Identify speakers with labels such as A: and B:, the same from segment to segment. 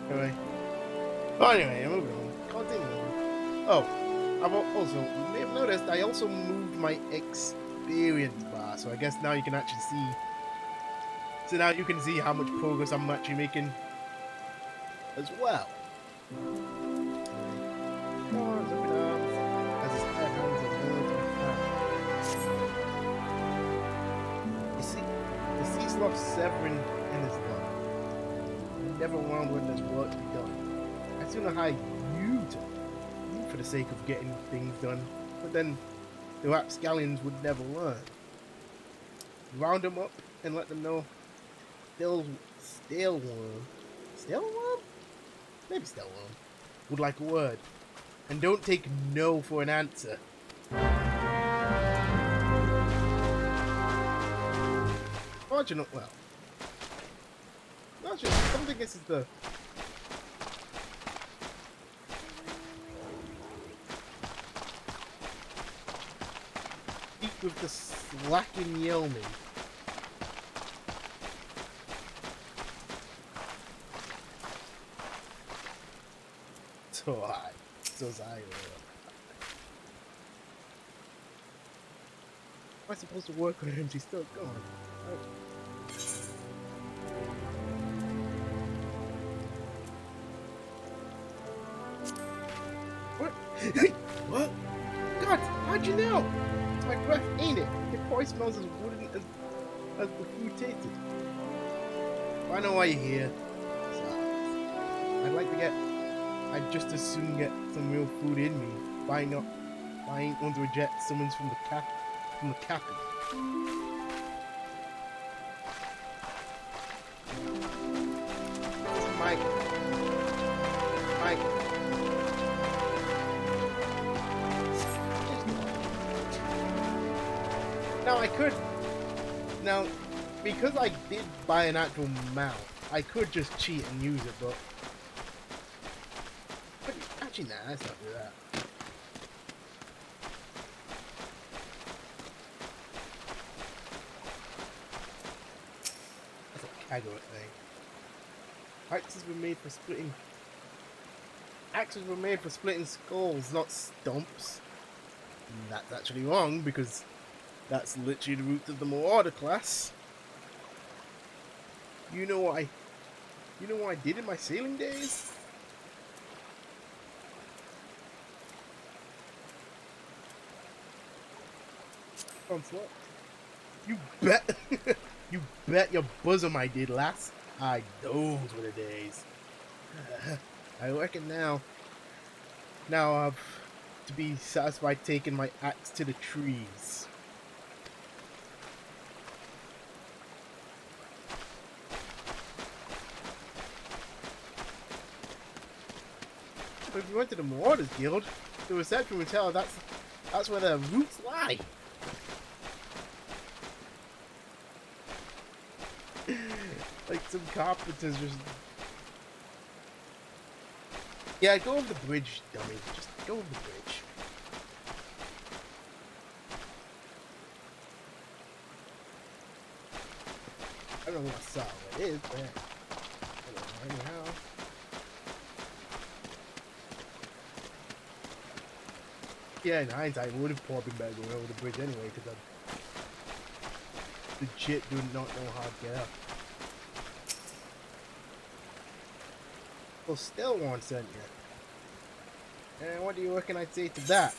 A: Anyway. Oh, anyway, I'm moving on. Continuing. Oh, also, you may have noticed I also moved my experience bar, so I guess now you can actually see. So now you can see how much progress I'm actually making as well. You see, the sea sloth severing in his love. Never wound when there's work to be done. I'd sooner hire you for the sake of getting things done, but then the rapscallions would never learn. Round them up and let them know Staleworm? Maybe Staleworm would like a word. And don't take no for an answer. Fortunate, well. Not sure, I don't think this is the... Speak with the slacking yeoman. So I Am I supposed to work on him? She's still gone. Oh. What? What? God, how'd you know? It's my breath, ain't it? It probably smells as wooden as the food tasted. I know why you're here. So, I'd just as soon get some real food in me. I ain't going to reject summons from the captain. Mike. Now, because I did buy an actual mount, I could just cheat and use it, but actually, nah, let's not do that. That's a Kagura thing. Axes were made for splitting skulls, not stumps. And that's actually wrong, because that's literally the root of the Marauder class. You know what I did in my sailing days? Onslaught. You bet your bosom I did, lass. Those were the days. I reckon now I've to be satisfied taking my axe to the trees. But if we went to the Marauders Guild, the reception would tell that's where the roots lie. Like some carpenters just... Yeah, go over the bridge, dummy. Just go over the bridge. I don't know what I saw what it is, but I don't know anyhow. Yeah, in hindsight, it would have probably been better going over the bridge anyway, because I legit do not know how to get up. Well, still one sent you. And what do you reckon I'd say to that?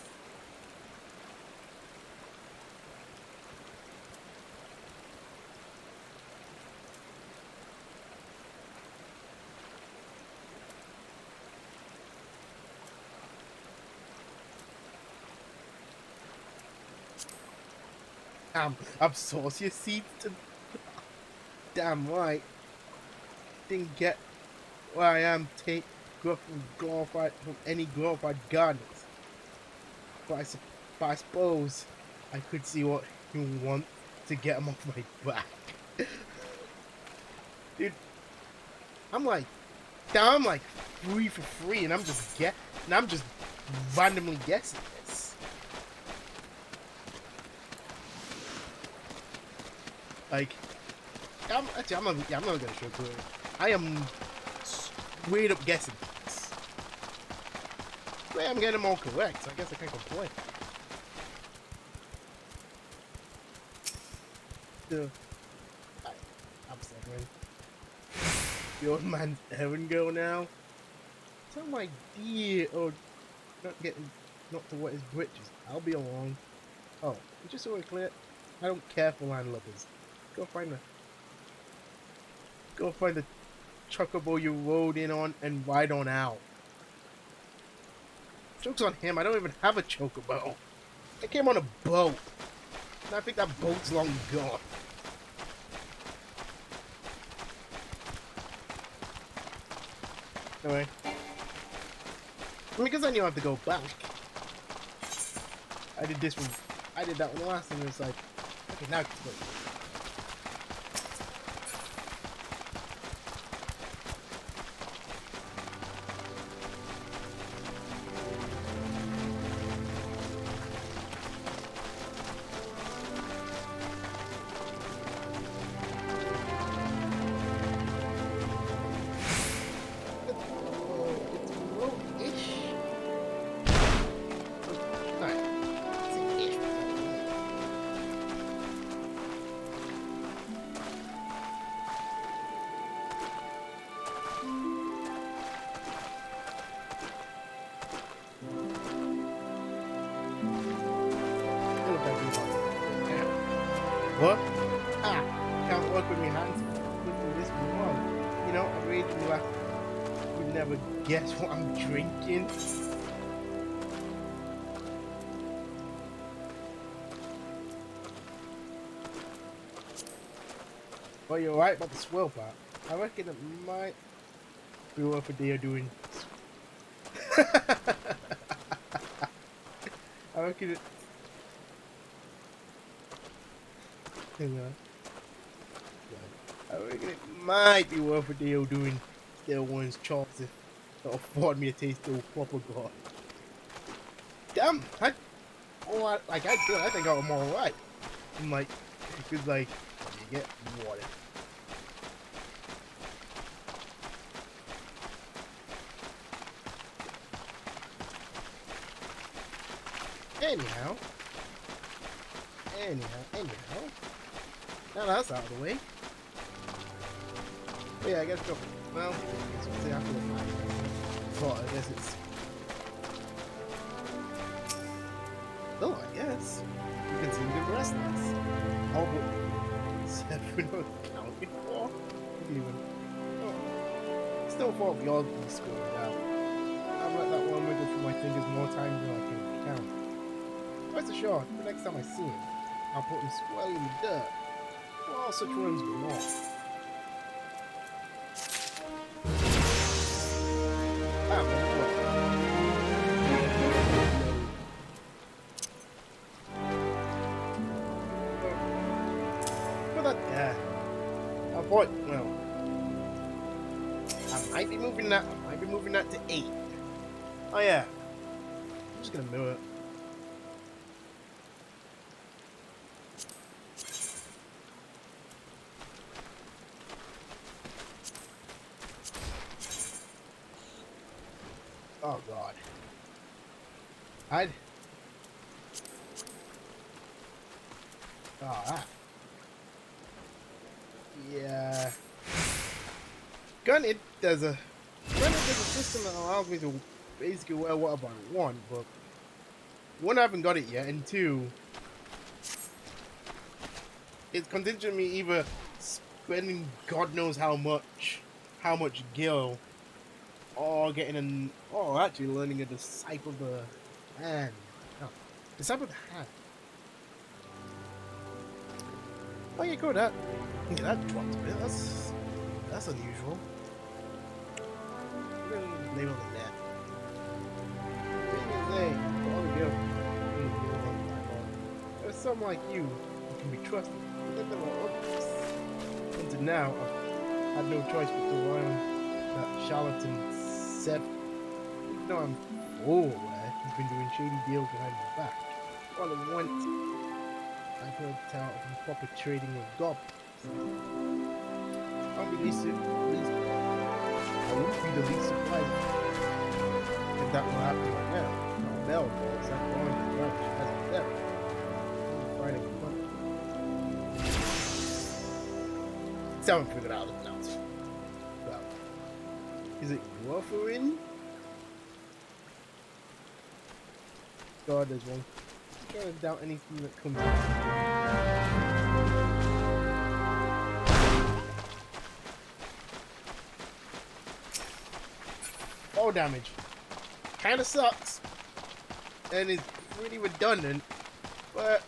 A: I'm saucy seeds to... Damn right. Didn't get where I am glorified from any glorified goddess. But I suppose I could see what you want to get him off my back. Dude, I'm like free for free, and I'm just randomly guessing this. Like, I'm not gonna show it. I am weird up guessing. Wait, I'm getting them all correct, so I guess I can't complain. I'm staggering. The old man's errand girl now. Tell my dear, or not to wet his britches. I'll be along. Oh, just so we're clear, I don't care for landlubbers. Go find the chocobo you rode in on and ride on out. Joke's on him, I don't even have a chocobo. I came on a boat. And I think that boat's long gone. Anyway. Because I knew I have to go back. I did that one last and it was like, okay, now it's good. What? Can't work with my hands. Look this one. You know, I really laugh. You'd never guess what I'm drinking. Well, you're right about the swell part. I reckon it might be worth a day of doing. I reckon it. I reckon it might be worth a deal doing still one's chops if it'll afford me a taste of proper god. Damn, I think I'm alright. I'm like, cause like, you get water. Anyhow. Now that's out of the way. But yeah, I guess go. Well, it's what after the night. But I guess it's. Oh, I guess. You can see the rest of this. Oh, but 7 accounted for? Even. Oh. Still thought we all be scored out. I've let that one wiggle through my fingers more times than I can count. Rest assured, the next time I see him, I'll put him squarely in the dirt. Where all such rooms belong. Put that there. Oh boy, well. I might be moving that to 8. Oh yeah. I'm just gonna move it. Oh god. Yeah. Granted, there's a system that allows me to basically wear whatever I want, but one, I haven't got it yet, and 2, it's contingent on me either spending God knows how much gil, or actually learning a disciple of the hand. No, disciple of the hand. Oh yeah, go that. Yeah, that dropped a bit. That's unusual. Name on the net. There's some like you who can be trusted. Then there are others. Until now, I've had no choice but to rely on that charlatan Seth. Even though I'm full aware he's been doing shady deals behind my back. All at once, I've heard tell of improper trading with goblins. I'll release it. I won't be be the least surprising. If that will happen right now. A bell goes, that going to the as a bell. Fighting fun. Still haven't figured out the bells. Well, is it warfarin? God, there's one. I can't doubt anything that comes out. Fall damage. Kinda sucks. And is pretty redundant. But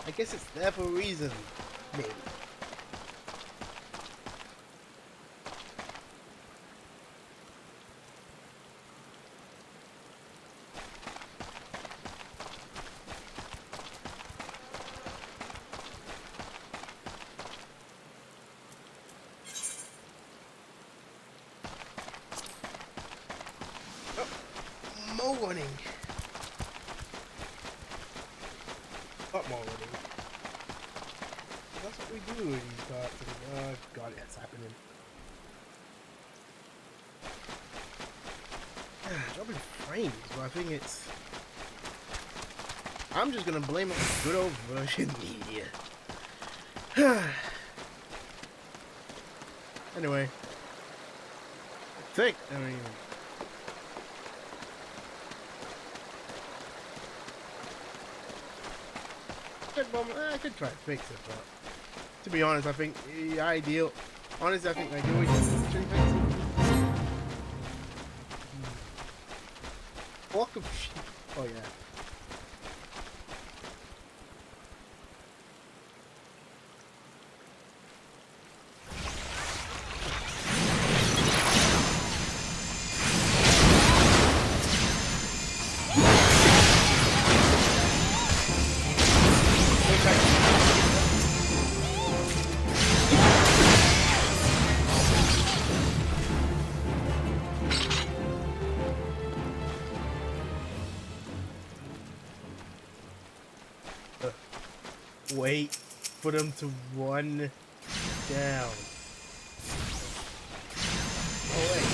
A: I guess it's there for a reason. Maybe. More running. Not more running. That's what we do in these parts. Oh god, it's happening. Dropping frames, but I think it's... I'm just gonna blame it on good old version media. Anyway. I could try to fix it, but to be honest, I think the ideal. Honestly, I think the ideal is to fix it. Block of sheep. Oh yeah. Wait for them to run down. Oh wait.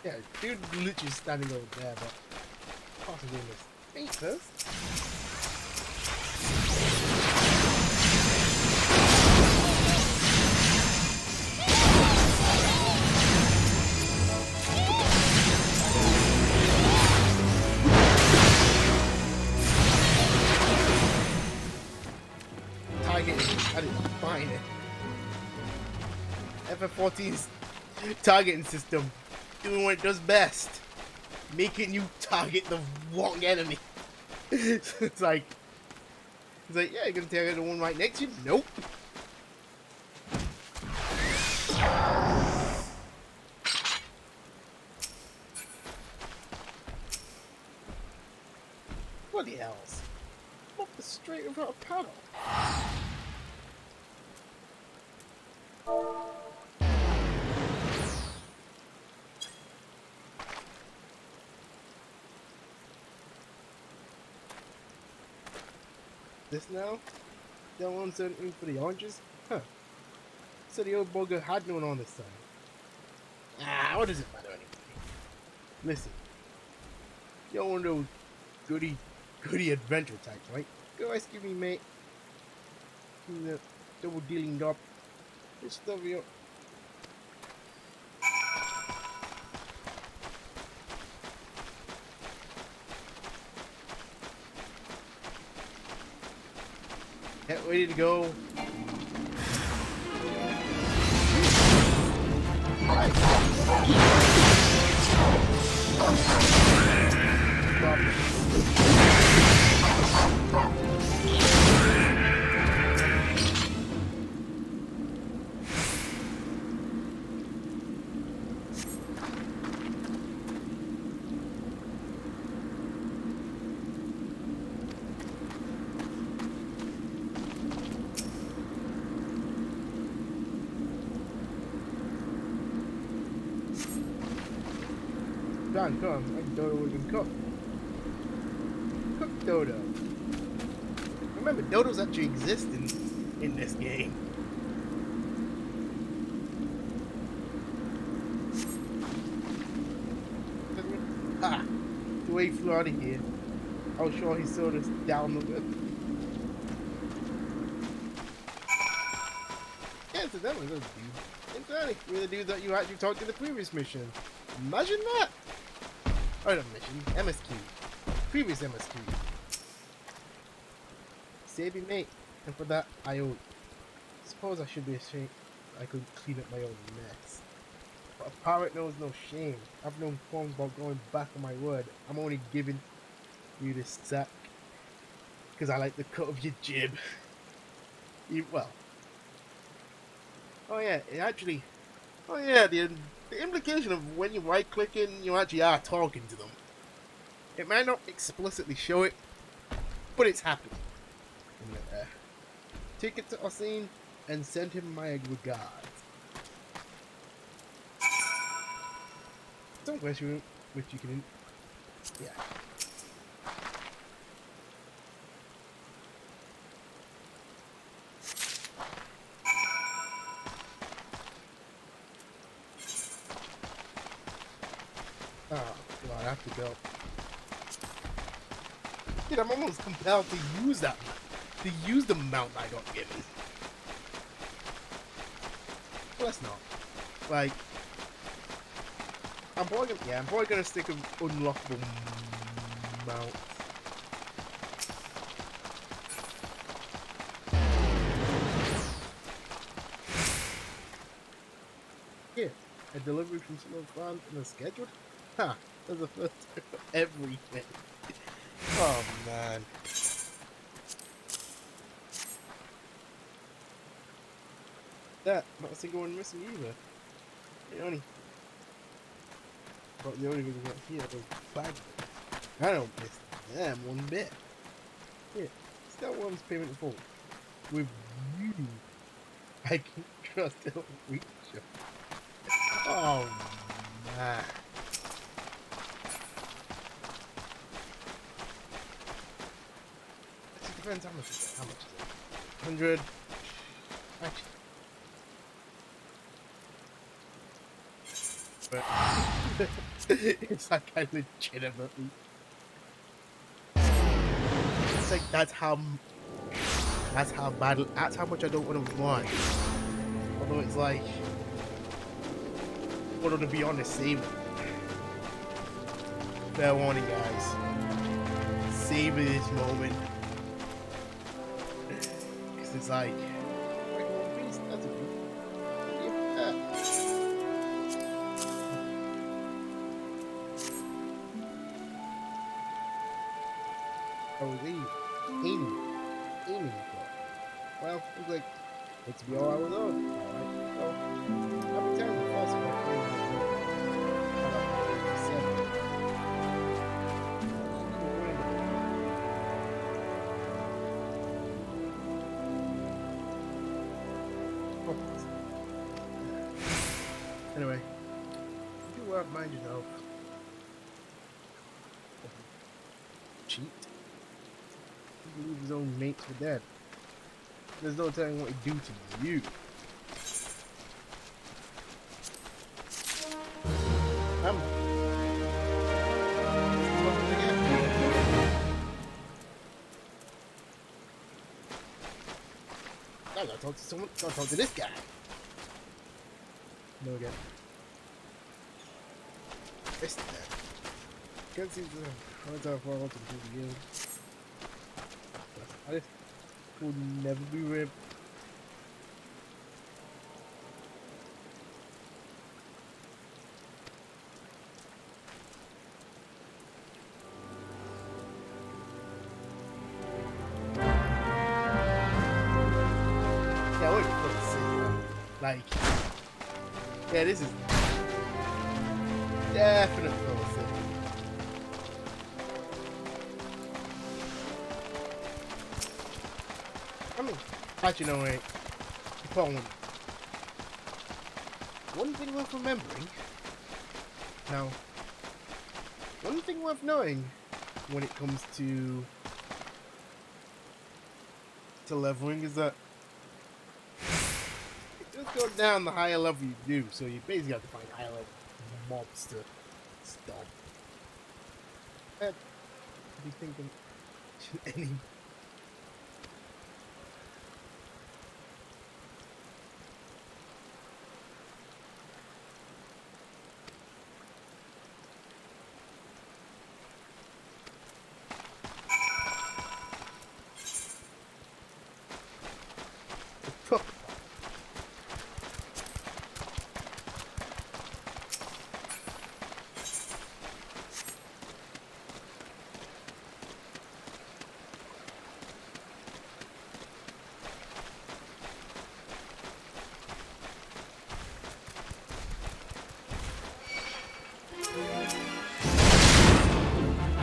A: Yeah, dude literally standing over there, but possibly this feet first. Target, I didn't find it. FF14's targeting system doing what it does best, making you target the wrong enemy. it's like, yeah, you're gonna target the one right next to you? Nope. What the hells? What the straight without a paddle? This now? That one sent me for the oranges? Huh. So the old bugger had no one on this side. Ah, what does it matter anyway? Listen. You're one of those goody adventure types, right? Go rescue me, mate. The double dealing up. This stuff here. Get ready to go. man, come on. Like Dodo would have been cooked. Cooked Dodo. Remember, Dodos actually exist in this game. Ah! The way he flew out of here. I was sure he saw us down the river. Yeah, so that was a dude. Entirely. We're the dude that you actually talked to in the previous mission. Imagine that! Oh, not mission. MSQ. Previous MSQ. Save me, mate. And for that, I owe. Suppose I should be ashamed I could clean up my own mess. But a pirate knows no shame. I've known qualms about going back on my word. I'm only giving you this sack because I like the cut of your jib. Well. Oh yeah, it actually. Oh yeah, the implication of when you're right clicking, you actually are talking to them. It might not explicitly show it, but it's happening. Take it to Eorzean and send him my regards. Some question which you can. Yeah. Oh, God, I have to go. Dude, I'm almost compelled to use that. To use the mount I got given. Well, let's not. Like, I'm probably gonna stick with unlockable mount. Here, a delivery from Summerford Farm END scheduled? Ha! There's a first time for everything. Oh man. That, not a single one missing either. The only thing we got here was bags. I don't miss them one bit. Here, still one's payment in full. With you, I can trust it'll reach you. Oh man. It depends how much is it? How much is it? 100. Actually. But it's like I legitimately. It's like that's how bad. That's how much I don't want to run. Although it's like, but to be honest, save. Fair warning, guys. Savor this moment, because it's like. That's a I was aiming for. Well, it was like, let's be all I was on. Alright, well, I'll be telling you first of all, anyway, do well, mind yourself. Cheat. Leave his own mates for dead. There's no telling what he'd do to you. I gotta talk to someone. Gotta talk to this guy. No again. This guy. Can't see the hard time for all to do the game. I just will never be ripped. Yeah, we're fucking sick. Like, yeah, this is definite full sick. I mean, actually, no, wait. One thing worth remembering. Now, One thing worth knowing when it comes to leveling is that it does go down the higher level you do, so you basically have to find higher level mobs to stomp. I'd be thinking, should any...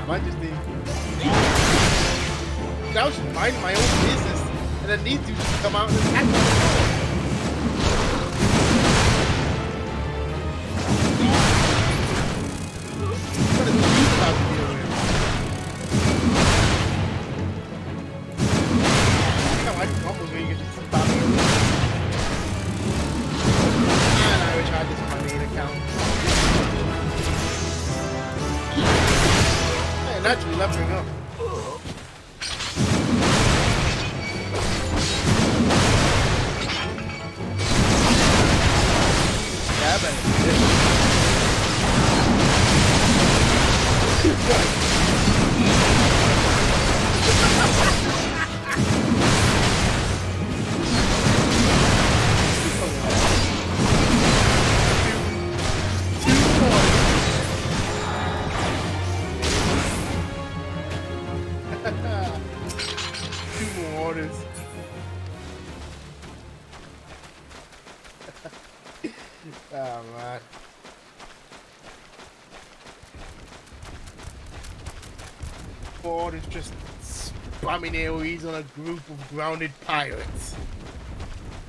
A: I just need... I should mind my own business, and then these dudes just come out and attack me. What is this about to deal with? I like combos where you can just spam me. And I would try this on my main account. Naturally leveling up. Yeah, baby. Oh man. Ford is just spamming AoEs on a group of grounded pirates.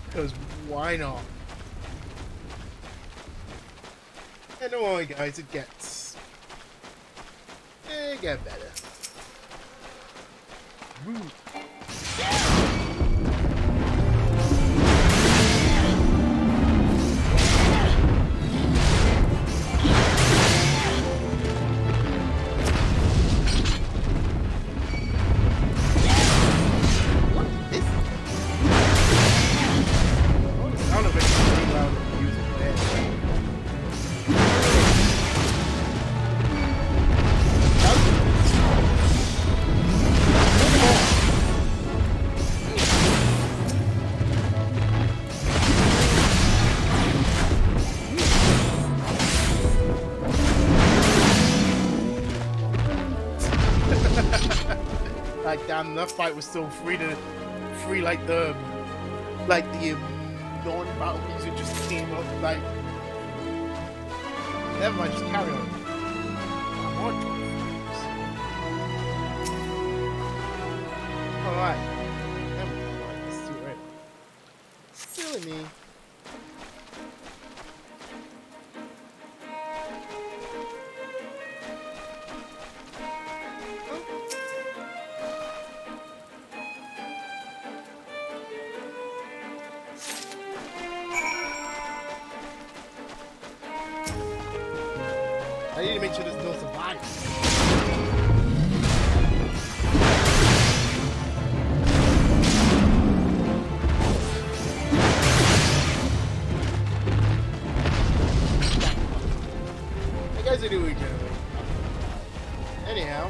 A: Because why not? And don't worry guys, it gets better. Woo. Like damn, that fight was still free like the non-battle music just came up like. Never mind, just carry on. Alright. Let's do it. Silly me. I need to make sure there's no survivors. You guys are doing generally. Anyhow.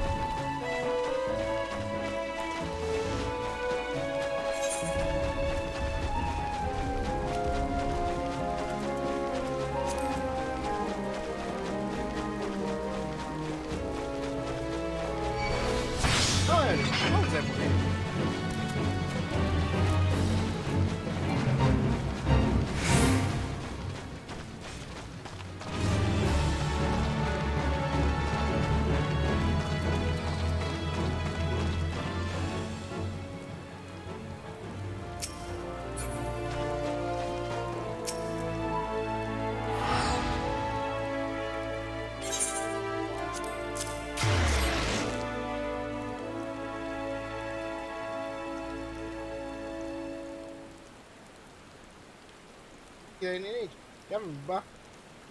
A: day and age. You haven't back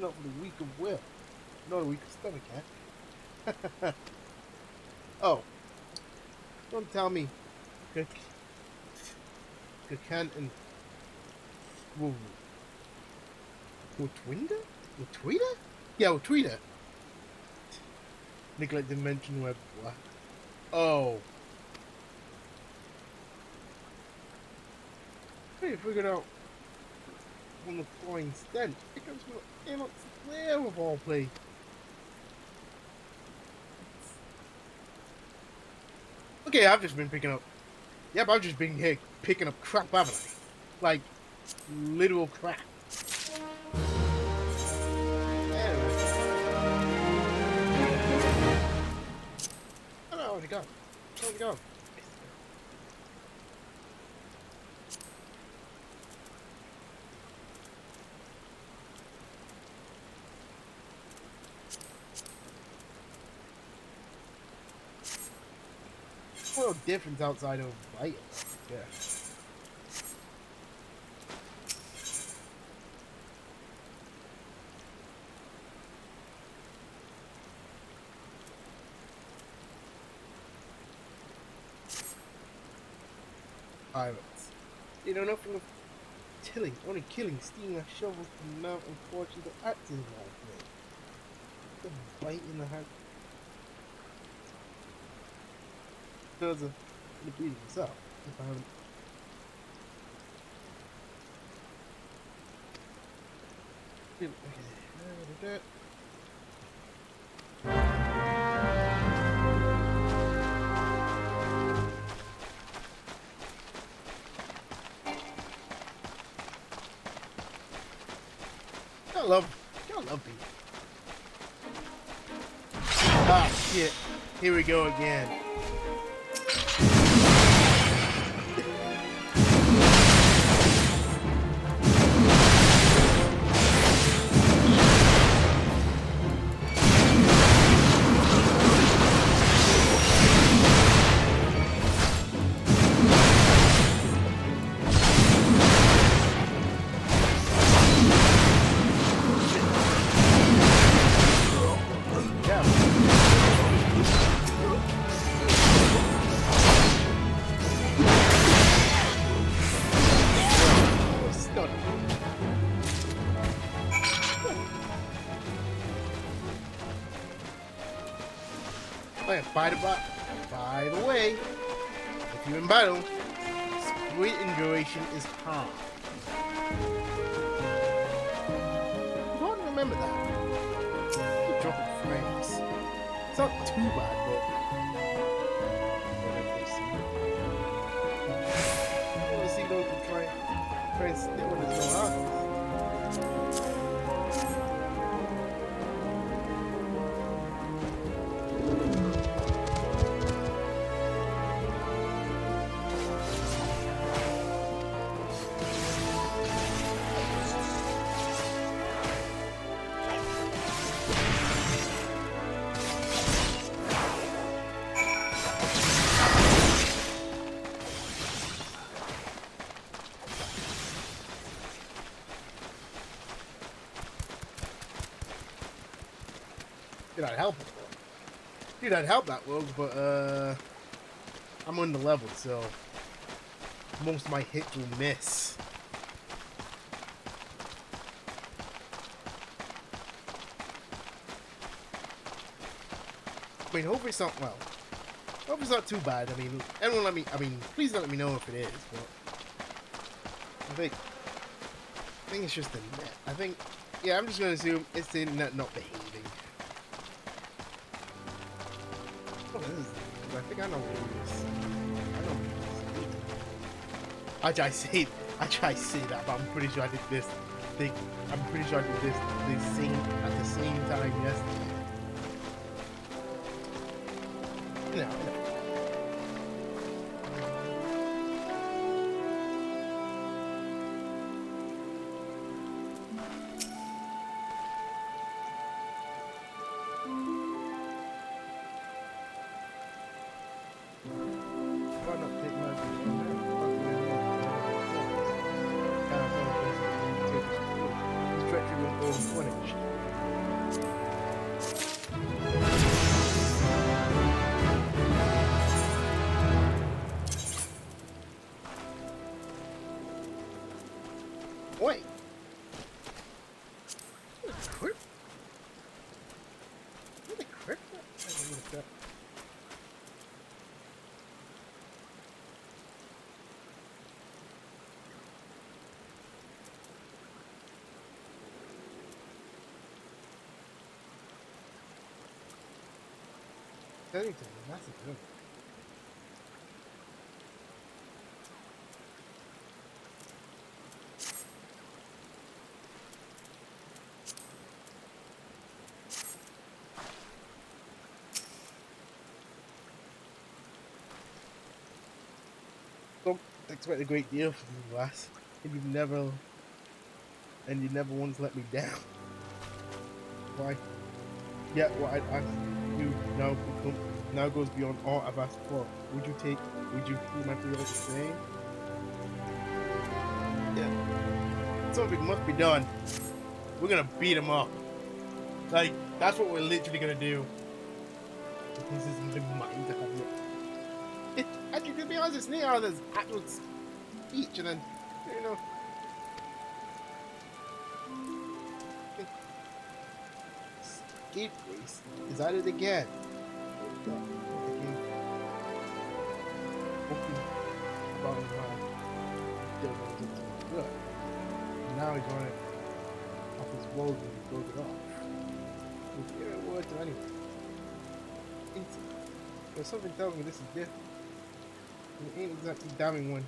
A: not for the weak of will. Not a weak of stomach, eh? Oh. Don't tell me Kakan and Watwinda? Watwida? Yeah, Watwida. Neglect to mention web. Oh. Hey, figured out on the flying stench. It comes from Aleport Levequest of all places. Okay, I've just been picking up. Yep, I've just been here picking up crap, haven't I? Like, literal crap. Anyway. Oh no, where'd it go? Where'd it go? No difference outside of vital. Yeah. Pirates. They know nothing of tilling, only killing, stealing a shovel from the mountain fortune to act in life. The bite in the head. Does a beating himself. If I haven't. Okay. Gotta love beef. Ah, shit. Here we go again. By the way, if you're in battle, sprint duration is half. I don't remember that. Keep dropping frames. It's not too bad, but I want to see those who try and steal what is going on. I'd help that rogue, but I'm under level, so most of my hits will miss. I mean, hopefully it's not, well, hopefully it's not too bad. I mean, everyone please don't let me know if it is, but I think it's just the net. Yeah, I'm just going to assume it's the internet not behaving. I think I know what it is. I try to say that, but I'm pretty sure I did this thing. I'm pretty sure I did this at the same time yesterday. No. Wait. Crypt? What a crypt? Anything, that's a good. Don't expect a great deal from you, lass. And you never once let me down. Why? Yeah, what I asked you now goes beyond all I've asked for. Would you do my free the same? Yeah. Something must be done. We're gonna beat him up. Like, that's what we're literally gonna do. This isn't the mind to have it. Actually, to be honest, it's near there's actual speech and then, you know. Scapegrace is at it again. Good. Now he's running off his woes and he broke it off. He's giving a word to anyone. There's something telling me this is different. It ain't exactly damning when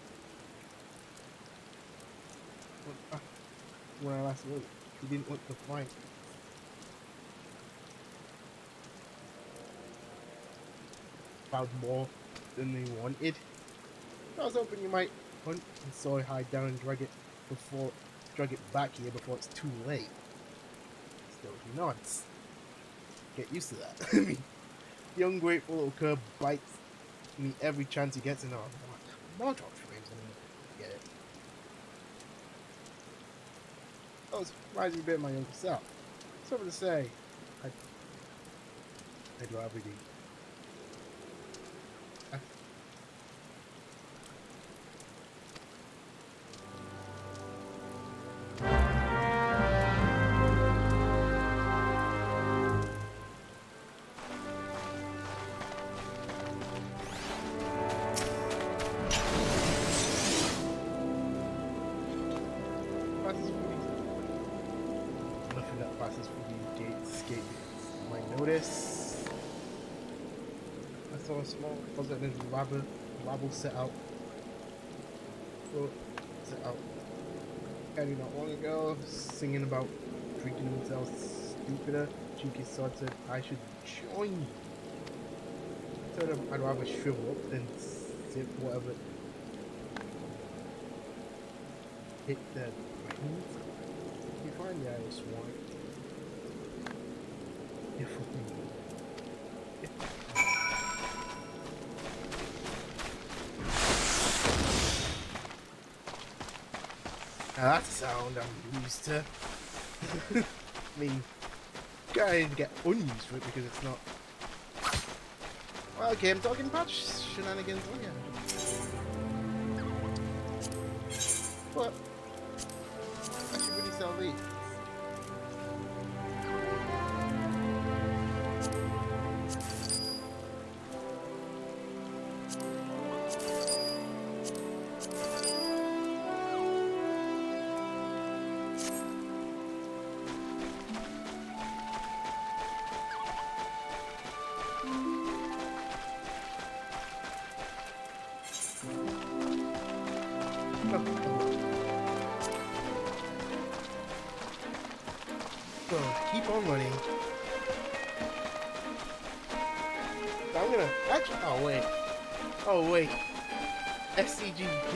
A: I last heard it. He didn't want to fight. Found more than they wanted. I was hoping you might hunt and soy hide down and drag it back here before it's too late. Still, he nods. Get used to that. I mean, the ungrateful little cur bites me every chance he gets in our Marauder frames and get it. That was reminds me a bit of my younger self. Something to say. I'd rather be. Nothing that passes through these gates escapes my notice. I saw a small closet and rabble set out. Carried not long ago, singing about treating themselves stupider. Cheeky sod said I should join you. I told him I'd rather shrivel up than sip whatever. Hit the brains. You find the Irish swine. You're fucking. Now that's a sound I'm used to. I mean, gotta get unused to it because it's not. Well, game talking patch shenanigans again. But I should really sell these. So keep on running. I'm gonna actually. Oh wait. SCGQ.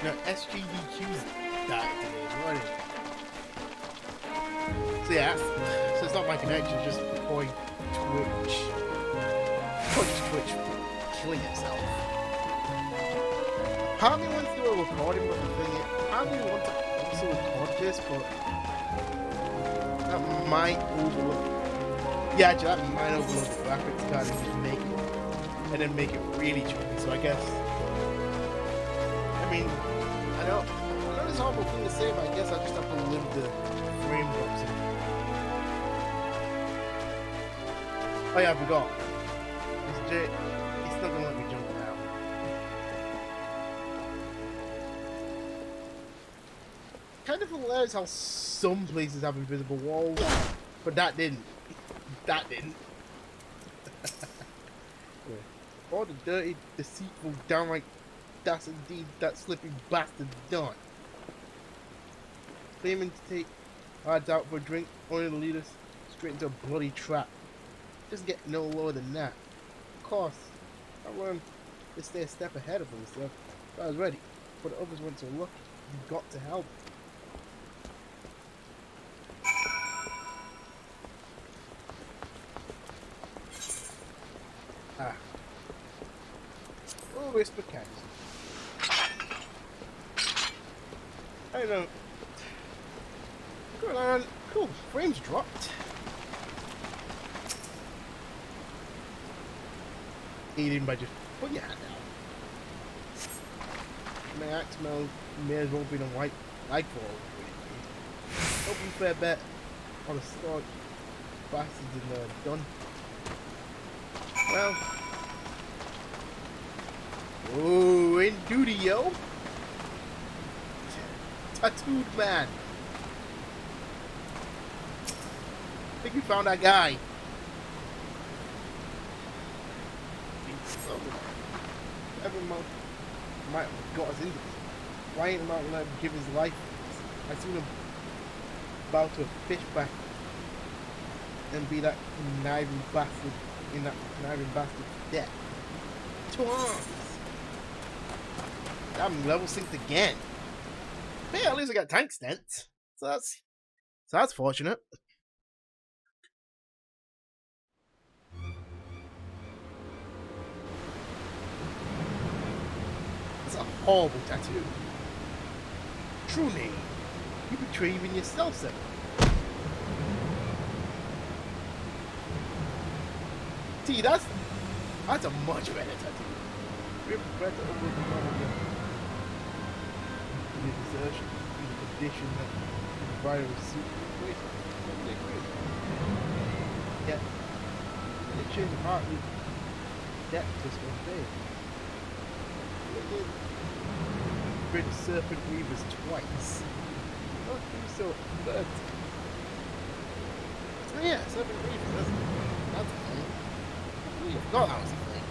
A: No, SGDQ's died today. Running. So yeah, so it's not my connection. It's just point Twitch killing itself. Part of me wants to do a recording, but the thing is, part of me wants to also record this, but that might overlook. Yeah, actually, that might overlook the graphics card and then make it really tricky. So I guess, I mean, I know it's a horrible thing to say, but I guess I just have to live the frame drops in. Oh yeah, I forgot. It's not gonna let me jump now. Kind of hilarious how some places have invisible walls, but that didn't. That didn't. All the dirty, deceitful, downright, that's indeed that slipping bastard done. Claiming to take odds out for a drink, only to lead us straight into a bloody trap. Just get no lower than that. Of course, I learned to stay a step ahead of them, so I was ready. But the others weren't so lucky. You got to help. Ah. Oh, whisper cat. I don't know. Going on. Cool. Frames dropped. Eating by just put your hand out. My axe may as well be a white nightfall. Open fair bet on a start. Bastards in there done. Well. Oh, in duty, yo. Tattooed man. I think we found that guy. Every month might have got us into this. Why ain't about let him give his life for this? I seen him bow to a fish back and be that conniving bastard in that conniving bastard's death. 2 arms. Damn, level synced again. But yeah, at least I got tank stents. So that's fortunate. That's a horrible tattoo. True name. You betray even yourself, sir. See, that's a much better tattoo. We're prepared to overcome one of them. The desertion, the condition that the provider was suited with. Yet, it changed the heart with depth just one day. Rid serpent weavers twice. Not do so third. So yeah, serpent weavers, that's a thing. I forgot that was a thing.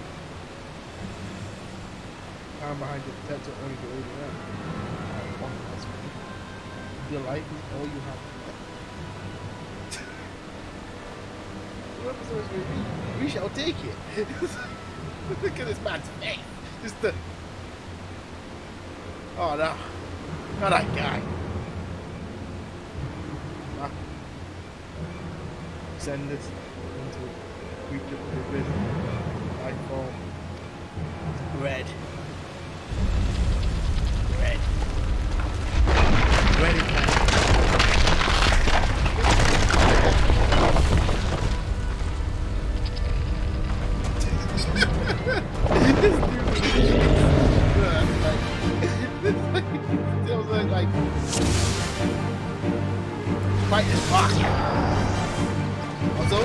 A: Time behind your potential only to leave it out. Your life is all you have. Whoever's supposed to be, we shall take it. Look at this man's face. Just the. Oh no. Not that guy. Send this into a creature of the risen. I fall. Red. Red. Red is my like fight is fuck. Also,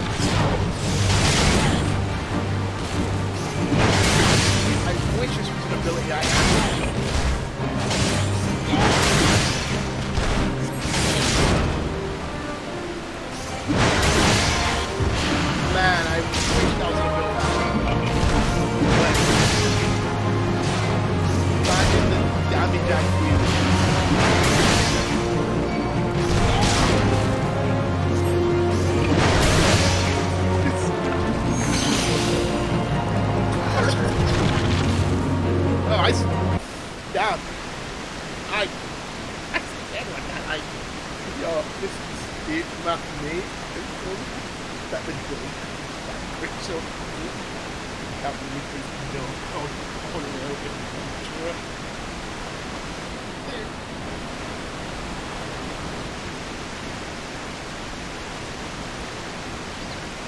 A: I wish this was an ability I had. Man, I wish that was an ability I had. Imagine the damage I feel. Damn. I said like that. Yo, this is Steve Matinee. That been doing. Rachel. That really no. Oh no.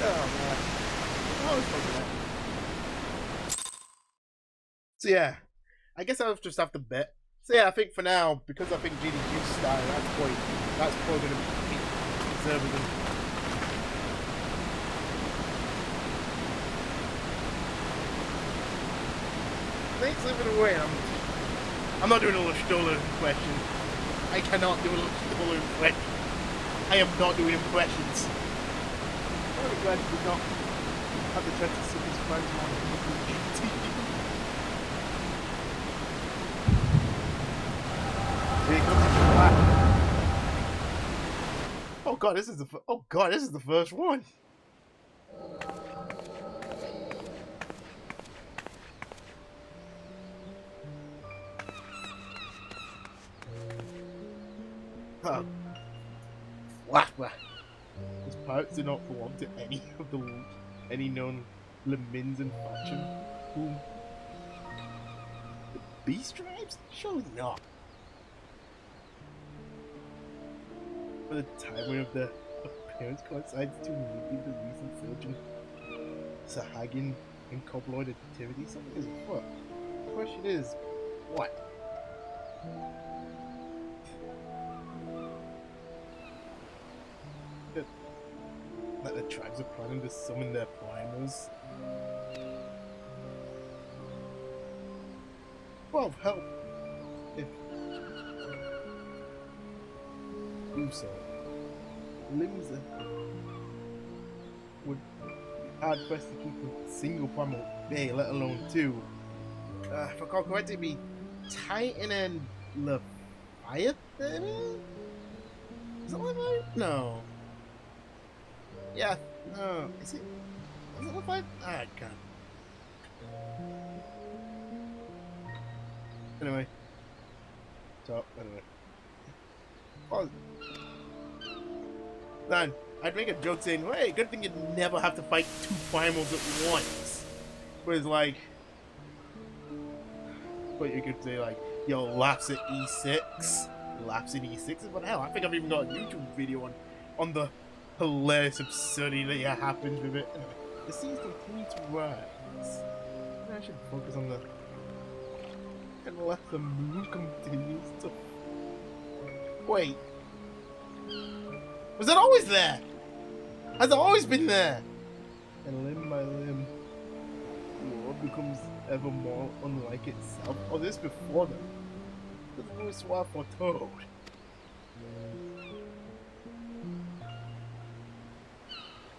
A: Oh man. I was fucking that. So yeah. I guess I'll just have to bet. So yeah, I think for now, because I think GDQ style, that's probably going to be conservative. Thanks, living away. I'm not doing a Stoller impression. I cannot do a Stoller impression. I am not doing impressions. I'm really glad you did not have the chance to see his friends on YouTube. Here comes the flash. Oh god, this is the first one. Oh. Flashback. His pirates do not belong to any known Lominsan faction. Whom? The Beast Tribes? Surely not. For the timing of their appearance coincides to meet the recent surge in Sahagin and Cobloid activity. Something is afoot. The question is, what? That the tribes are planning to summon their primals. Well, help if do so. Limbs would be hard pressed to keep a single primal bay, let alone two. If I recall correctly, it'd be Titan and Leviathan? Is it Leviathan? No. Yeah, no. Is it Leviathan? Ah, God. Anyway. So, anyway. Oh. Man, I'd make a joke saying, hey, good thing you'd never have to fight two primals at once. But it's like... But you could say, like, yo, laps at E6. Laps in E6. But hell, I think I've even got a YouTube video on the hilarious absurdity that happens with it. Anyway, the seas continue to rise. I should focus on the... And let the moon continues to... Wait. Was it always there? Has it always been there? And limb by limb, the world becomes ever more unlike itself. Oh, this before them. The voice was foretold.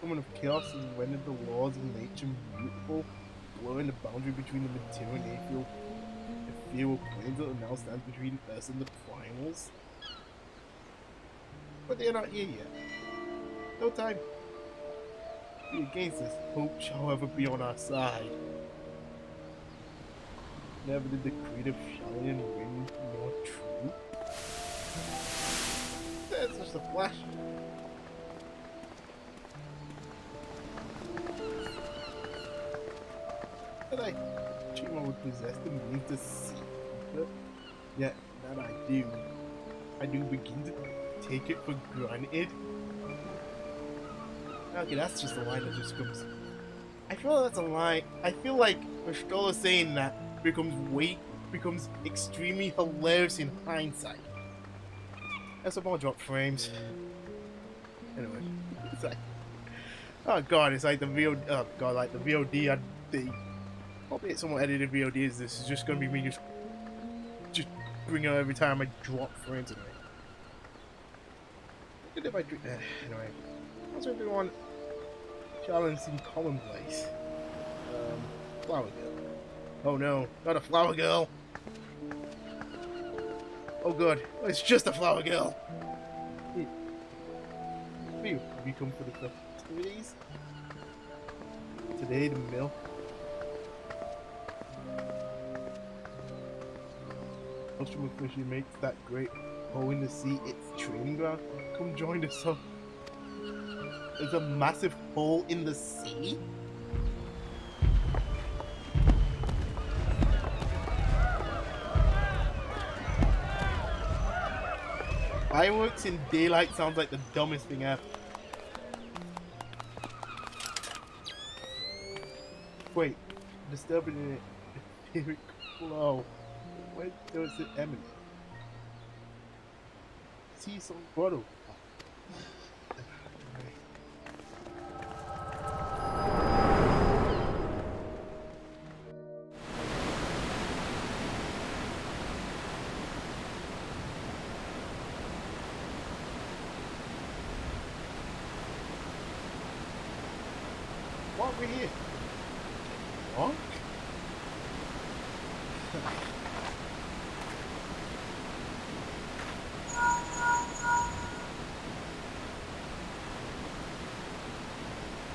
A: Someone of chaos has rendered the laws of nature mutable, blurring the boundary between the material and ethereal planes that now stands between us and the primals. But they are not here yet. No time to be against us. Hope shall however be on our side. Never did the creed of Shalian ring more true. That's just a flash. That I Chima would possess the means to see, but yet that I do begin to take it for granted. Okay, that's just a line that just comes. I feel like that's a line. I feel like Stoller saying that becomes extremely hilarious in hindsight. That's a more drop frames. Anyway, it's like, oh god, it's like the VOD. Oh god, like the VOD. Probably someone edited VODs. This is just gonna be me just bring out every time I drop frames. Anyway. Good if I drink. Anyway, how's everyone? Challenge seemed commonplace. Flower girl. Oh no, not a flower girl. Oh good, it's just a flower girl. Have you come for the festivities? Today the mill. Nostrum officially makes that great hole in the sea its training ground. Come join us. So there's a massive hole in the sea. Fireworks in daylight sounds like the dumbest thing ever. Wait, disturbing an etheric flow. Where does it emanate? see some bottle. What are we here? What?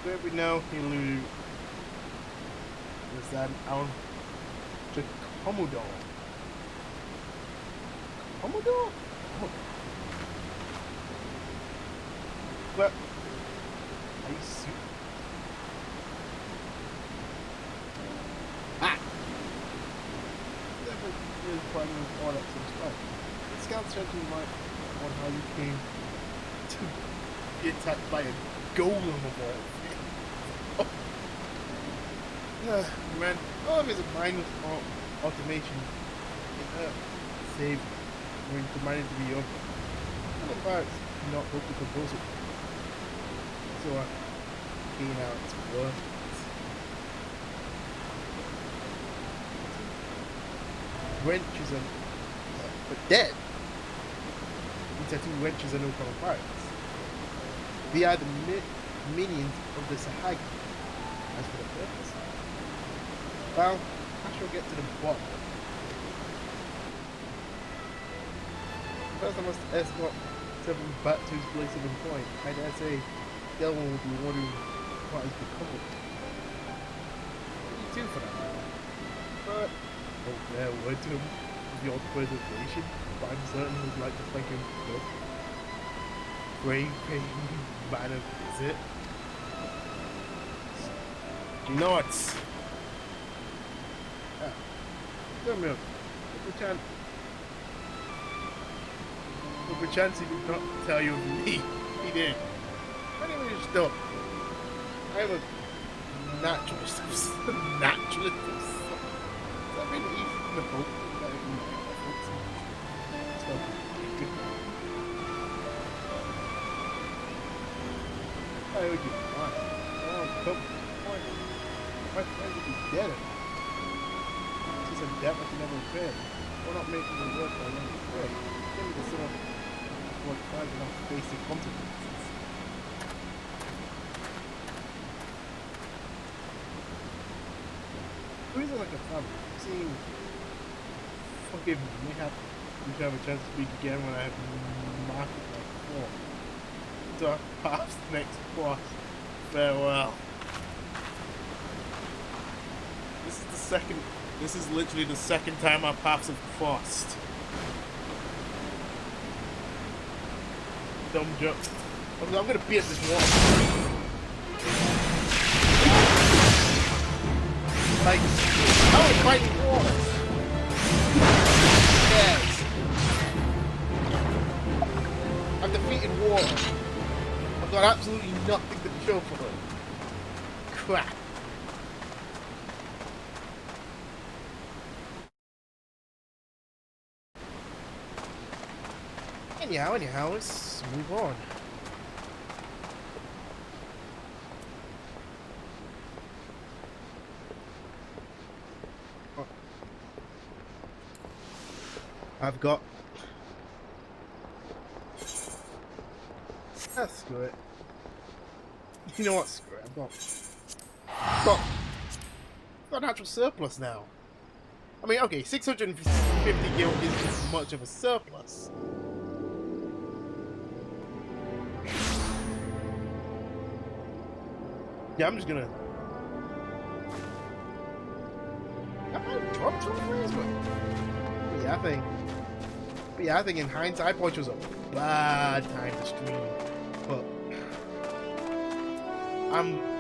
A: Where we know Hilu is that our Commodore. Commodore? Oh. Well, are you serious? Finding all that sort of stuff. The scouts judging like on how you came to be attacked by a golem of all things. Oh. Man, all of it is a mindless automation. Save when commanded to be open. Some of that is not hope to compose it. So gain out its worth. Wrenches and but dead. These are two wrenches and no common parts. They are the minions of the Sahagi. As for the purpose, well, I shall get to the bottom. First I must escort Seven back to his place of employment. I dare say the other one will be wondering what has become of him. Me too for that matter. But don't bear word to him of your preservation, but I'm certain he would like to thank him for the brave man of visit. Not! Come here. Perchance he did not tell you of me. He did. Anyway, stop. I am a naturalist. Naturalist. I mean, even the hope that I can stop. I owe you one. Oh, come. My friend would be dead. She's a death I can never repay. We're not making me work by running away. Give me the sort of what five enough to face the consequences. Who isn't like a family? See, forgive me. We have a chance to speak again when I have marked my form. To our paths next cross. Farewell. This is literally the second time our paths have crossed. Dumb joke. I'm gonna beat this wall. Like, how are we fighting walls? Yes. I've defeated war. I've got absolutely nothing to show for them. Crap. Anyhow, let's move on. Oh. I've got... screw it. You know what, screw it, I've got natural surplus now. I mean, okay, 650 gil isn't much of a surplus. Yeah, I'm just gonna... I might drop some phrase, but yeah, I think in hindsight, Punch was a bad time to stream.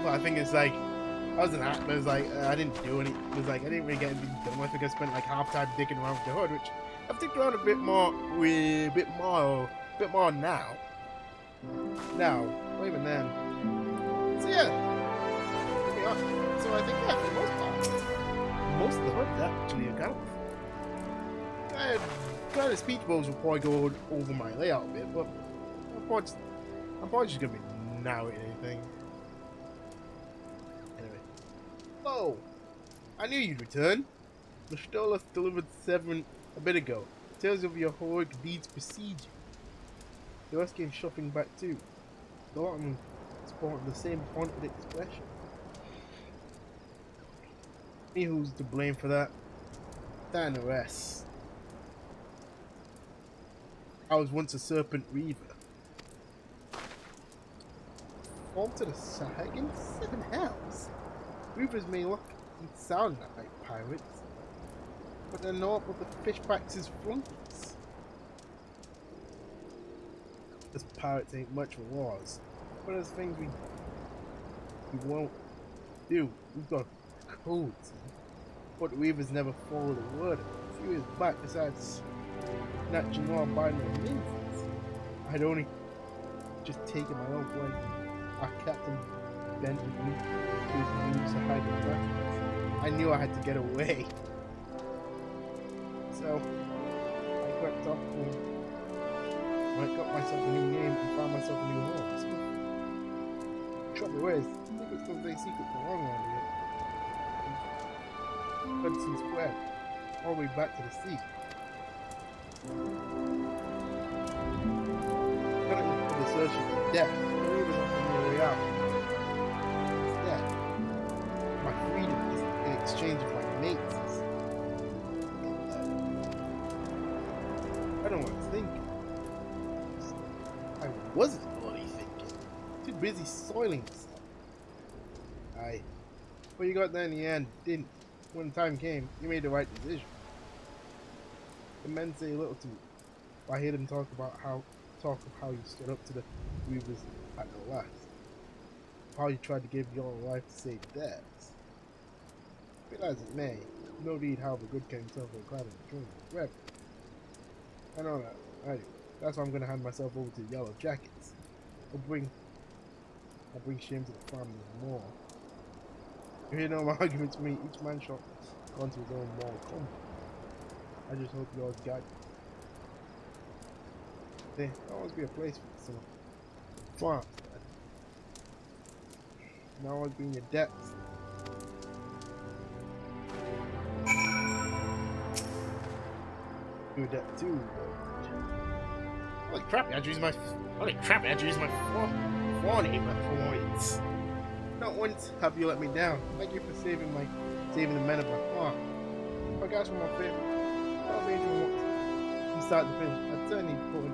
A: But I think it's like, I was an actor, it was like, I didn't do any, it was like, I didn't really get anything done. I think I spent like half time digging around with the hood, which I've digged around a bit more now. Or even then. So yeah. So I think, yeah, for the most part, most of the hoods actually are gone. kind of speech bubbles will probably go over my layout a bit, but I'm probably just gonna be narrating anything. Anyway. Oh! I knew you'd return. The Stolas delivered Severin a bit ago. Tales of your heroic deeds precede you. The rest came shuffling back too. The lot of them sported the same haunted expression. Me who's to blame for that? That and the rest. I was once a serpent reaver. Fall to the Sahagin? 7 hells! Reavers may look and sound like pirates, but they're not what the fishbacks' flunkies. As pirates ain't much for wars, but there's things we won't do. We've got codes, but the Reavers never follow the word. A few years back, besides snatching all by the ninjas, I'd only just taken my own way. Our captain bent with me to his new Sahagin practice. I knew I had to get away. So, I crept off and I got myself a new name and found myself a new home. So, the trouble is, secrets don't stay secret for long around here. Hudson spread all the way back to the sea. Got into the search of death. The Reavers offered me a way out. Instead, my freedom is in exchange of my mates. I don't know what I was thinking. I wasn't bloody thinking. Too busy soiling myself. But you got there in the end, didn't. When the time came, you made the right decision. The men say little to me. I hear them talk of how you stood up to the Reavers at the last. How you tried to give your life to save theirs. Realize it may, no need how the good king suffer a cloud in the dream forever. I know that. I do. That's why I'm gonna hand myself over to the Yellow Jackets. I'll bring shame to the family more. You hear no more arguments from me. Each man shall go to his own moral combat. I just hope yours guide you. There'll always be a place for some farms, man. There'll always be in your depths. Do that too. Holy crap! I had to use my phone for once. Not once have you let me down. Thank you for saving the men of my farm. If I guys from my family, I'll be from start to finish. I'd certainly put in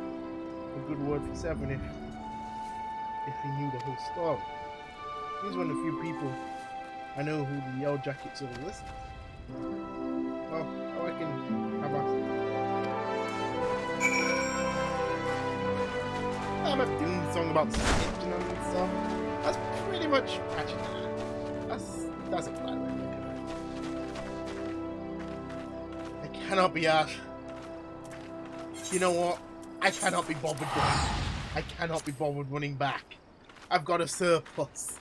A: a good word for Severin if he knew the whole story. He's one of the few people I know who the Yellow Jackets sort of listen to. Well, I reckon I'm a doom song about snitching and stuff. That's pretty much actually that's a flat way of looking at it. I cannot be asked. You know what? I cannot be bothered running. I cannot be bothered running back. I've got a surplus.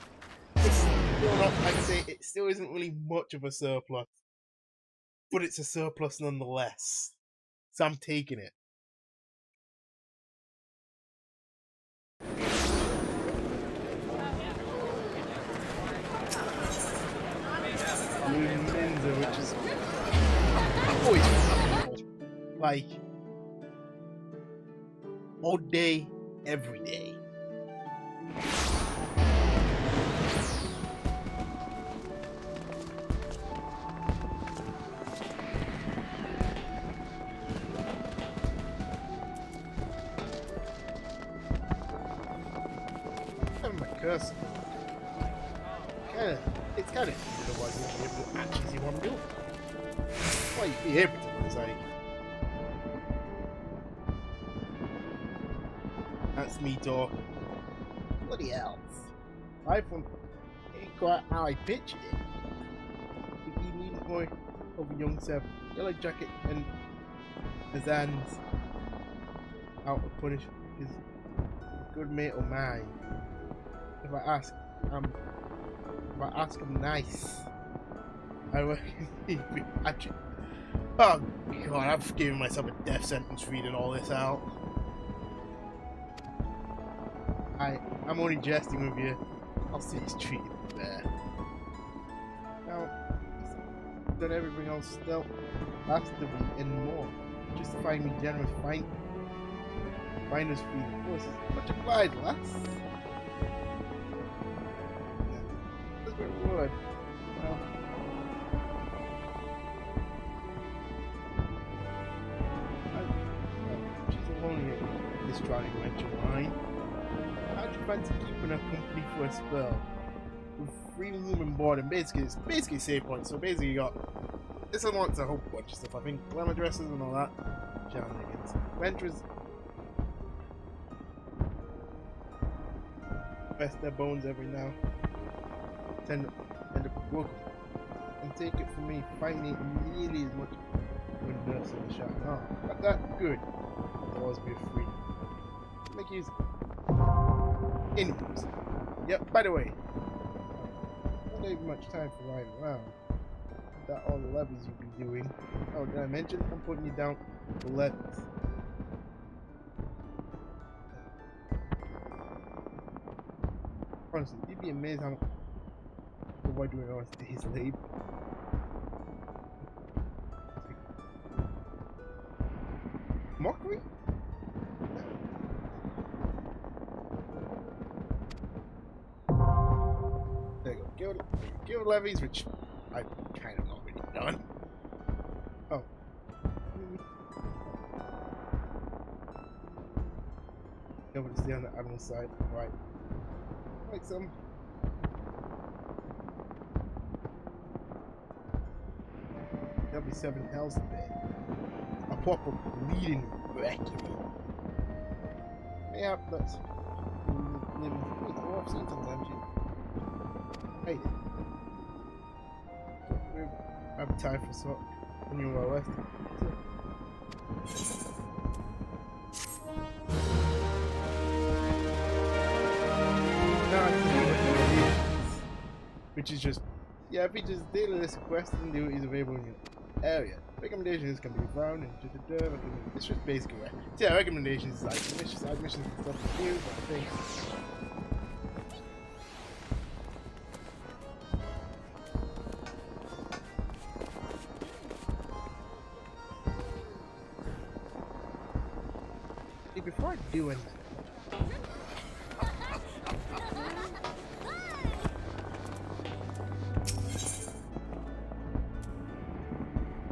A: It's still not, like I say, it still isn't really much of a surplus. But it's a surplus nonetheless. So I'm taking it. Linda, which is always like all day, every day. Having my cursor. It's kind of easy otherwise you won't be able to actually see what I'm doing. Well, you'd be able to, it's like... That's me talking. Bloody hell. iPhone ain't quite how I pictured it. The immediate boy of a young Sev, Yellow Jacket and Azan's out to punish his good mate of mine. If I ask him nice, I reckon he'd be magic. Oh god, I've given myself a death sentence reading all this out. I'm only jesting with you. I'll see it's treated fair. Now, done everything else still. Has to be and more. Justifying me generous finder's fee. Of course, much obliged, lass. That's my reward. Well, she's only this trying to venture mine. How'd you fancy keeping her company for a spell? With 3 room and board, and basically it's basically save points. So basically you got this unlocks a whole bunch of stuff. I think glamour dresses and all that. Shenanigans. Venturers rest their bones every now. End up broken. And take it from me, finding it nearly as much when nursing the shot. Oh, but that good. Always be free. Make use. Anyways. Yep, by the way. Not even much time for riding around. That all the levies you'll be doing. Oh, did I mention I'm putting you down for levies? Honestly, you'd be amazed how much we're doing on days late. Mockery? There you go. Guild levies, which I've kind of already done. Oh. Nobody stay on the admiral side. Right. Like some. There'll be 7 hells today. A proper bleeding reckoning. Yeah, that's living off scenes sometimes. Hey. I have time for sort when you are left. Which is just, yeah, features daily list of quests and duties available in your area. Recommendations can be found in it's just basically where. So yeah, recommendations like side missions and stuff to do, but I think. Hey, before I do anything,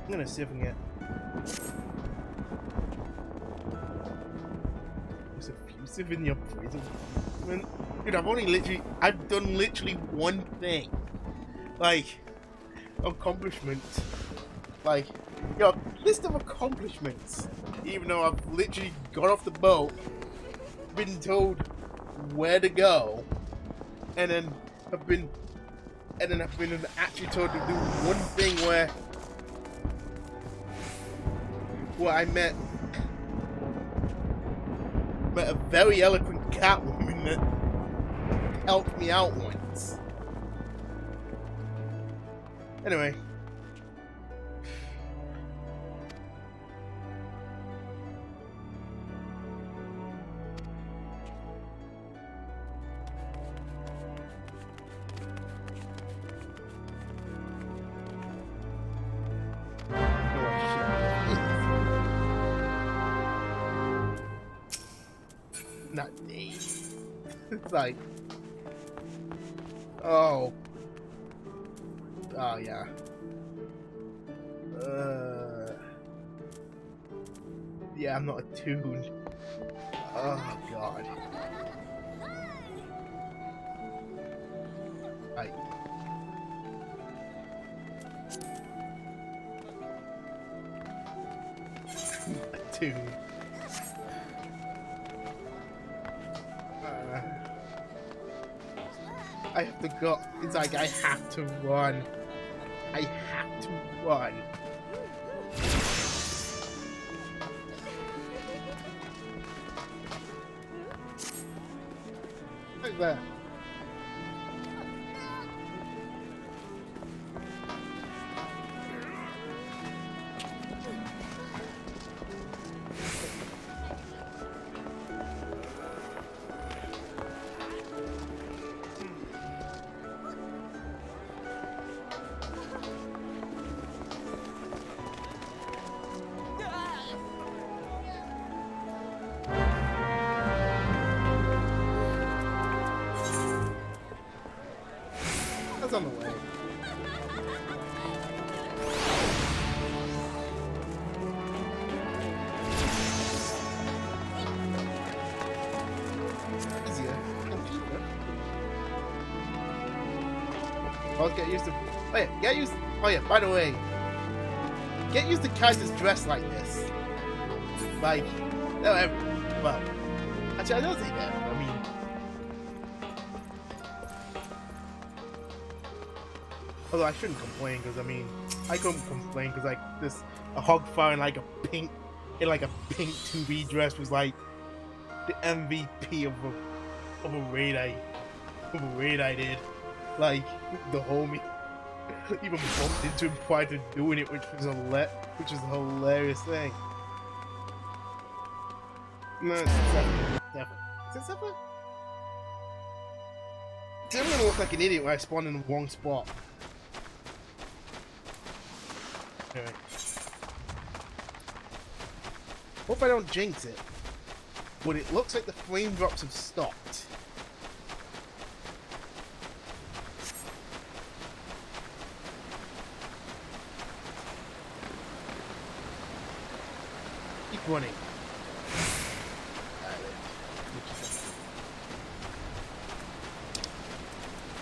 A: I'm gonna see if I can get what's effusive in your prison. Dude, I've done literally one thing. Like, accomplishments. Like, yo, list of accomplishments. Even though I've literally got off the boat, been told where to go, and then I've been actually told to do one thing where I met a very eloquent Catwoman that helped me out once. Anyway. Not me. It's like, oh yeah. Yeah, I'm not attuned. Oh god. Right. Attuned. I have to go. It's like I have to run. I have to run. Like that. That's on the way. Easier and cheaper. I'll get used to. Oh yeah, get used. Oh yeah, by the way, get used to characters dressed like this. Like, no, well, actually, I don't think that. I mean, although I shouldn't complain because I mean, I couldn't complain because like this a Hogfire in like a pink 2B dress was like the MVP of a raid I did. Like the homie even bumped into him prior to doing it, which was a hilarious thing. No, it's Zephyr. Is it Zephyr? I'm gonna look like an idiot when I spawn in the wrong spot. Okay. Hope I don't jinx it. But it looks like the flame drops have stopped. Keep running.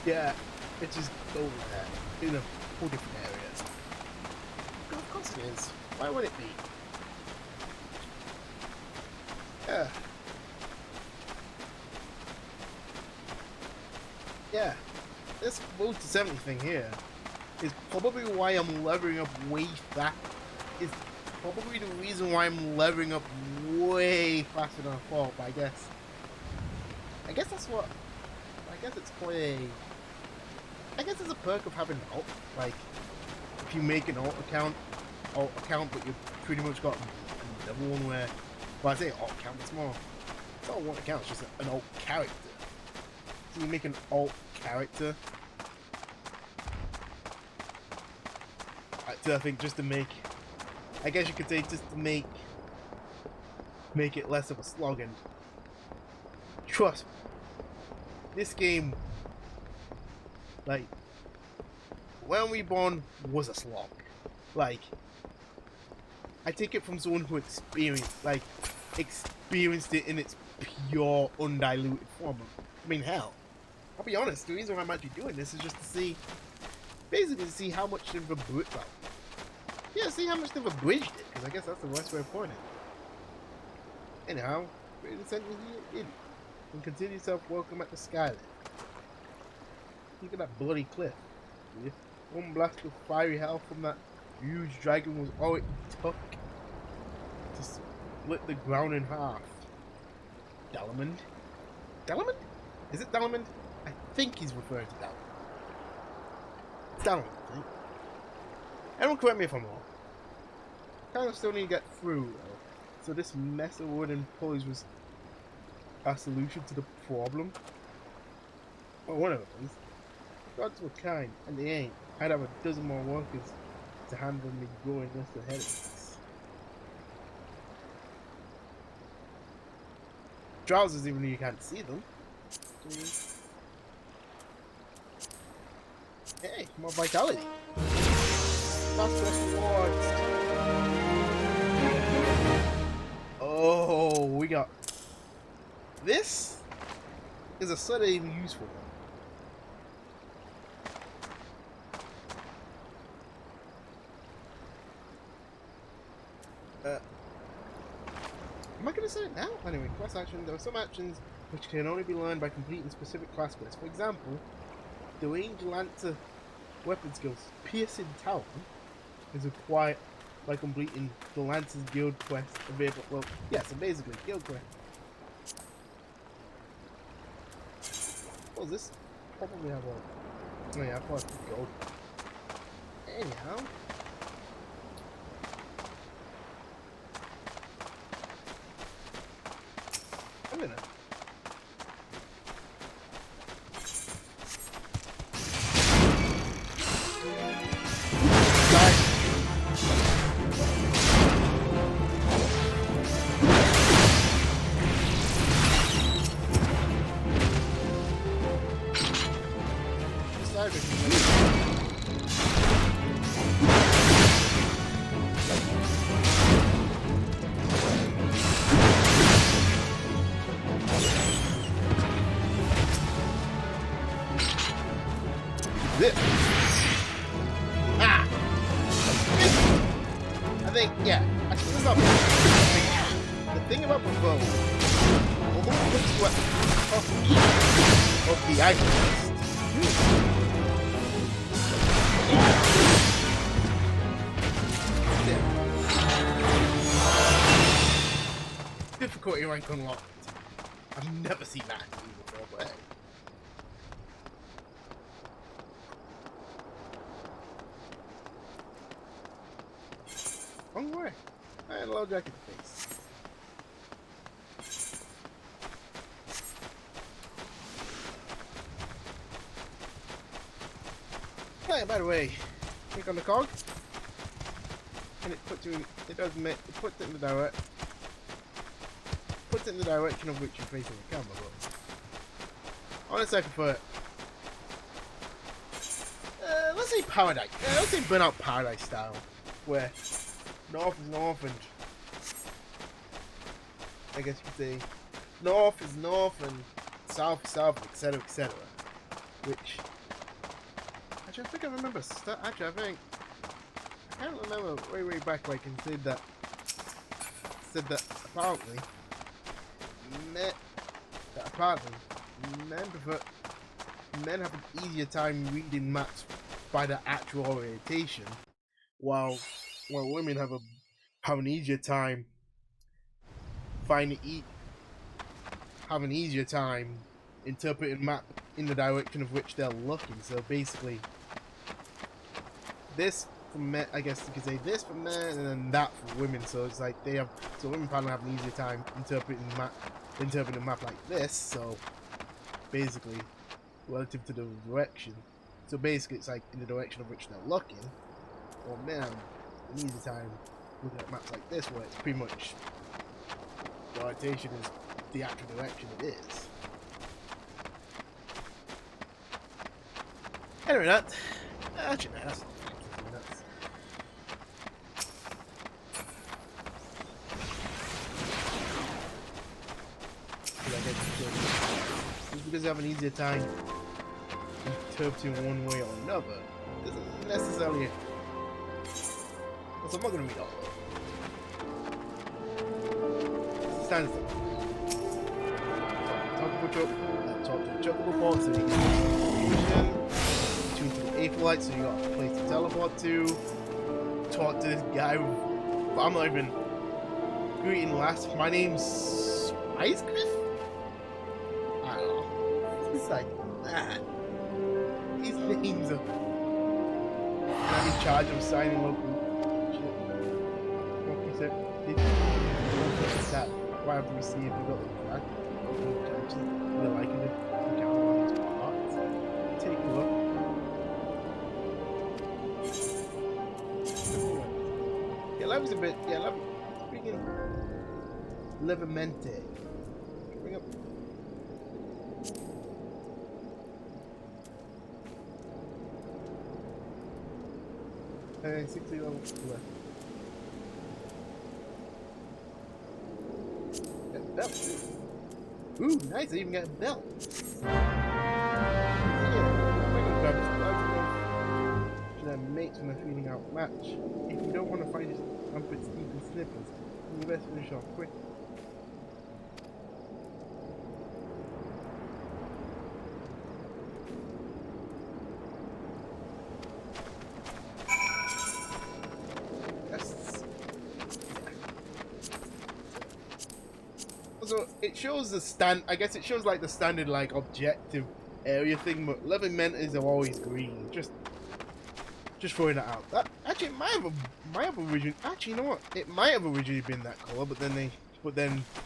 A: Yeah, it just over there in a whole different area. Of course it is. Why would it be? Yeah. Yeah. This move to 70 thing here is probably why I'm leveling up way fast. Is probably the reason why I'm leveling up way faster than I thought. But I guess that's what. I guess it's quite a. I guess it's a perk of having alt. Like, if you make an alt account, but you've pretty much got another one where. Well, I say alt account, it's not one account, it's just an alt character. So you make an alt character. I think just to make. I guess you could say just to make it less of a slog. And trust me, this game, like, when we born was a slog. Like, I take it from someone who experienced it in its pure, undiluted form. I mean, hell, I'll be honest, the reason why I'm actually doing this is just to see, basically to see how much they've abridged it, because I guess that's the worst way of putting it. Anyhow, and consider yourself welcome at the Skylift. Look at that bloody cliff. One blast of fiery hell from that huge dragon was all it took to split the ground in half. Dalamond? Dalamond? Is it Dalamond? I think he's referring to Dalamond. It's Dalamond, I think. Everyone correct me if I'm wrong. Kind of still need to get through, though. So this mess of wooden pulleys was a solution to the problem? Well, one of them is. Gods were kind, and they ain't. I'd have a dozen more workers to handle me growing list of headaches. Trousers, even though you can't see them. Hey, more vitality. Last quest rewards. Oh, we got. This is a slightly even useful one. Am I going to say it now? Anyway, quest action. There are some actions which can only be learned by completing specific class quests. For example, the range Lancer weapon skills Piercing Talon is acquired by completing the Lancer's Guild quest available. Well, yeah, so basically, Guild quest. What was this? Probably have a. Oh yeah, I thought it was gold. Anyhow. I'm gonna. this. Ah! I think, yeah. I think it's not the thing about the bow, although it looks like of the item difficulty rank unlocked. I've never seen that before, but hey. Wrong way. And a low jacket face. Hey, by the way, click on the cog, and it puts you in. It does make. It puts it in the direction. Puts it in the direction of which you're facing the camera. But honestly, I prefer it. Let's say paradise. Let's say burnout paradise style, where north is north and I guess you could say north is north and south is south, etc., etc. Which actually, I think I remember. Actually, I can't remember way back where I can say that. Said that apparently. Men have an easier time reading maps by the actual orientation, while women have an easier time have an easier time interpreting map in the direction of which they're looking. So basically, this for men, I guess you could say this for men, and then that for women. So it's like women probably have an easier time interpreting the map like this. So basically, relative to the direction. So basically, it's like in the direction of which they're looking. Or men have an easier time looking at maps like this, where it's pretty much the orientation is the actual direction it is. Anyway, that's actually that's nuts. Just because they have an easier time interpreting one way or another doesn't necessarily. So I'm not going to read all of it. It's a standard stuff. Talk to the chocobo port so you can tune to the Aetherlight so you got a place to teleport to. Talk to this guy with, I'm not even greeting last. My name's Spliced? I don't know. It's like that. These names are. I'm in charge of signing local. That why have we seen if we got the flag? They're liking it. Take a look. Yeah, that was a bit. Yeah, that was freaking Levemente. Bring up. 60 levels left. Belt. Ooh, nice! I even got a belt. Should have mates when they're feeding out match. If you don't want to find his armpits deep in slippers, you best finish off quick. So it shows the I guess it shows like the standard like objective area thing, but Levequest are always green. Just throwing that out. That actually it might have originally. Actually, you know what? It might have originally been that color, but then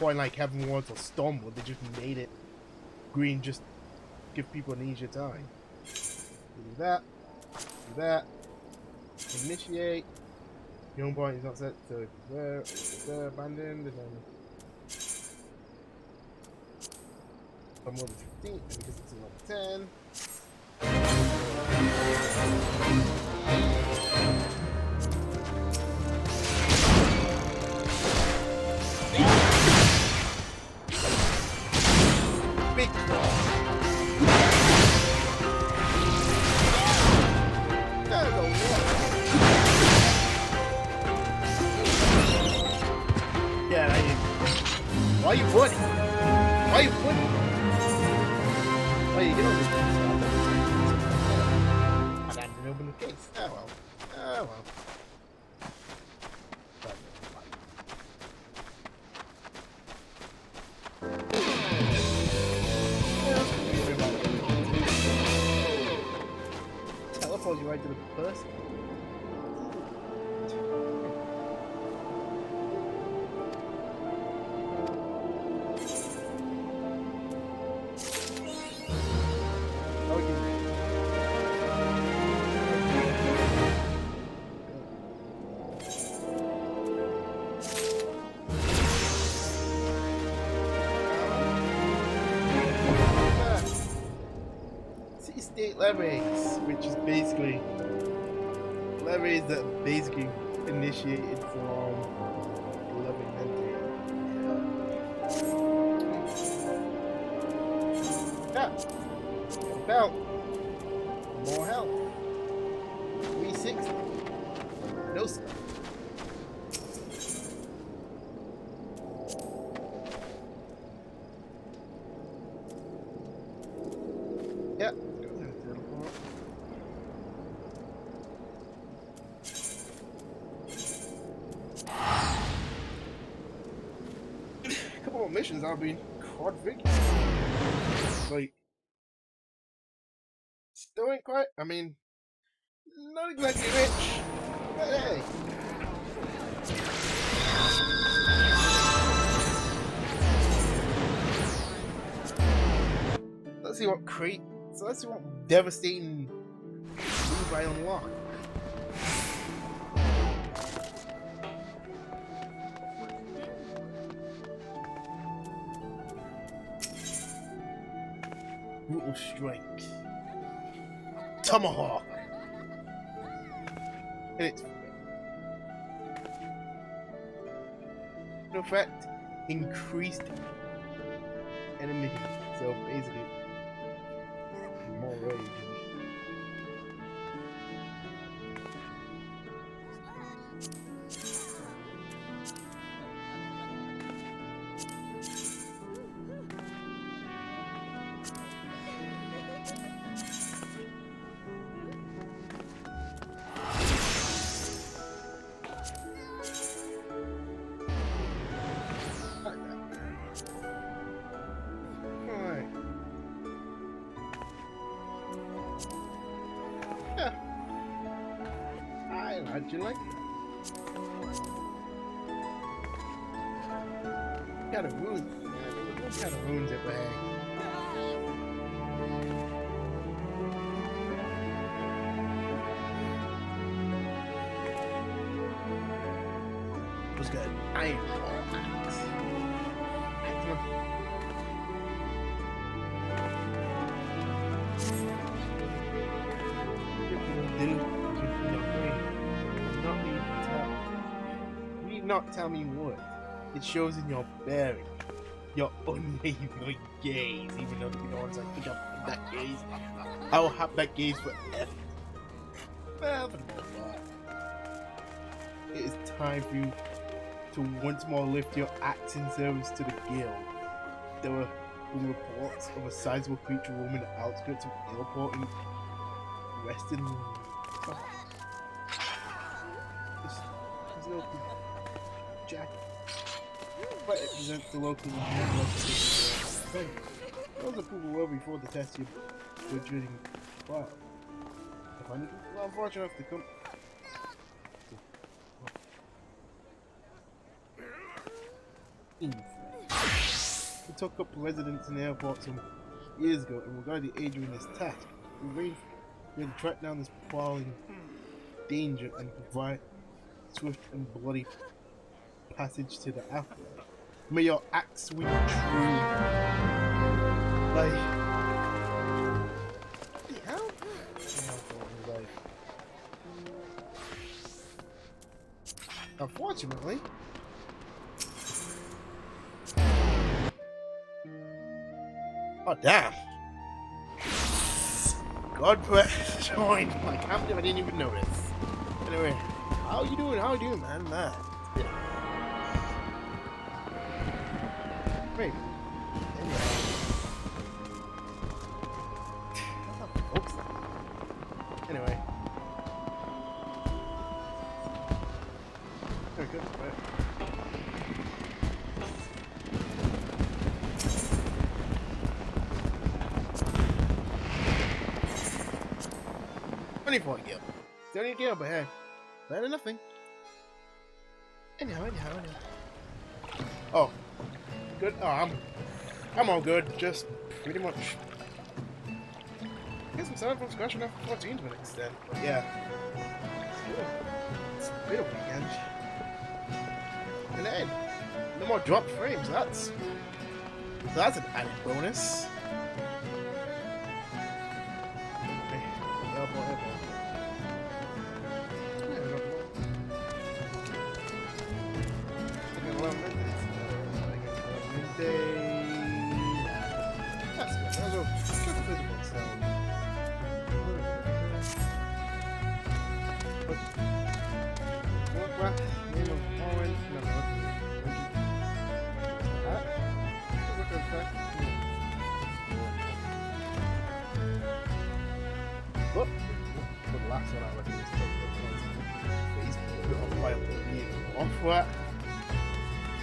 A: point like Heaven Wards or Stormwood, they just made it green. Just give people an easier time. Do that. Do that. Initiate. Your own point is not set, so it's there abandoned, and then. I'm more than 15 because it's a level 10. Big claw. Why you running? Why you running? Oh, you get on this case. I didn't open the case. Oh well. Oh well. Teleport you right to the person. State levies, which is basically levies that basically initiated from loving entity. Yeah. Belt. More health. 360. Noscea. Yep. Couple of missions I've been quad vigorous. Like, still ain't quite. I mean, not exactly rich, but hey. Let's see what crate. So let's see what devastating move I unlock. Brutal strength. Tomahawk. And it's in effect increased enemy. So basically more rage. How'd you like that? Got a wound. What kind of wounds it bag? What's got an iron axe? Not tell me what. It shows in your bearing, your unwavering gaze. Even though you know I pick up that gaze, I will have that gaze forever. Well, for the most part, it is time for you to once more lift your axe in service to the guild. There were reports of a sizable creature roaming the outskirts of Aleport and resting. There's no jacket. But it presents the local thing. Those are people well before the test you were judging. Wow. If I need to, well, unfortunate enough to come. We took up residence in the airport some years ago and regarded Adrian this task. We had to track down this prowling danger and provide swift and bloody passage to the afterlife. May your axe swing true. Like, what the hell? Unfortunately, oh damn! God bless joined my captain. I didn't even notice. Anyway, how you doing? How you doing, man? Man. Yeah. Wait. Anyway. Oops. Anyway. Very good. Right. 24 gil. It's only a gil, but hey, better than nothing. Anyhow. Oh, good. Oh, I'm all good. Just pretty much. I guess I'm starting from scratch enough 14 to an extent. But yeah, it's a bit of a weekend. And then no more drop frames. That's an added bonus.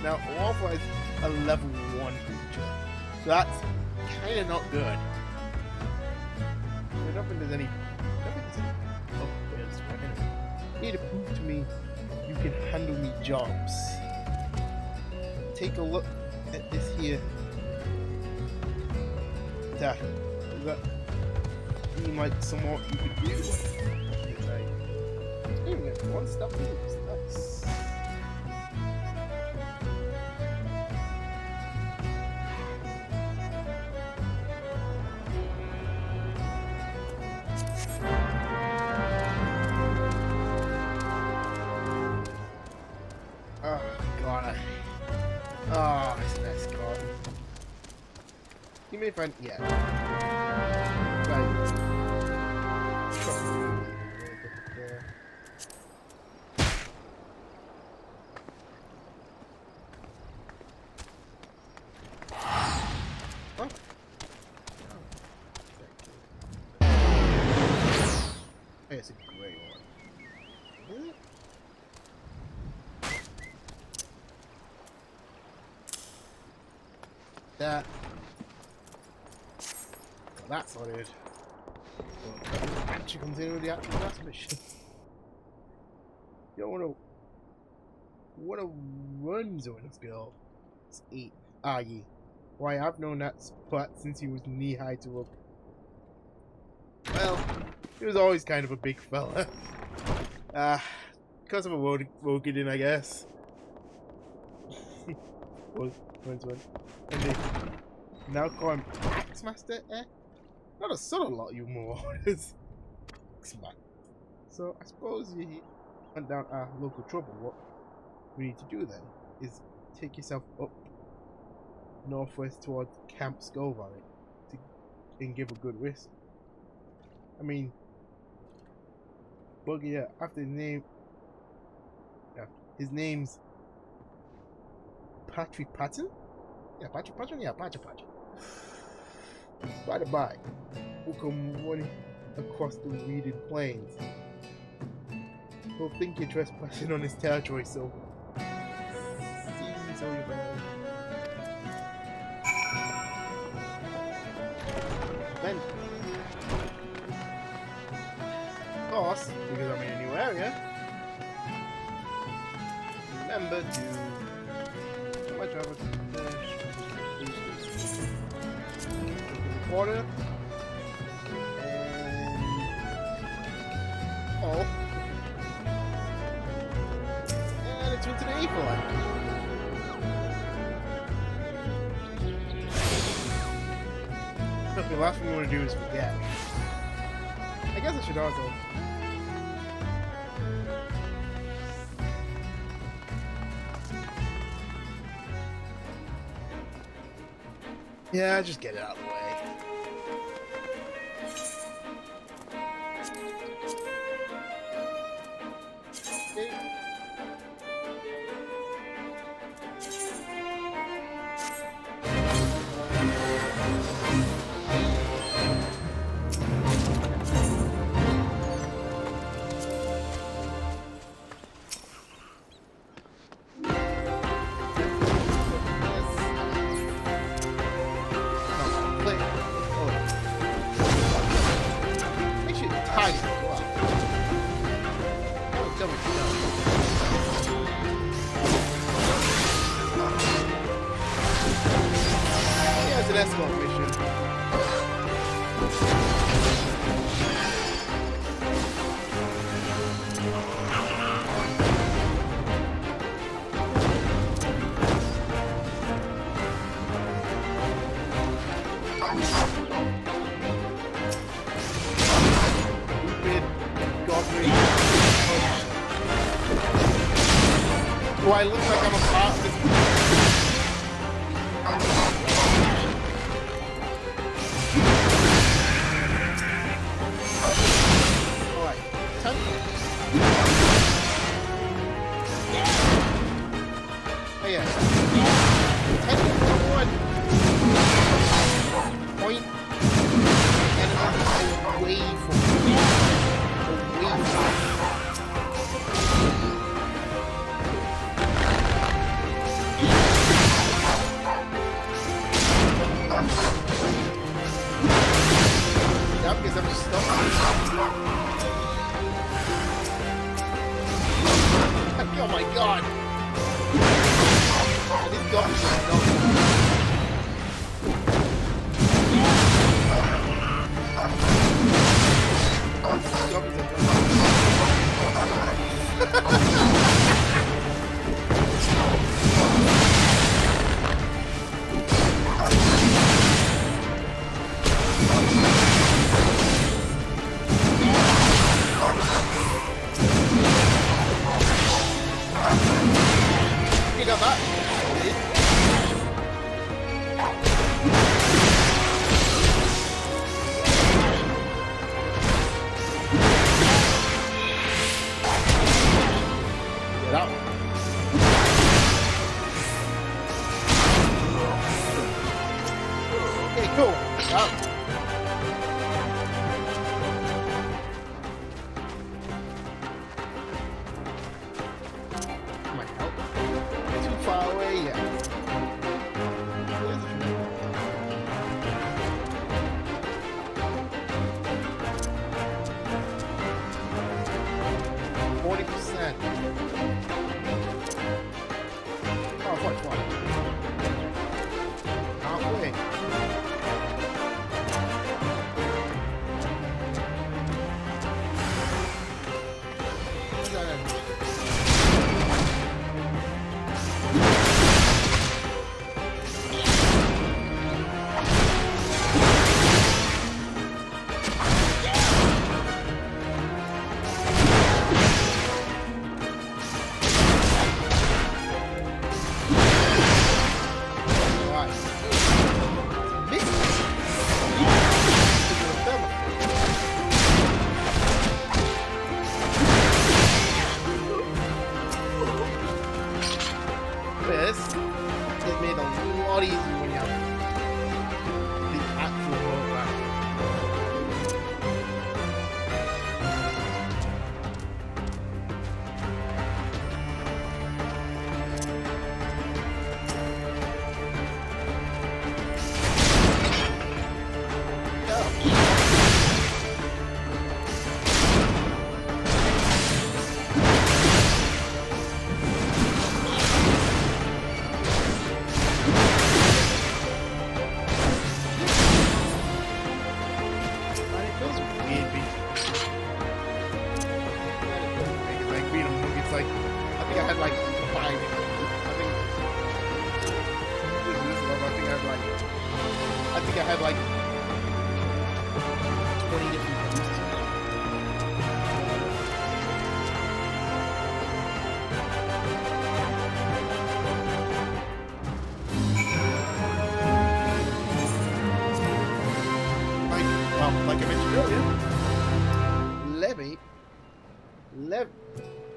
A: Now, Waffle is a level 1 creature, so that's kind of not good. I don't think there's any upgrades for it. You need to prove to me you can handle me jobs. Take a look at this here. That seem like somewhat you could do. Even get one stuff moves. Nice. Oh god. Oh, this next card. You may find right. It's a great one. Is it? That. Well, that's sorted. Well, actually comes in with the actual last mission. You don't wanna run Zona's girl. It's 8. Ah, yeah. Why, I've known that spot since he was knee high to a. Well, he was always kind of a big fella. Because of a Wogan, I guess. And they now call him Axemaster, eh? Not a son of a lot, you morons. So I suppose you went down our local trouble. What we need to do then is take yourself up northwest towards Camp Skull Valley and give a good risk. I mean, Buggy, after his name's Patrick Patton? Yeah, Patrick Patton? Yeah, Patrick Patton. By the by, we'll come running across the weeded plains. He'll think you're trespassing on his territory, so seems all you better. Then, of course, because I'm in a new area, remember to water and it's into the equal line. The last thing we want to do is forget. I guess I should also. Yeah, just get it out of the way. an escort mission. Do I look like I'm a part of this? Alright. Oh yeah. 10 point and away from me. Away from me. Because I'm stuck. Oh my god! This dog is stuck. You got that? Get out. Okay, cool. Out.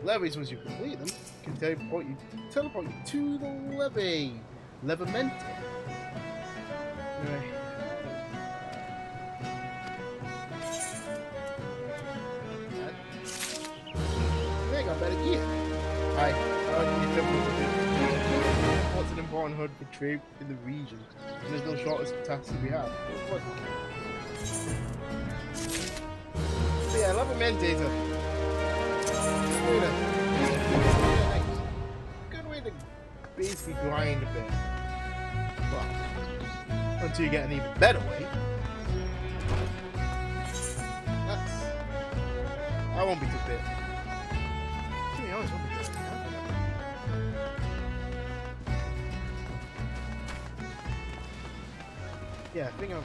A: Levies, once you complete them, can teleport you to the levy. Levemented. Right. I got better gear. Hi. What's an important hood for trade in the region? And there's no shortest of tasks we have. So yeah, Levemented is a good way to basically grind a bit. But until you get an even better way. I won't be too big. To be honest, won't be too big. Yeah, I think I'm.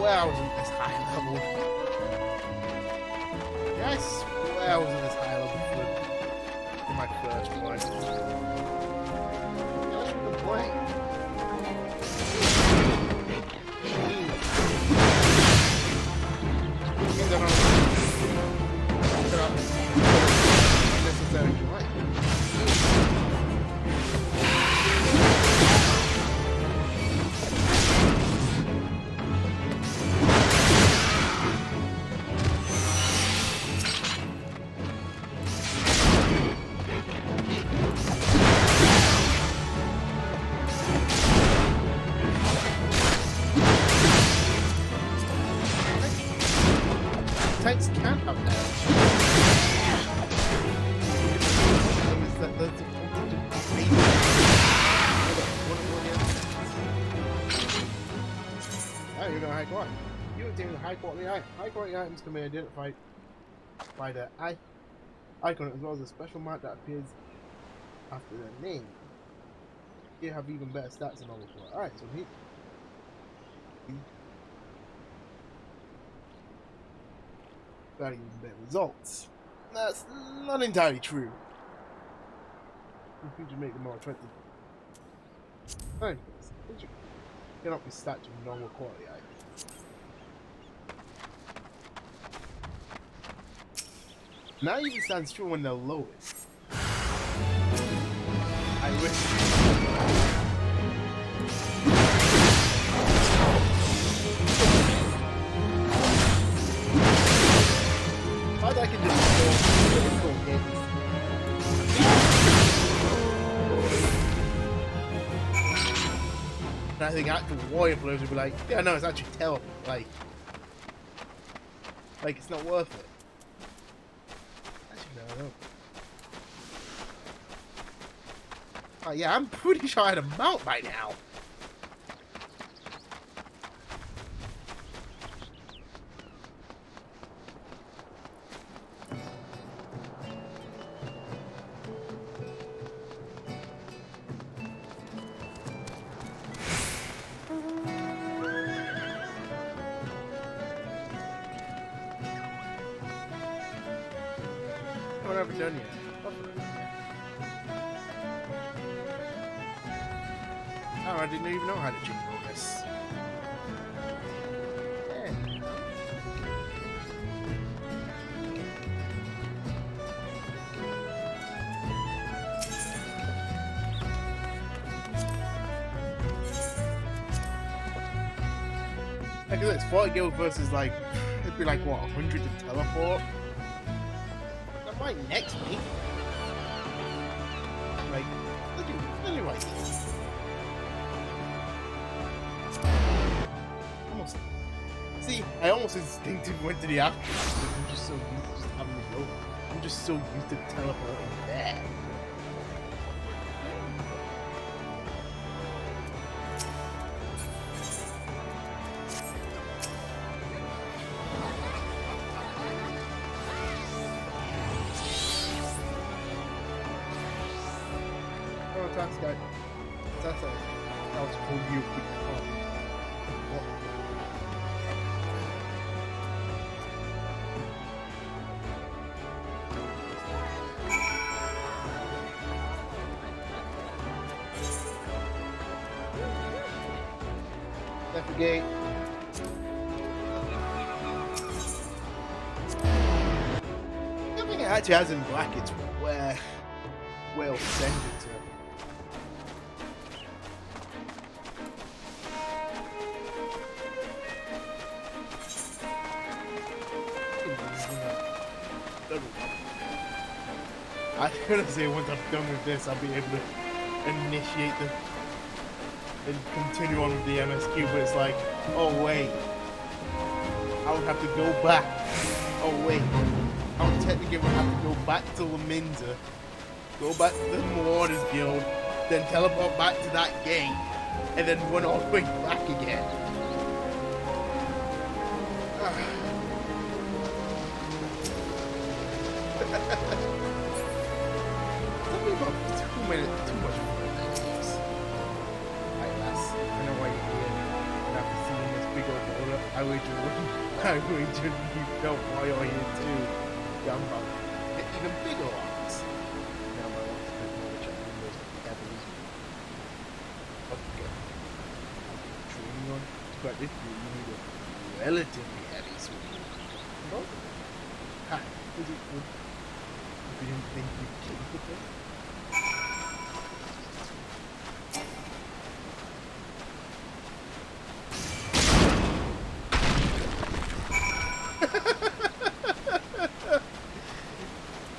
A: I wasn't this high level. Yeah, I swear I wasn't this high level for my first one. I should have played. Means I don't put up unnecessary joy. Tanks can't have that. Oh, you know high quality. You obtain high quality items. High quality items can be identified by the icon as well as a special mark that appears after their name. They have even better stats than normal quality. Alright, so here. Even better results. That's not entirely true. We should make them more attractive. Anyways, you cannot be stacked with normal quality items. Now even stands true when they're lowest. I wish. I can just go games. And I think actual warrior players would be like, yeah, no, it's actually terrible. Like it's not worth it. Actually, no, I don't. Oh, yeah, I'm pretty sure I had a mount by now. What have I done yet? Oh, I didn't even know how to cheat all this. Yeah. Like it's 40 guild versus like, it'd be like what, 100 to teleport? Right next to me. Like, anyway. Almost. See, I almost instinctively went to the after. I'm just so used to just having to go. I'm just so used to teleporting there. That's guy. That's a. That was for you. What? Navigate. Nothing it actually has in brackets where we'll send it to. I was gonna say once I'm done with this, I'll be able to initiate and continue on with the MSQ, but it's like, oh wait, I would have to go back. Oh wait, I would technically have to go back to Lominsan, go back to the Marauders Guild, then teleport back to that gate, and then run all the way back again. Took me about 2 minutes, too much fun. Alright, lass, I know why you're here. And after seeing this big old boulder, I wager you know why you're here too. Young buck. Even bigger ones. Now my one's a bit more check windows like devils. Okay. Training on? But this year you need a relatively heavy swing. Both of them. Ha! Is it good? If you didn't think you'd keep with this?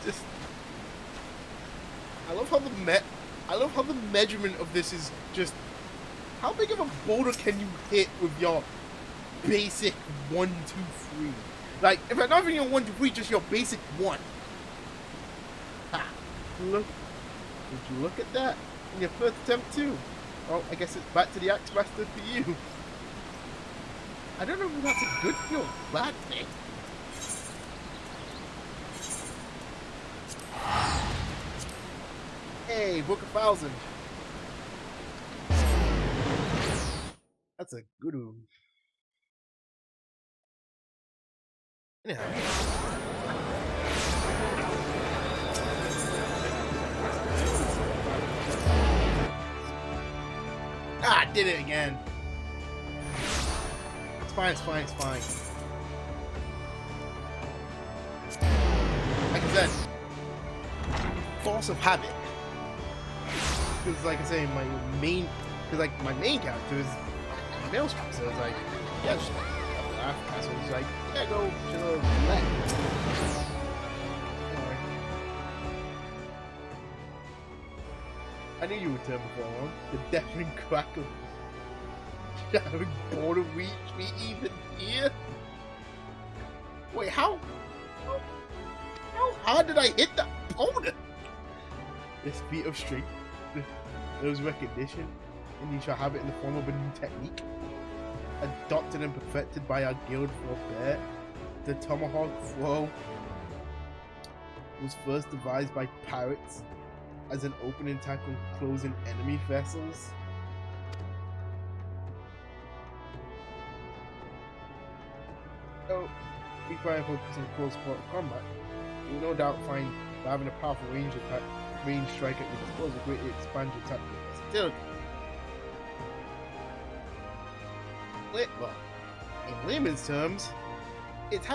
A: Just, I love how the measurement of this is just how big of a boulder can you hit with your basic 1, 2, 3? Like, if not even your 1, 2, 3, just your basic 1. Ha! Look, would you look at that in your first attempt too? Oh, I guess it's back to the Axe Master for you. I don't know if that's a good thing or a bad thing. Hey, book 1,000. That's a good one. Anyhow. Ah, I did it again. It's fine, it's fine, it's fine. Like I said, force of habit. Because, like I say, my main character is a maelstrom, so it's like, yeah, just like, after castle, it's like, yeah, go to the left. Anyway. I knew you would turn before long. The deafening crack of shattering border reached me even here. Wait, how hard did I hit that border? This feat of strength, those recognition, and you shall have it in the form of a new technique, adopted and perfected by our guild forebear. The tomahawk throw was first devised by pirates as an opening attack on closing enemy vessels. So, requiring focus on close quarter combat, you will no doubt find that having a powerful range strike at your disposal greatly expands your tactical versatility. Well, in layman's terms, it's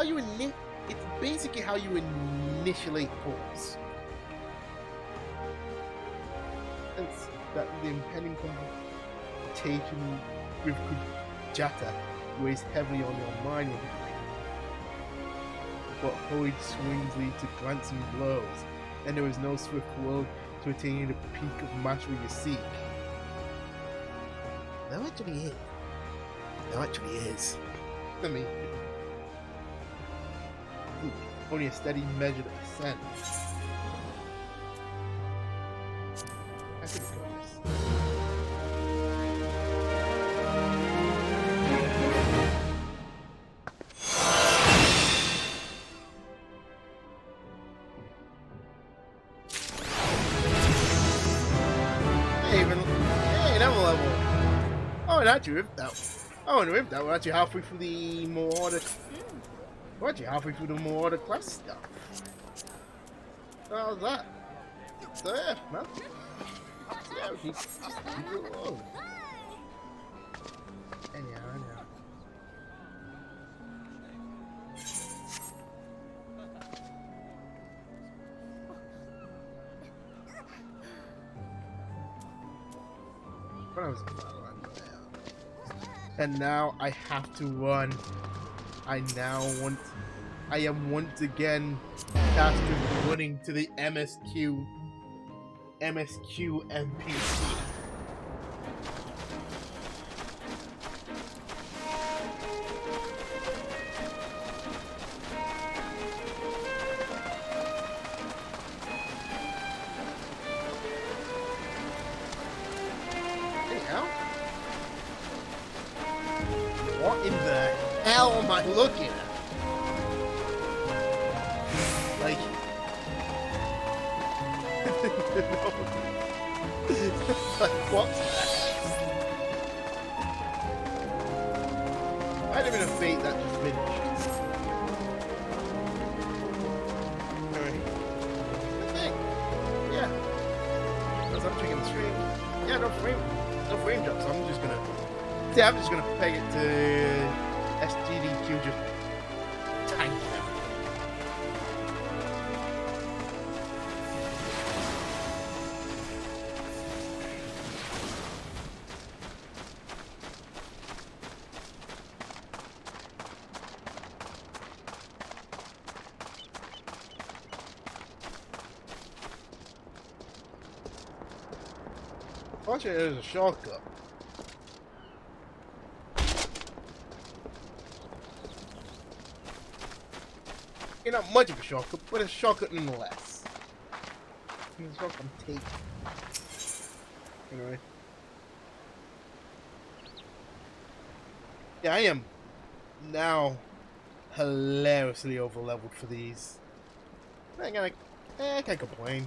A: basically how you initiate hordes. Hence, that the impending confrontation with Kujata weighs heavily on your mind. But hurried swings lead to glancing blows, and there is no swift road to attaining the peak of mastery you seek. There actually is. I mean, only a steady measured ascent. I could go this. Hey, another level. Oh, and actually ripped that. Oh, and with that, we're actually halfway through the Marauder. We're actually halfway through the Marauder class stuff. So how's that? So yeah, man. Yeah, we keep it along. Anyhow. When I was and now I have to run. I am once again tasked with running to the MSQ NPC. in the hell am I looking at? Like, like what the heck? Might have been a fate that just finished. Alright. Good thing. Yeah. Because I'm checking the stream. Yeah, no frame drop, so I'm just gonna. Yeah, I'm just gonna peg it to SGDQ just tank it. Fortunately, there's a shortcut. Not much of a shortcut, but a shortcut nonetheless. It's a shortcut I'm taking. Anyway. Yeah, I am now hilariously over-leveled for these. I can't complain.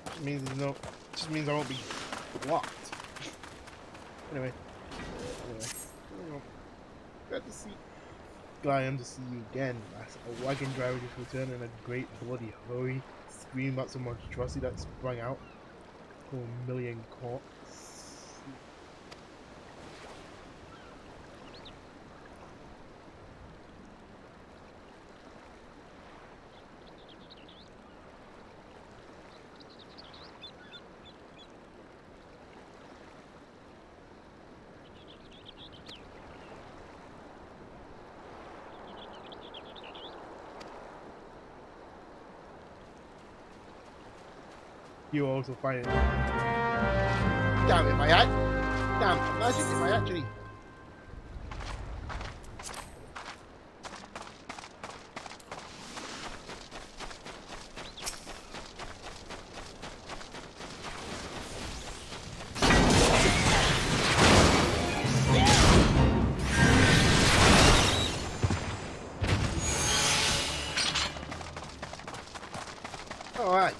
A: Just means just means I won't be blocked. Anyway. Glad to see you again. A wagon driver just returned in a great bloody hurry, screaming about some monstrosity that sprung out. For a million corpses. You also find it. Damn, if I had. Damn, imagine if I actually. Alright.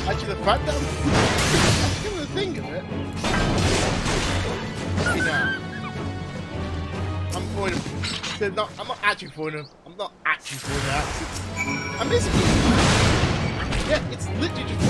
A: Actually, the fact that I'm going to think of it. Okay, now I'm going to. I'm not actually throwing them. I'm not actually throwing that. I'm basically. Yeah, it's literally just.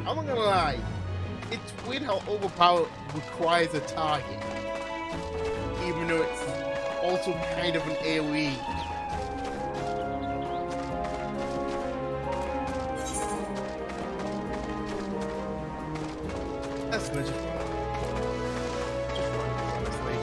A: I'm not gonna lie, it's weird how overpower requires a target, even though it's also kind of an AoE. That's good. Just run, honestly.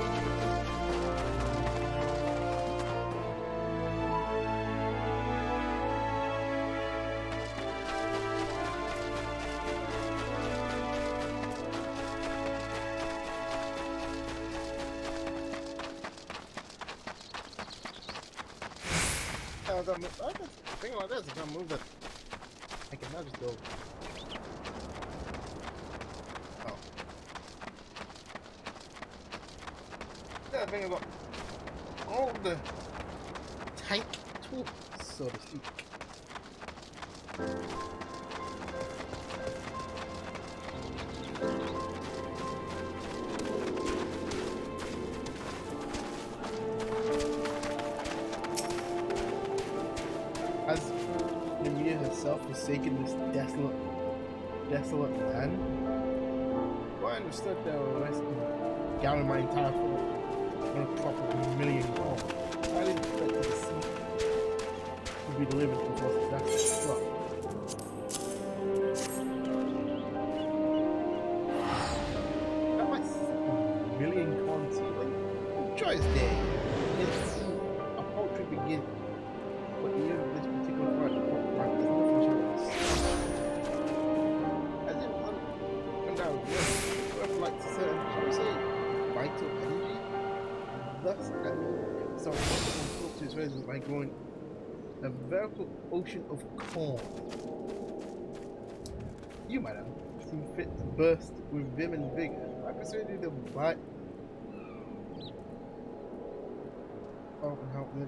A: I can think like this, if I move it, I can now just go. Oh. Yeah, think about all the tank tools, so to speak. Has Ymir herself forsaken this desolate desolate land. Well, I understood they were arresting gathering my entire force on a crop of $1 million. I didn't expect the sea to be delivered before disaster struck. That might $1 million ceiling. Try his day. It's a poultry begin. But the end of this particular fight, there's nothing short of as it went down, whoever likes to say, shall we say, vital energy. Thus, so I'm talk to his residents by growing a veritable ocean of corn. You, madam, seem fit to burst with vim and vigor. I persuade you to buy. Oh, and help me.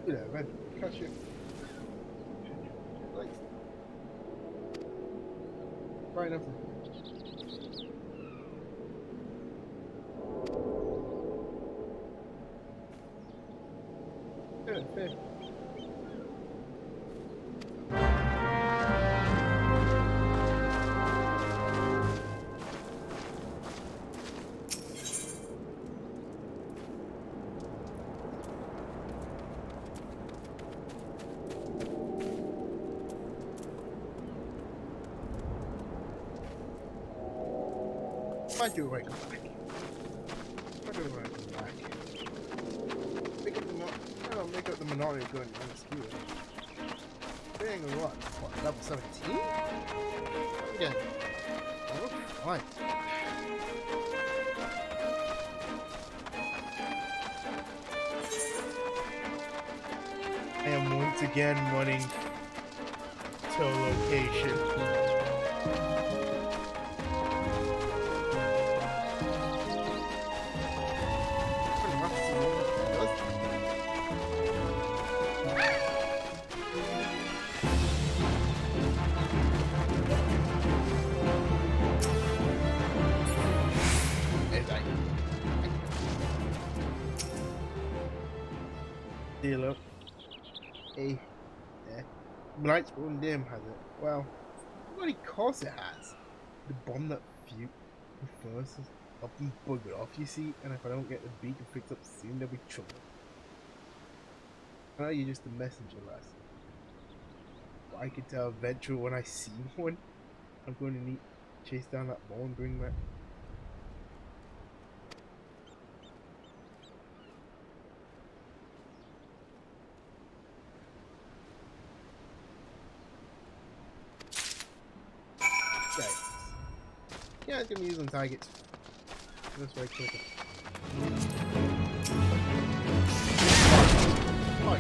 A: Yeah, man, catch you. Like, right enough. Good, fair. I do right back. I do right back. Make up the make up the minority of going on the skewer. Being a what? What, level 17? Again. Oh, fine. I am once again running to a location. Dealer. Hey, yeah. Blight's own name has it. Well, what of course it has. The bomb that few prefers is up and buggered off, you see, and if I don't get the beacon fixed up soon, there'll be trouble. I know you're just a messenger, lass. But I can tell eventually when I see one, I'm going to need to chase down that ball and bring back. Yeah, it's gonna be used on targets. That's very quick. Oh,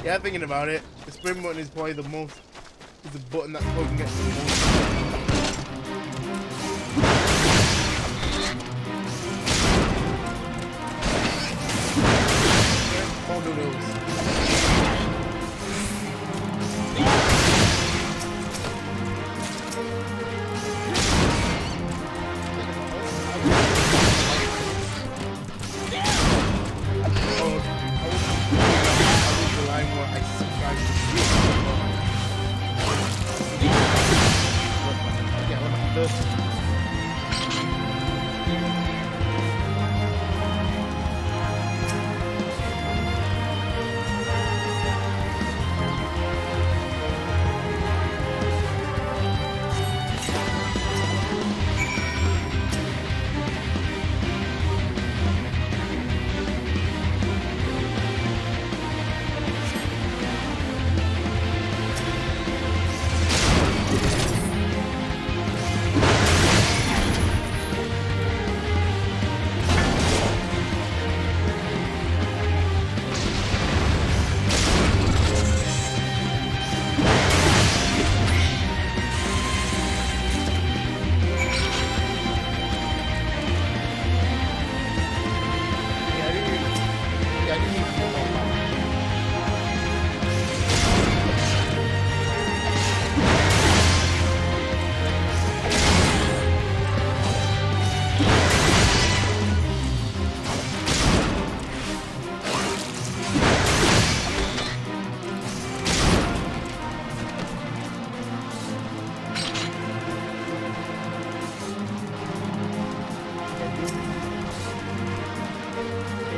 A: yeah, thinking about it, the sprint button is probably the most, is the button that probably gets the most. Oh, noodles.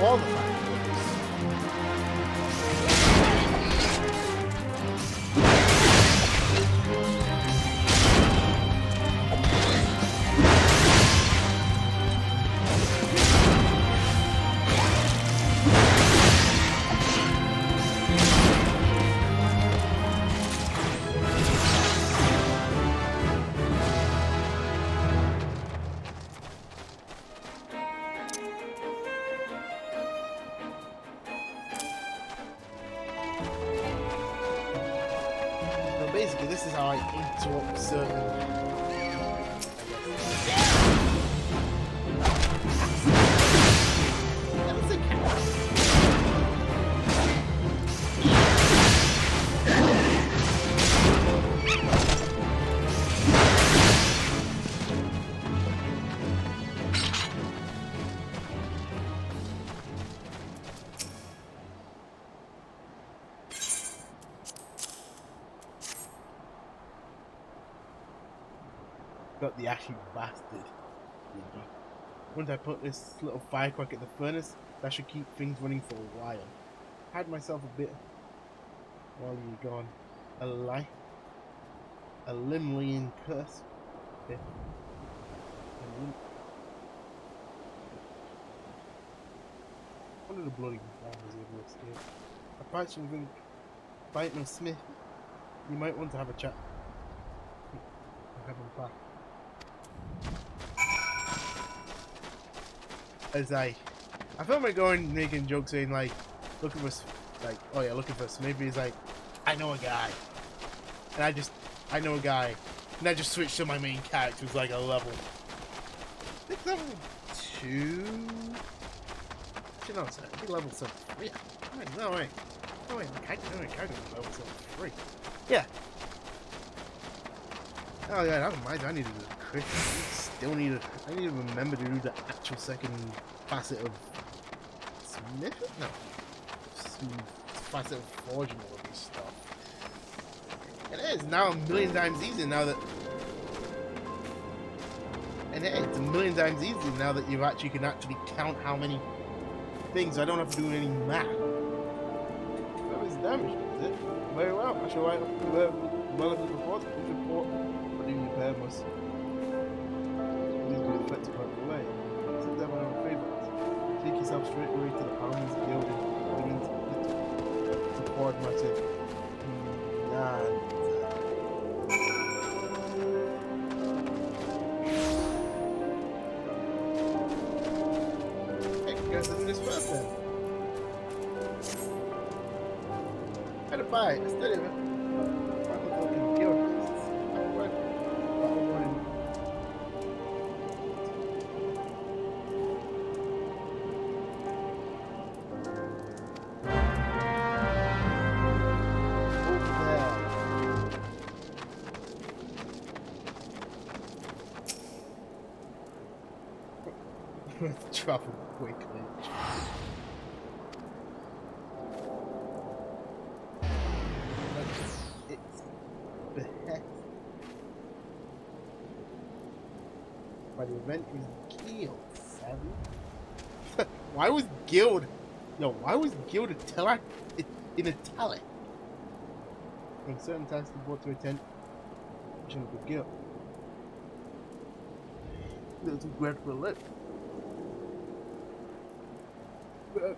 A: all the fireworks. Basically, this is how I interrupt certain. Got the ashy bastard. Once I put this little firecrack at the furnace, that should keep things running for a while. Had myself a bit while you were gone. A lie. A Limlian curse. Yeah. One of the bloody was able to escape. Apart from the fighting of Smith, you might want to have a chat. Have him back. As I felt like going making jokes saying like looking for like, oh yeah, looking for Smith. He's like, I know a guy, and I know a guy, and I just switched to my main character who's like a level. I think level 2. Actually, no, it's I think level 3. No wait, character level 3. Yeah. Oh yeah, that reminds me, I need to do a Christian. I need to remember to do the actual second facet of Smith? No. Facet of forging all this stuff. It is now a million times easier now that it's a million times easier now that you actually can actually count how many things. I don't have to do any math. That was damaged, is it? Very well. I shall write up the relevant report. Repair must be effective right away. Sit down on favorites. Take yourself straight away to the Army's Guild to forward matter. Hey, you guys do this first then. Had a bite, I studied it. Travel quickly. It's behest. By the event is Guild, savvy? Why was Guild in italic? When certain tasks are brought to attend of the Guild. Little too great for a lift.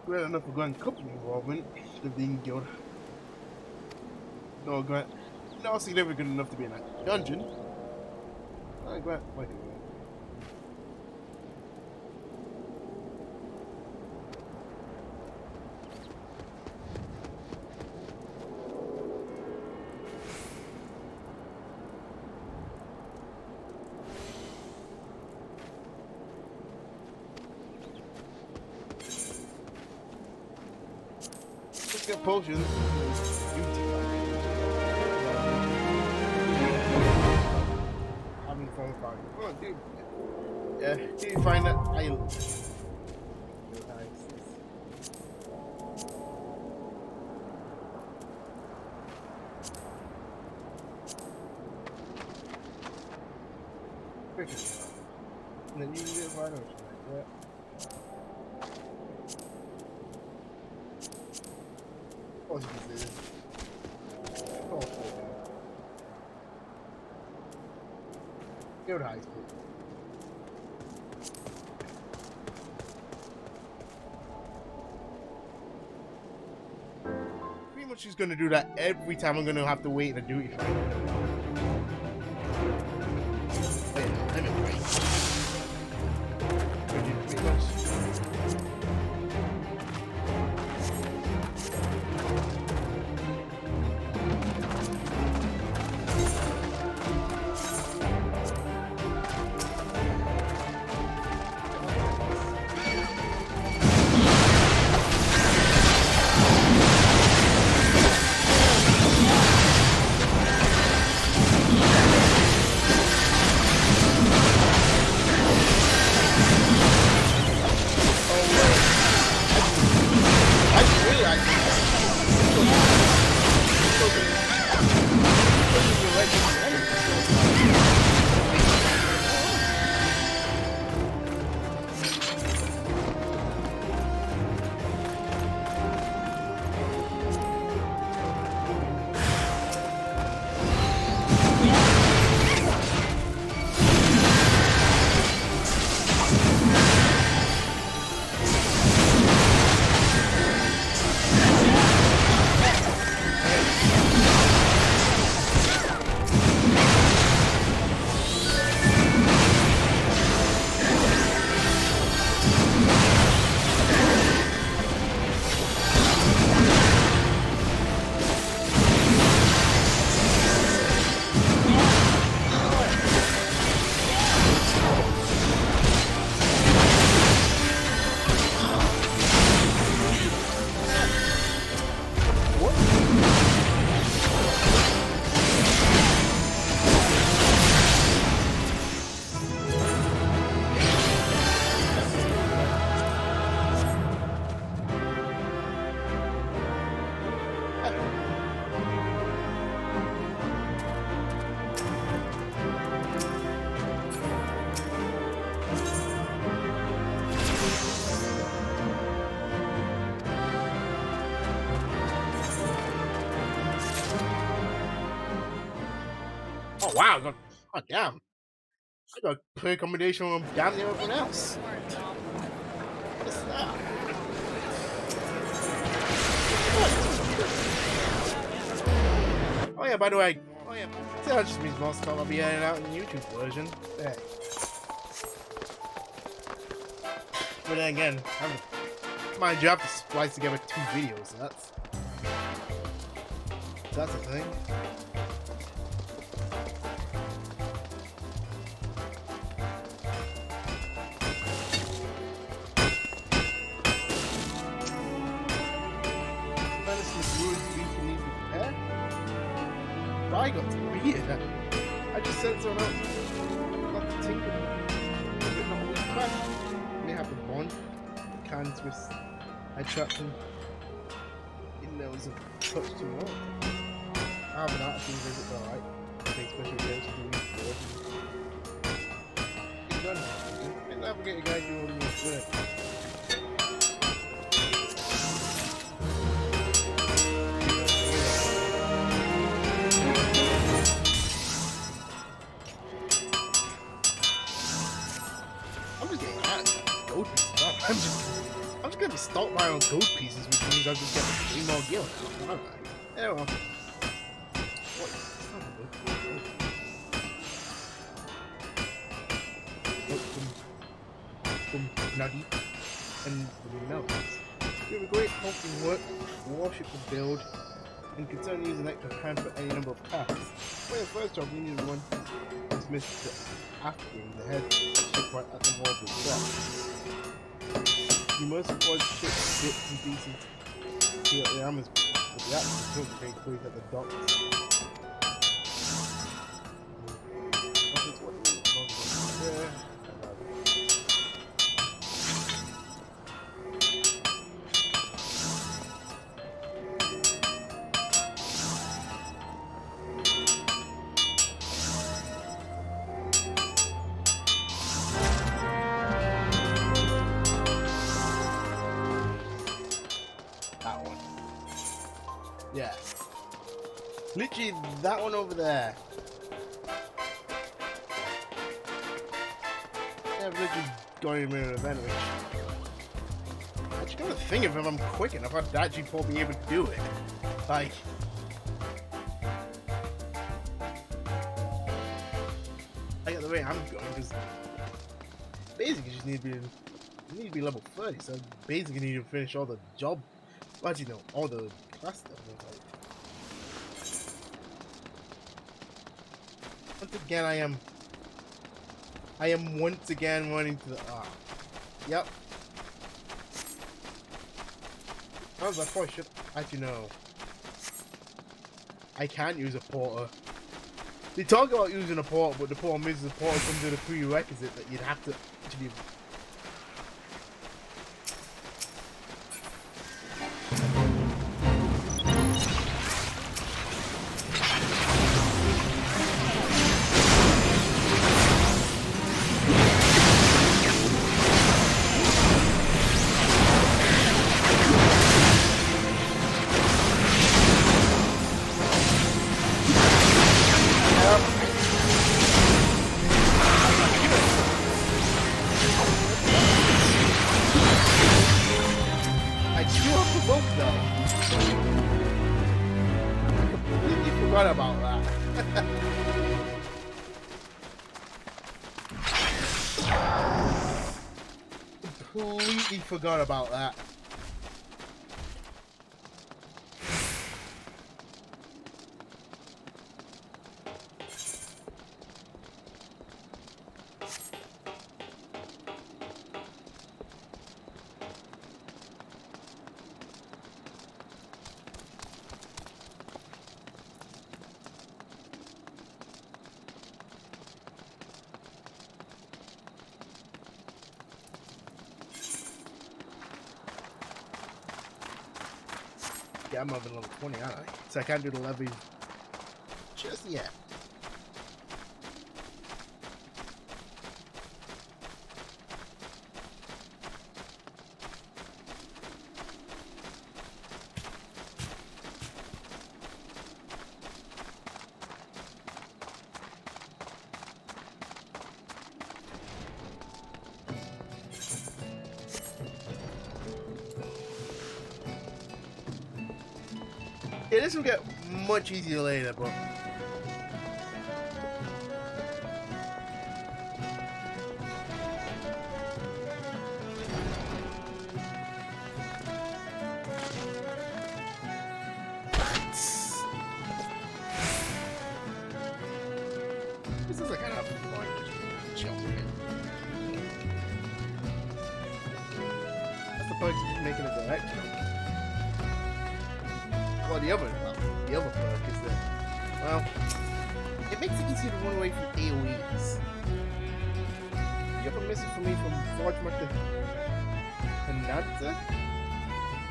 A: Great enough for grand company involvement of the Guild. No significant enough to be in a dungeon. I'm glad like it. Get potions. Having fun with fire. Oh, dude. Yeah, did you find that island? And then you can get a fire ocean, right? course you can say this. Of course you can. Go to high school. Pretty much she's gonna do that every time I'm gonna have to wait in a duty free. Wait, let me wait. Pretty much. Oh wow, I got, oh damn. I got pre accommodation from damn near everyone else. What's that? Oh yeah, by the way, so that just means most time I'll be editing out in the YouTube version. There. But then again, mind you, I have to splice together 2 videos, so that's a thing. I got to read it. I just said so not to tinker, but not always crash. They have the bond, cans with I trapped them. There was a touch to what? I have an article visit, alright. Take special attention to each board. It's done. Let's navigate a guy through all the work. I'm just gonna be stocked by on gold pieces, which means I'll just get 3 more gear now, aren't I? Yeah, well. What? From Nuggy and the Melts. We have a great hulking work, warship to build, and can certainly use an extra hand for any number of tasks. For the first job, we needed one dismissed after the head shipwright at the wall of the truck. You must avoid ship bits and pieces to get the armors, but the actual truck takes place at the docks. Literally that one over there. Yeah, I've literally gone in the middle of an event, which I just gotta think if I'm quick enough, I'd actually probably be able to do it. Like, I get the way I'm going, because basically you just need to be level 30, so basically you need to finish all the job, well, you know, all the class stuff. Like, once again, I am once again running to the, yep. I probably should, actually no. I can't use a porter. They talk about using a porter, but the problem is the porter comes with a prerequisite that you'd have to actually. About that. Completely forgot about that. Yeah, I'm over level 20, aren't I? So I can't do the levy just yet. Yeah, this will get much easier later, but this is like kind of fun, chill here. That's the point of just making a direction. Well, the other perk is that, well, it makes it easier to run away from AoEs. You have a message for me from Forge Mark the Announcer?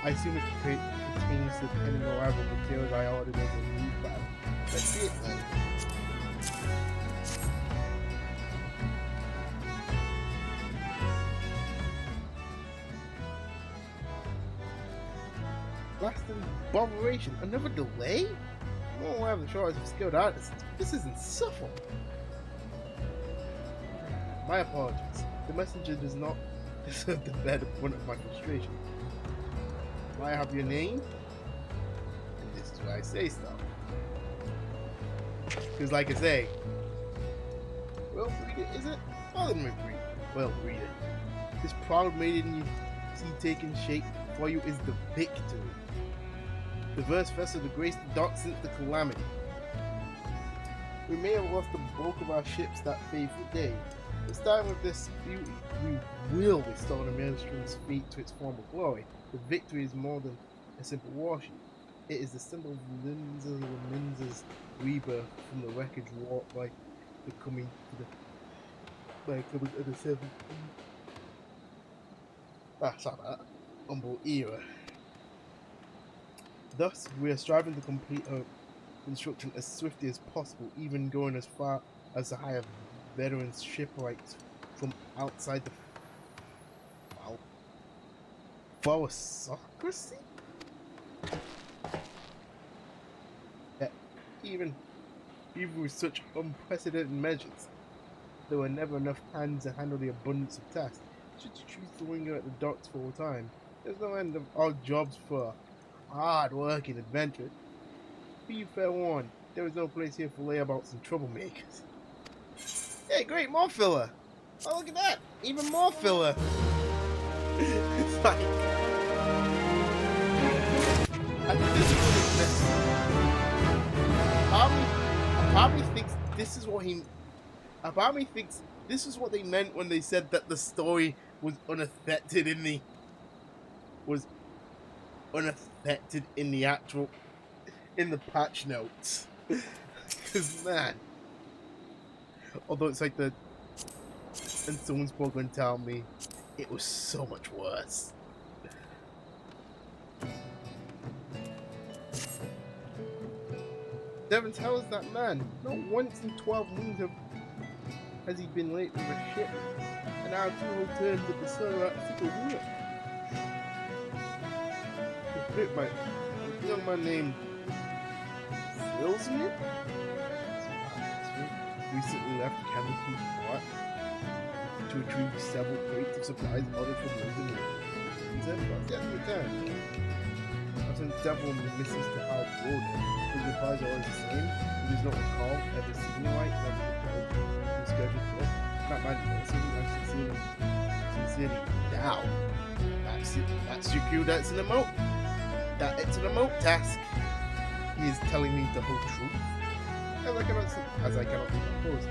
A: I assume it pertains to the pending arrival of materials I ordered as a new battle. Let's see it then. Lasting botheration. Another delay? I'm aware of the shortage of skilled artists. This is insufferable. My apologies. The messenger does not deserve to bear the brunt of my frustration. I have your name? And this is where I say stuff. Because like I say, well, read it, is it? Well, let me read it. Well, read it. This proud maiden you see taking shape before you is the victory. The first vessel to grace the docks since the calamity. We may have lost the bulk of our ships that fateful day. This time with this beauty, we will restore the Maelstrom's fleet to its former glory. The victory is more than a simple warship. It is the symbol of Lominsan's rebirth from the wreckage wrought by coming to the seventh. Sorry about that. Humble era. Thus, we are striving to complete our construction as swiftly as possible, even going as far as to hire veteran shipwrights from outside the aristocracy? Even with such unprecedented measures, there were never enough hands to handle the abundance of tasks. Should you choose to linger at the docks full time, there's no end of odd jobs for hard-working adventurers. Be fair warned, there is no place here for layabouts and troublemakers. Hey, great, more filler! Oh, look at that! Even more filler! It's like... I think this is what it meant. Part of me thinks this is what he... Part of me thinks this is what they meant when they said that the story was unaffected in the... actual... in the patch notes. Because, man... Although it's like the... And someone's probably going to tell me it was so much worse. Devon tells that man, not once in 12 months has he been late with a ship, and now 2 whole turns at the sun are at single wheel. The flip man, a young man named Eorzean recently left Candlekeep Park to retrieve several crates of supplies ordered from London. He said, "What's the end of the time? I've sent several messages to Raelbryda. His replies are always the same. He does not recall ever seeing the light, never recalled him scheduled for it. Not my sincerely now. That's your cue, that's an emote. That it's an emote task. He is telling me the whole truth. As I cannot be composed,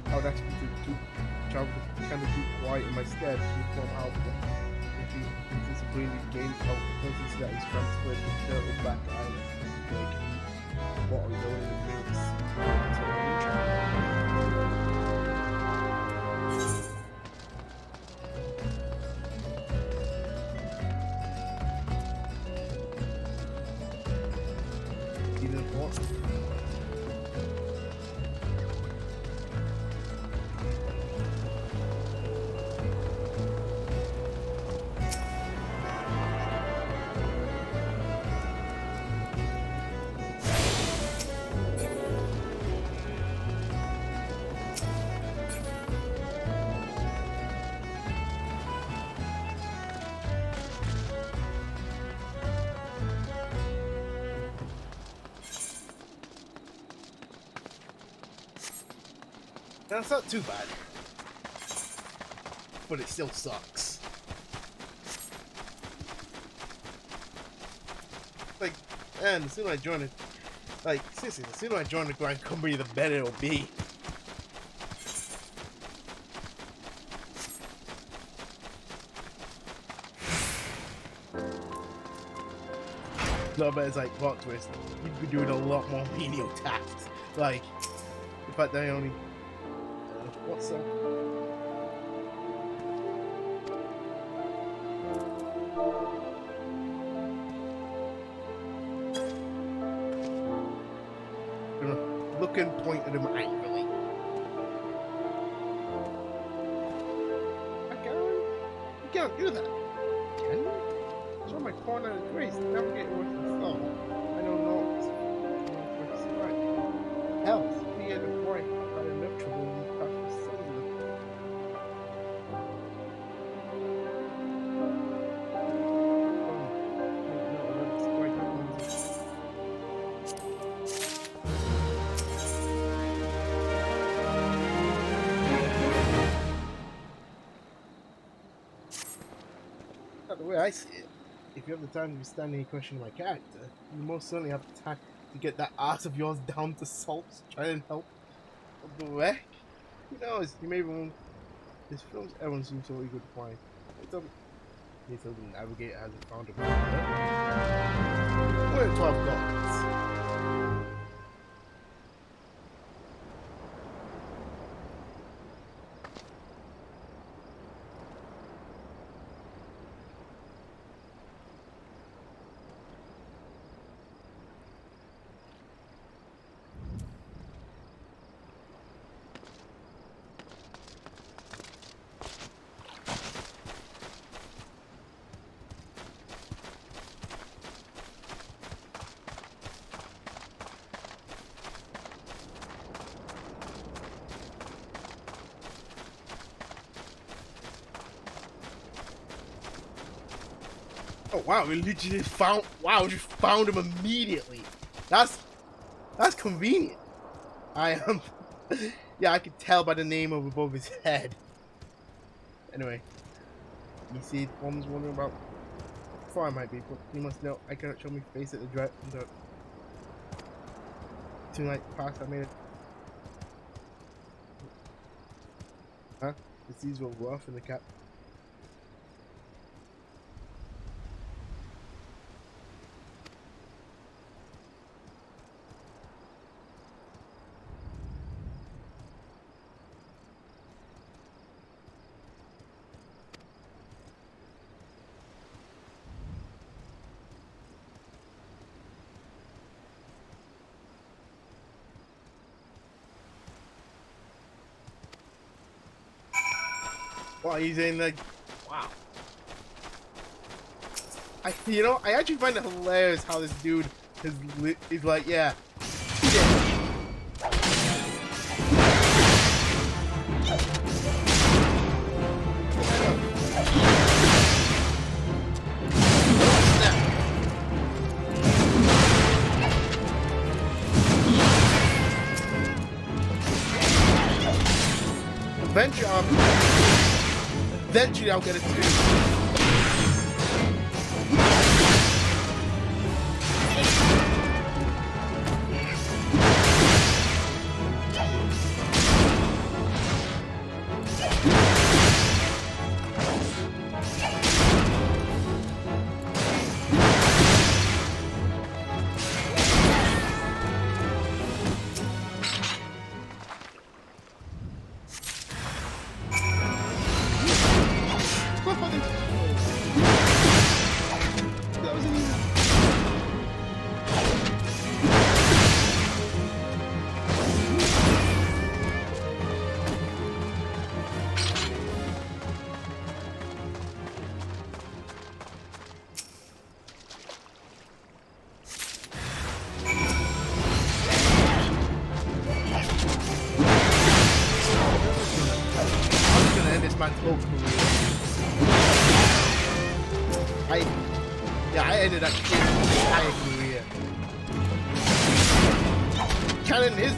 A: I would ask you to travel to Candlekeep quiet in my stead to inform Aleport. If he disappointed gains out because that is transferred to Turtle Back Island. Like, what are we doing in the middle of the sea? Now, it's not too bad, but it still sucks. Like, and the sooner I join it, like, seriously, the sooner I join the Grand Company, the better it'll be. No, but it's like plot twist. You'd be doing a lot more menial tasks. Like, the fact that I only. What's up? Look and point at him angrily. You can't do that. Can you? Show my corner of grace. Navigate worth the song. I know not. Hell, me and the boy have had enough trouble in these past the way I see it, if you have the time to stand any question of my character, you most certainly have the time to get that ass of yours down to salt, try and help the wreck. Who knows, you may be wrong. This film's everyone seems so eager to find. It doesn't. He says the navigator hasn't found a map. We're at 12 gods. Oh wow, we literally just found. Wow, we just found him immediately. That's convenient. I am. Yeah, I could tell by the name of above his head. Anyway, you see, Form's wondering about how far I might be, but you must know I cannot show me face at the drive. Tonight past, I made it. Huh? The seas were rough in the cap. Wow, he's in like, wow. I actually find it hilarious how this dude is like, yeah. Eventually I'll get it too. I ended up getting the entire career. Cannon just.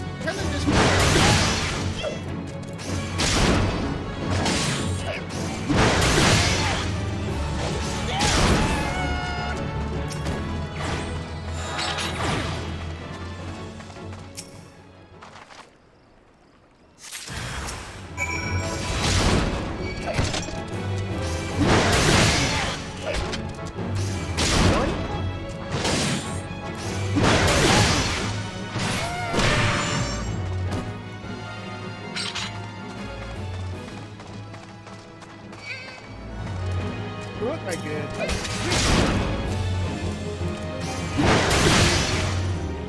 A: Look, I good.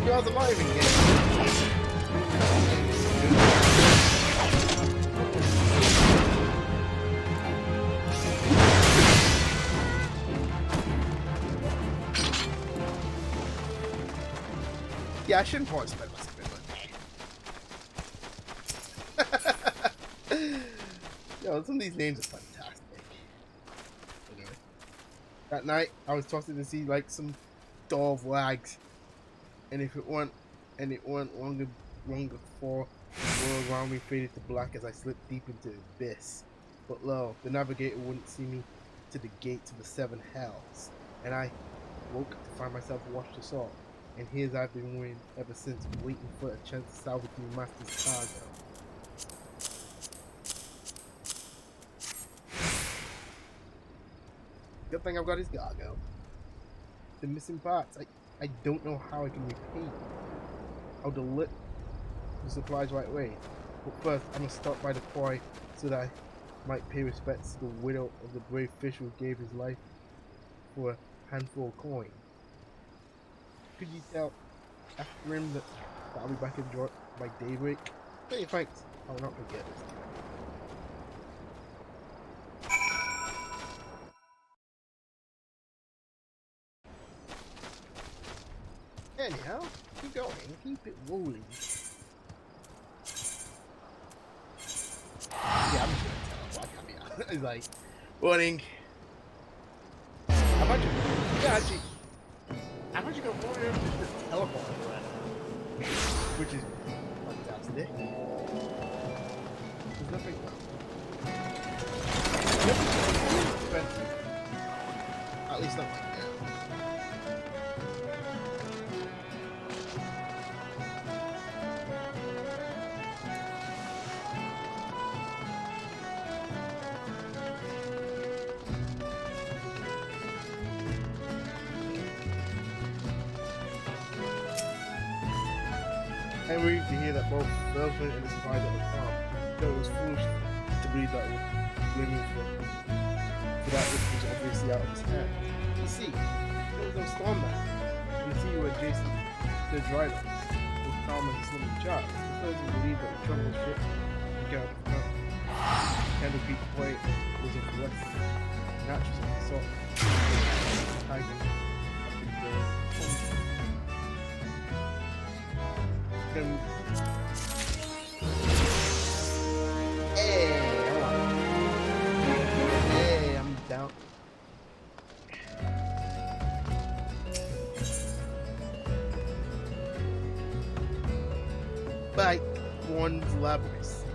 A: He was alive again. Yeah, I shouldn't want to spend my spin. Yo, some of these names are fantastic. Anyway, that night I was tossing to see like some dove wags, and it weren't long before the world around me faded to black as I slipped deep into the abyss. But lo, the navigator wouldn't see me to the gates of the seven hells, and I woke to find myself washed ashore. And here's I've been waiting ever since, waiting for a chance to salvage my master's cargo. Good thing I've got his cargo. The missing parts, I don't know how I can repay. I'll deliver the supplies right away. But first, I must stop by the quarry so that I might pay respects to the widow of the brave fisher who gave his life for a handful of coin. Could you tell after him that I'll be back in York by daybreak? Hey, thanks. I'll not forget this time. Anyhow, keep going. Keep it rolling. Yeah, I'm just gonna tell him. Why can't be? It's like, morning. How about you? actually, I'm actually going to warn him to just teleport right now, which is fantastic. There's nothing. Nothing expensive. At least not like that. I'm relieved to hear that both Raelbryda and the survivor of the farm felt it was foolish to believe that would blame him for that which was obviously out of his hands. You see, there was no storm there. You see, you were adjacent to the Drydocks, with calm as a slimming child. The person believed that the troubled ship would get out of the mountain. Candle Creek Point was of less natural than the sort. Hey, I'm down. Bye, one's Labyrinth.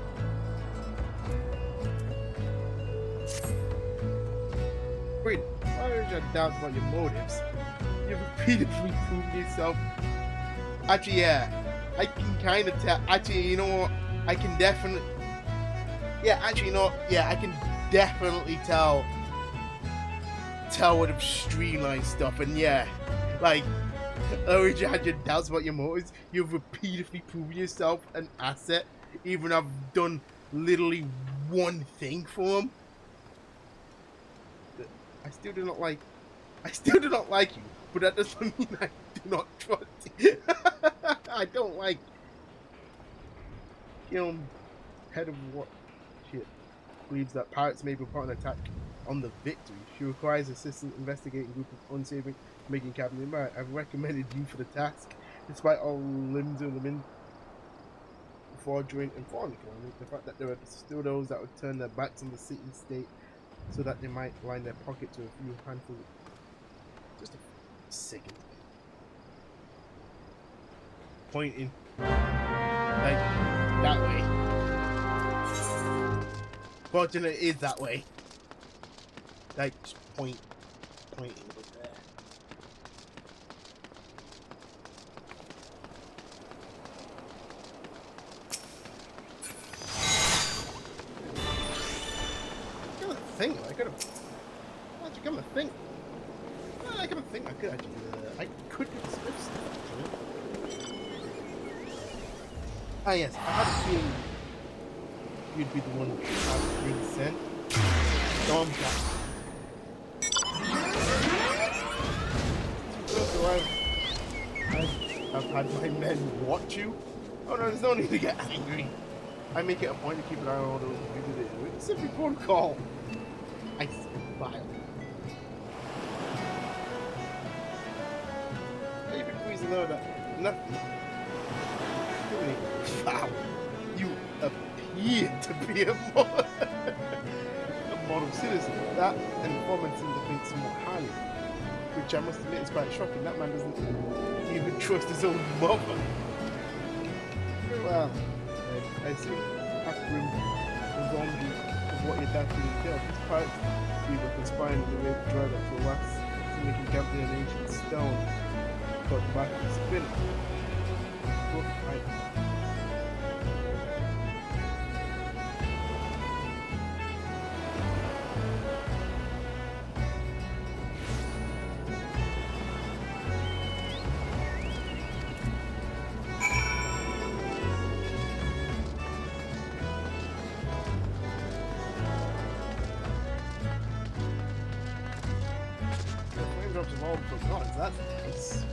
A: Wait, why are your doubts about your motives? You've repeatedly proved yourself. Actually, yeah. I can kind of tell. Actually, you know what? I can definitely. Yeah, actually, you know. Yeah, I can definitely tell with the streamline stuff, and yeah, like, you had your doubts about your motives. You've repeatedly proven yourself an asset, even I've done literally one thing for him. I still do not like you, but that doesn't mean I do not trust you. I don't like head of what shit believes that pirates may be part of an attack on the Victory. She requires assistance investigating a group of unsavory making Captain Marit. I've recommended you for the task, despite all limbs of them in fraudulent and foreign economy. The fact that there are still those that would turn their backs on the city state so that they might line their pockets with a few handfuls of just a second. Pointing like that way. Fortunately, it is that way. Like just pointing over there. I think I could have. Actually, come to think. Well, I could have think I could actually. I could do the Swift stuff actually. Ah yes, I had a feeling you'd be the one who had been sent. Storm shot. I've had my men watch you. Oh no, there's no need to get angry. I make it a point to keep an eye on all those who do this. It's simply protocol. I smile. Maybe please know that nothing. Wow, you appear to be a model citizen. That and the foreman seem to think somewhat highly, which I must admit is quite shocking. That man doesn't even trust his own mother. Well, I assume Akram informed you of what your dad really did. His pirates were conspiring with the Raelbryda Drydocks for wax, making Captain an ancient stone, but back to spin. Of all the gods, that's nice.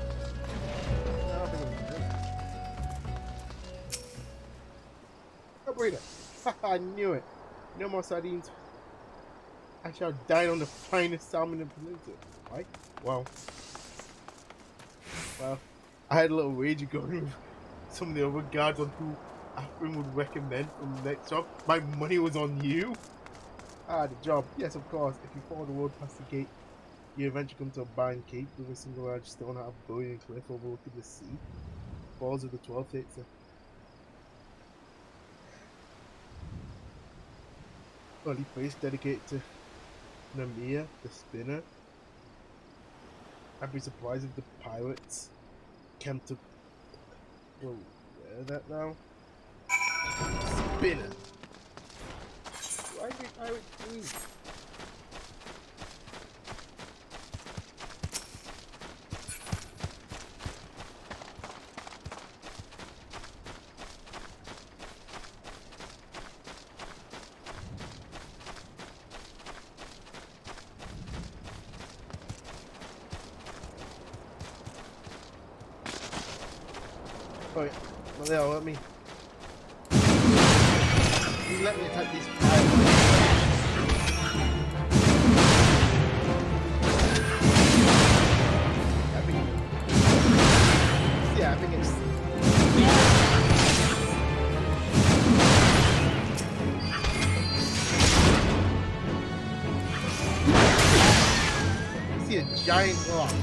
A: Raelbryda. I knew it. No more sardines. I shall dine on the finest salmon in the peninsula. Right? Well, I had a little wager going with some of the other guards on who Afrin would recommend from the next job. My money was on you. Ah, the job. Yes, of course. If you follow the road past the gate You eventually come to a barren cape with a single large stone out of boiling cliff overlooking the sea. Falls of the 12th takes a holy place dedicated to Noscea, the spinner. I'd be surprised if the pirates came to. Whoa, where is that now? Spinner. Why do pirates do? Oh yeah, well there, let me attack these pirates. I think it's I see a giant rock.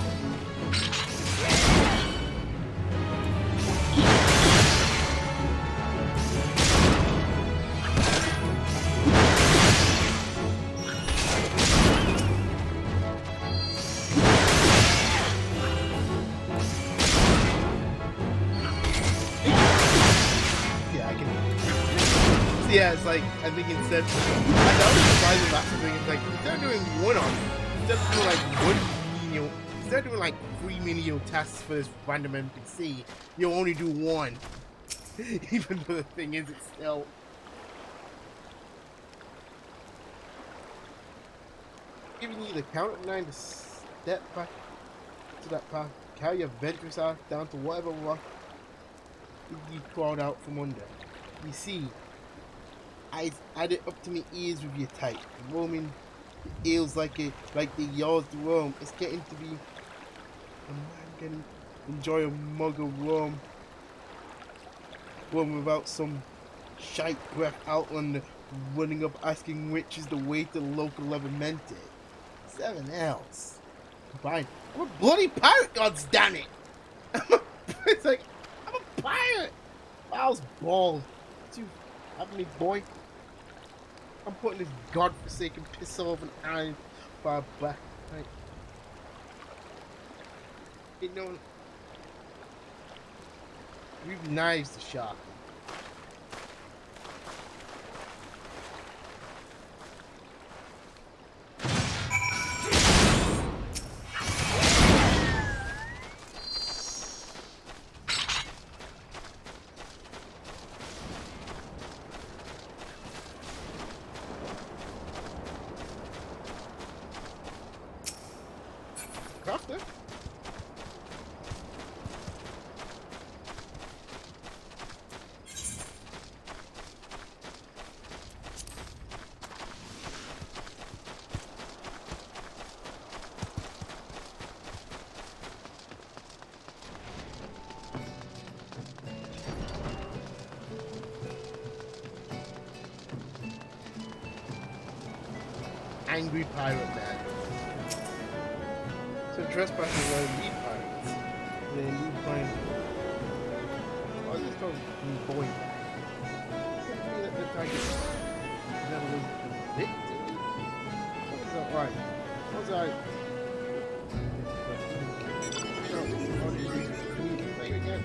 A: Yeah, it's like, I think instead, I thought it was surprising about something, it's like, instead of doing one on, instead of doing like one menial, instead of doing like 3 menial tasks for this random NPC, you'll only do one. Even though the thing is, it's still... giving you the count of 9 to step back to that path, carry your adventurous ass down to whatever rock you crawled out from under. You see, I add it up to my ears with your type. Roaming the eels like the yaws to roam. It's getting to be a man can enjoy a mug of rum. One without some shite breath outlander running up asking which is the way to local Levequest. 7 L's. Fine. I'm a bloody pirate, god's damn it! It's like, I'm a pirate! Miles bald. You have me, boy. I'm putting this godforsaken piss off an iron bar back. Right. You know, we've knives to sharpen. Crafter? Angry pirate man. So trespassers are elite pirates. They need to find. Oh, this called boy. Let the target never was convicted. What was that right? What was I? Play again.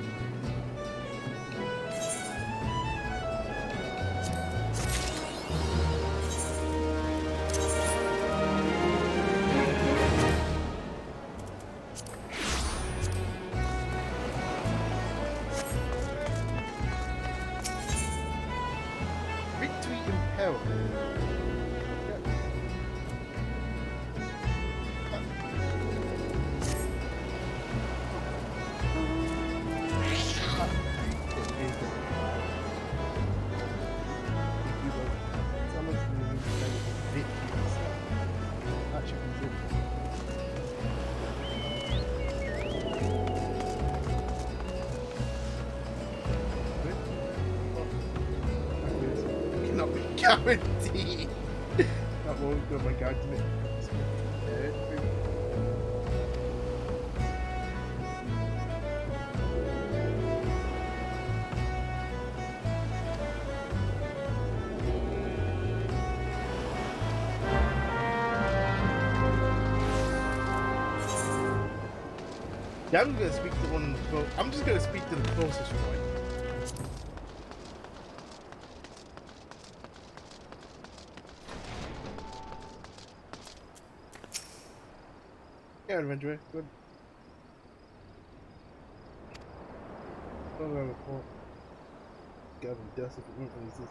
A: Guaranteed. That won't go my guard to me. Yeah, I'm gonna speak to one. I'm just gonna speak to the closest one. Yeah, adventurer. Good. Don't have a point. Gavin dust if it influences.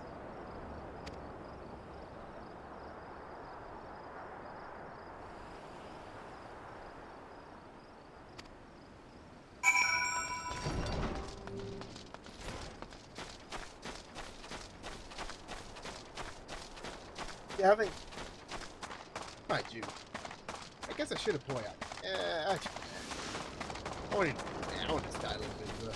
A: Yeah, I think. Mind you. I guess I should have pointed out. Actually, I want to style a little bit, but.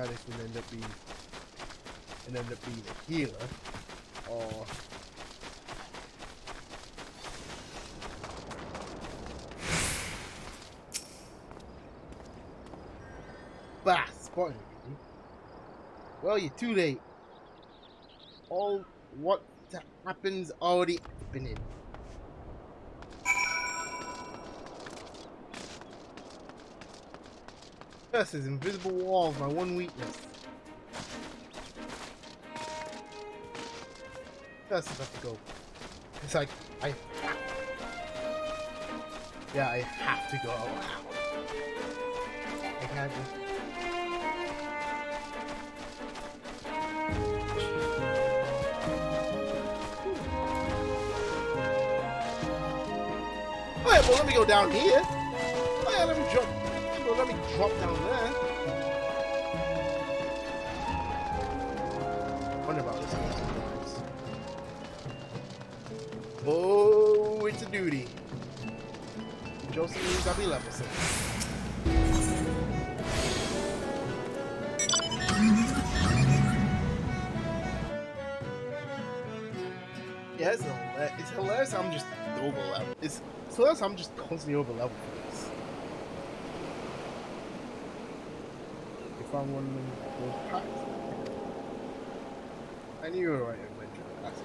A: This will end up being a healer, or bah, spotted me. Well, you're too late. All what happens already happening. Curses, invisible walls, my one weakness. Curses have to go. It's like, I have to go. I can't just... Oh yeah, well let me go down here. Oh yeah, let me drop down there. Wonder about this. Oh, it's a duty. Joseph means I'll be level 6. Yeah, it's hilarious. I'm just over level. It's hilarious. I'm just constantly over level for this. If I'm one of those packs, I knew you were right, adventure. That's it.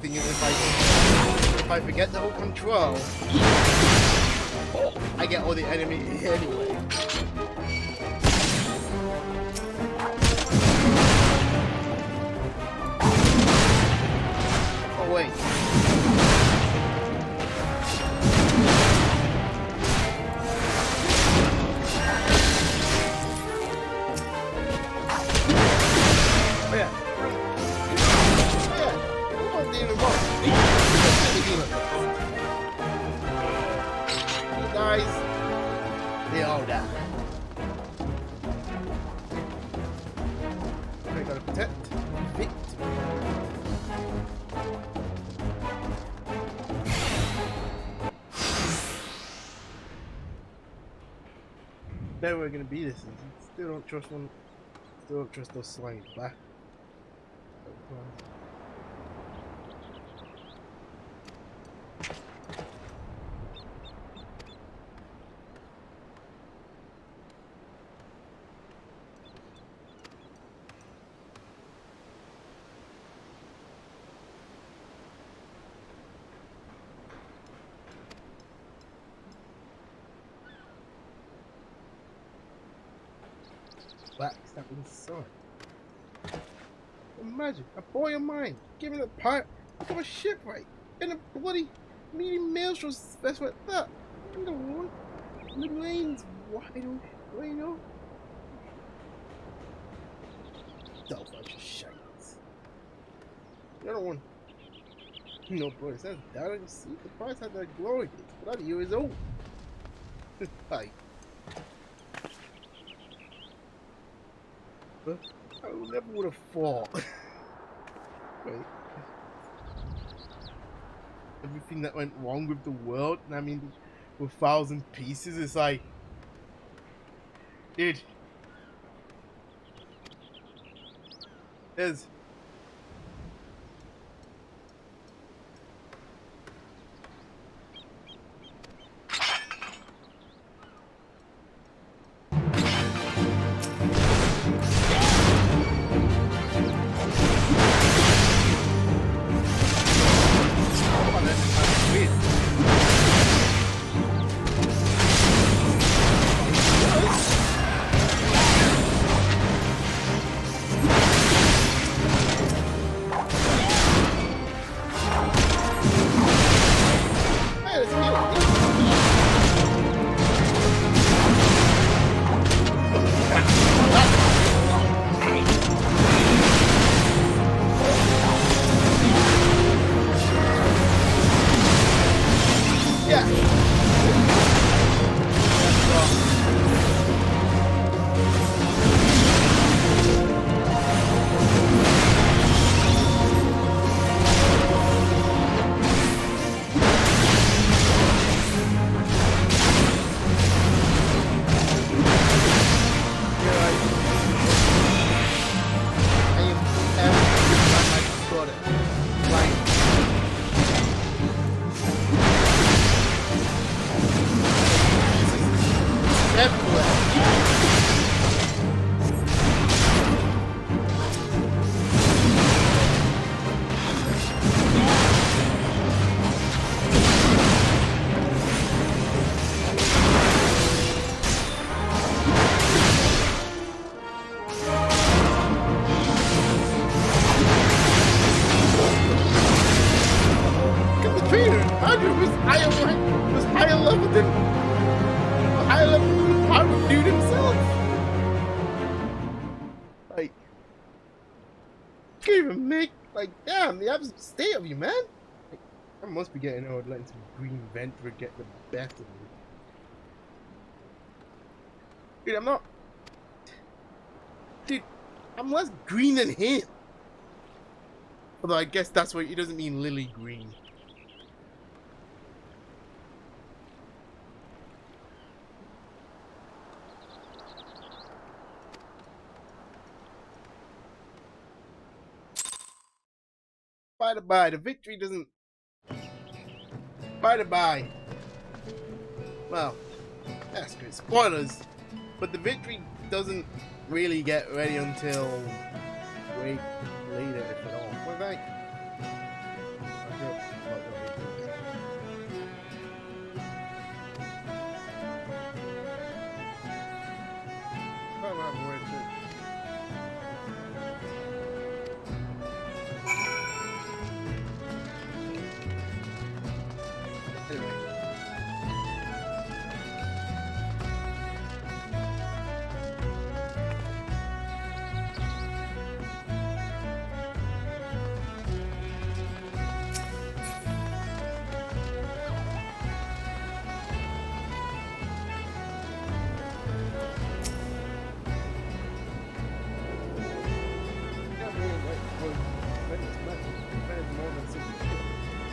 A: Thing is if I forget the whole control, I get all the enemy anyway. Oh wait. Oh yeah. They all die. I gotta protect victim. Now we're gonna be this. Still don't trust one. Still don't trust those slimes back. Backstabbing son. Imagine a boy of mine giving a pirate of a shipwright in a bloody medium maelstrom special like that. I'm the one. The lane's wide open, you know? Don't bunch of shites. The other one. No, boy, it says down in the sea. The price had that glory days, but that year is old. Hi. But I never would have thought. Right. Everything that went wrong with the world, and I mean, with 1,000 pieces, it's like, dude, there's the absolute state of you, man. Like, I must be getting old, letting some green venture get the best of me. Dude, I'm not. Dude, I'm less green than him. Although I guess that's what he doesn't mean lily green. By the by, the victory doesn't. By the by. Well, that's good. Spoilers. But the victory doesn't really get ready until way later, if at all. What about?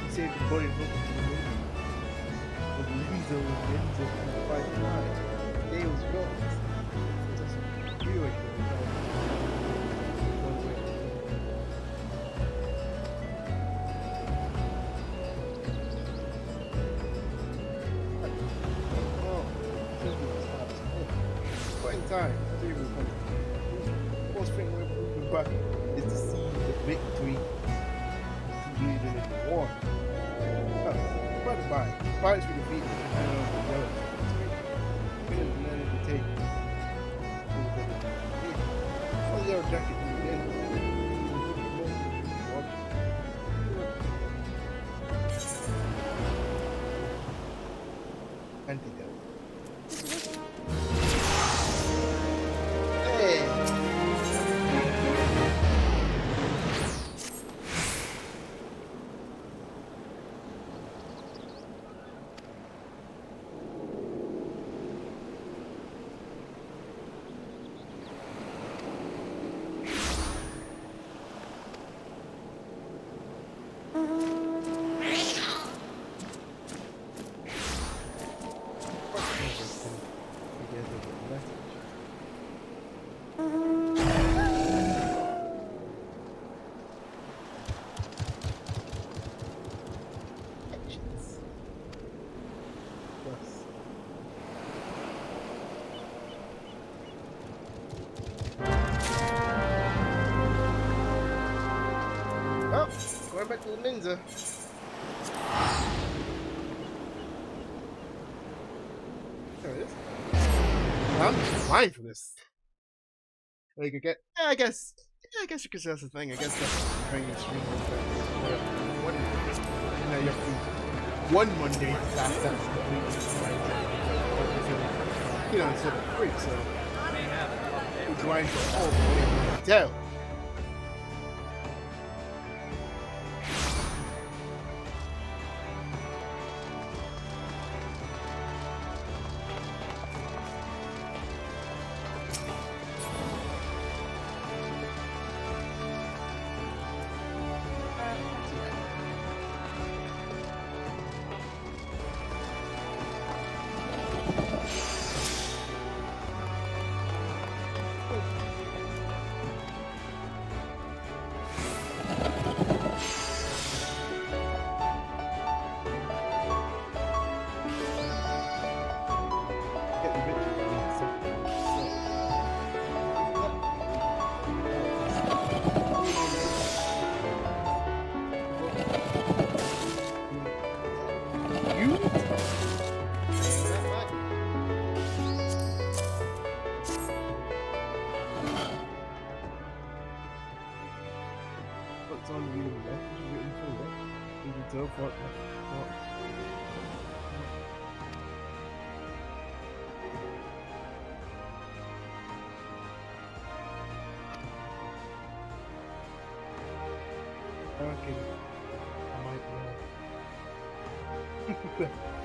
A: Save the body of Lizo and the fight line. Dale's rocks. Just viewing quite in time. The most thing we're moving back is to see the victory leading in the war. By the by, pirates were defeated and the yellow. We didn't manage to take all the yellow jacket from the end. I'm back to Lominsan. There it is. I'm fine for this. Like I get, yeah, I guess you could say that's the thing. I guess that's training stream. What is it? You know, you have to do one Monday task that's completely right. You know, instead of free, so you grind for all the way down.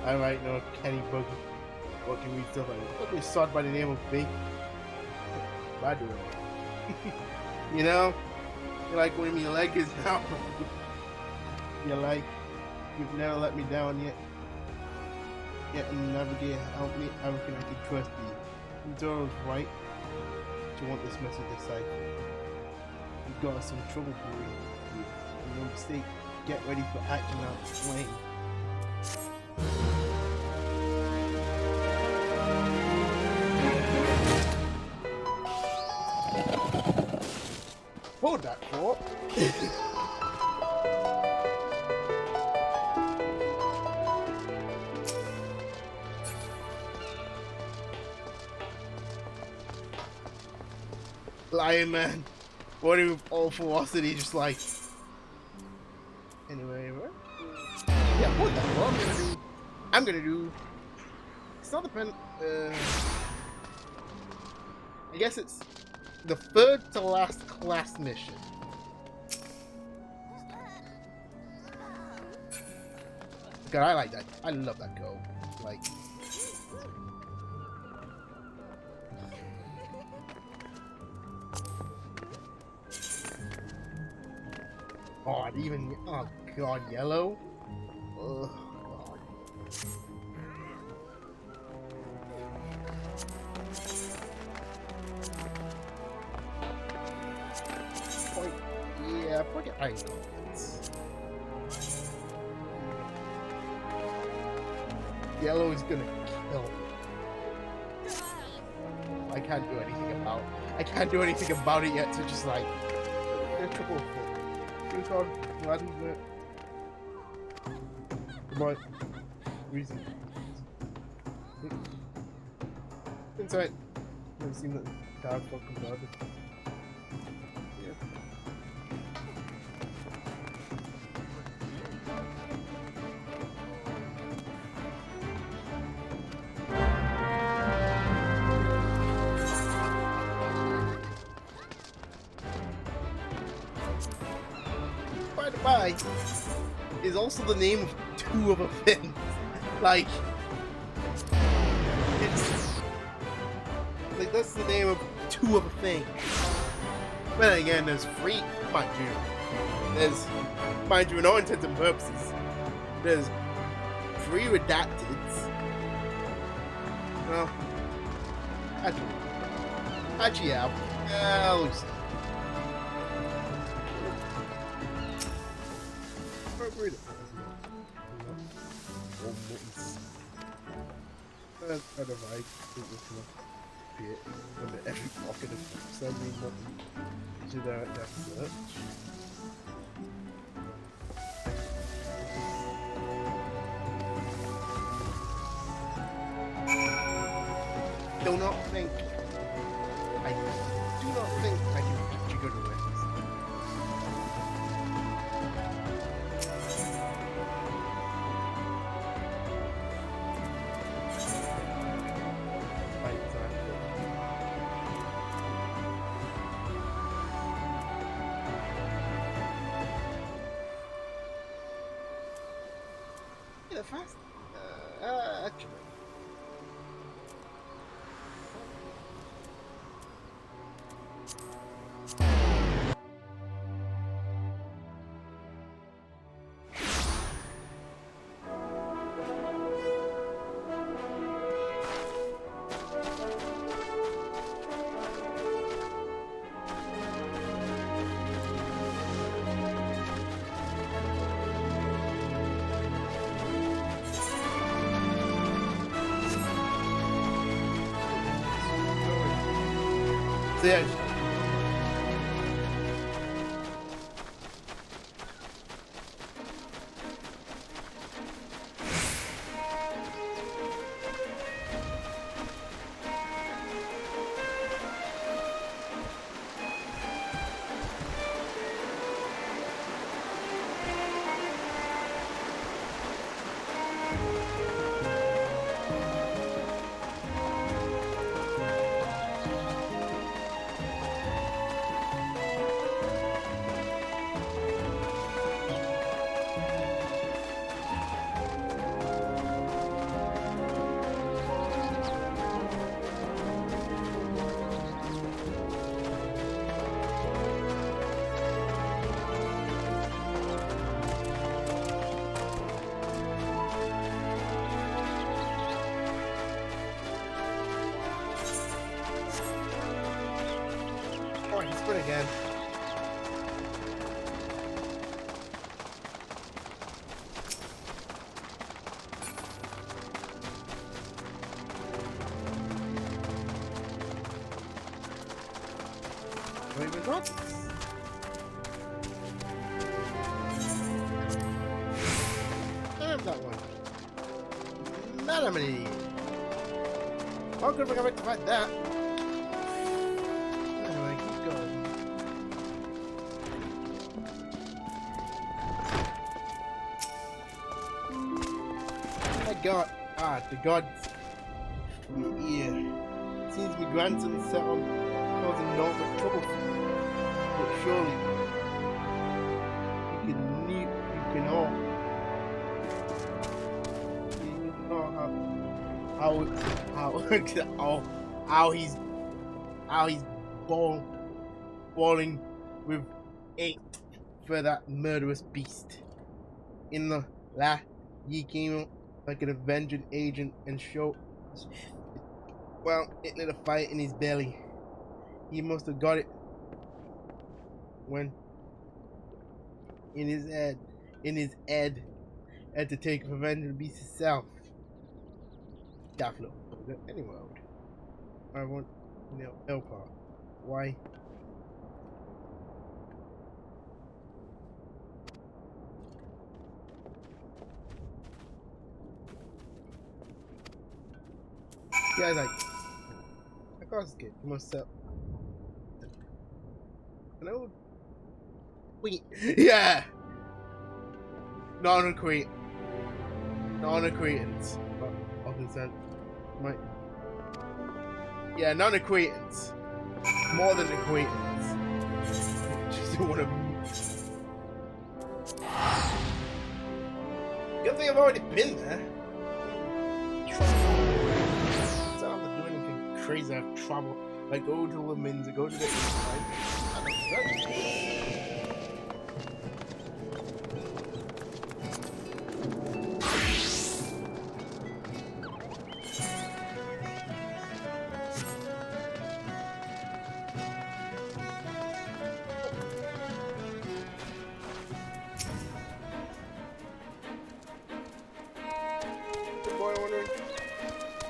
A: I might know Kenny Bug. What can we still like? What we sought by the name of Big Raelbryda. You know? You're like when your leg is now. You're like, you've never let me down yet. Yet another day help me. I reckon I can trust you. Doro's right. Do you want this message deciphered? You've got some trouble brewing. No mistake. Get ready for action out the flame. Hold that thought. Lion man, running with all velocity, just like. Anyway, what? Yeah, what the fuck? I'm gonna do. It's not the pen. I guess it's the third to last class mission. God, I like that. I love that goal. Like. Oh, even. Oh, God, yellow? Ugh, God. Yeah, forget iron gauntlets. Yellow is gonna kill me. I can't do anything about it. I can't do anything about it yet, so just like. Triple foot. Good God, glad he's there. Come on. Reason. Inside. Never seen that dog fucking dog. Yeah. By the by, is also the name of two of a thing. Like, it's like that's the name of two of a thing. But then again, there's free, mind you. There's, mind you, in all intents and purposes, there's free redacteds. Well, actually, yeah. I'll see. Read it. I don't know, I think this will be it under every pocket of sending nothing to that search. do not think I can trigger the weapons. Yeah, fast. Actually. So yeah, he's good again. Wait, we got this. Damn that one. Man, I'm an idiot. How could we have to fight that? Anyway, keep going. The gods. Yeah. Seems my grandson set on causing no but trouble. But surely you can know how he's balling with hate for that murderous beast. In the last, he came up like an avenging agent and showed, well, it lit a fire in his belly. He must have got it when in his head had to take revenge and beast himself. Daphne, any world. I want Aleport. Why? Guy's like, of course it's good. You must sell. Hello? Wait. Yeah! Non-acquaintance. But consent. Might. Yeah, non-acquaintance. More than acquaintance. Just don't want to. Good thing I've already been there. Crazy, I've traveled. Like, go to Lominsan, go to the The boy wondering.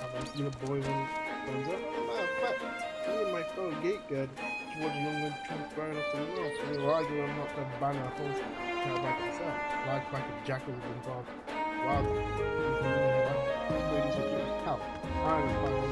A: I've seen a boy when comes up. Matter of fact, me and my fellow gate guard towards a young man transferring up to the north. We were arguing on not to ban our host to back itself. Large pack of jackals have been involved. Wild ladies with help. I don't find one of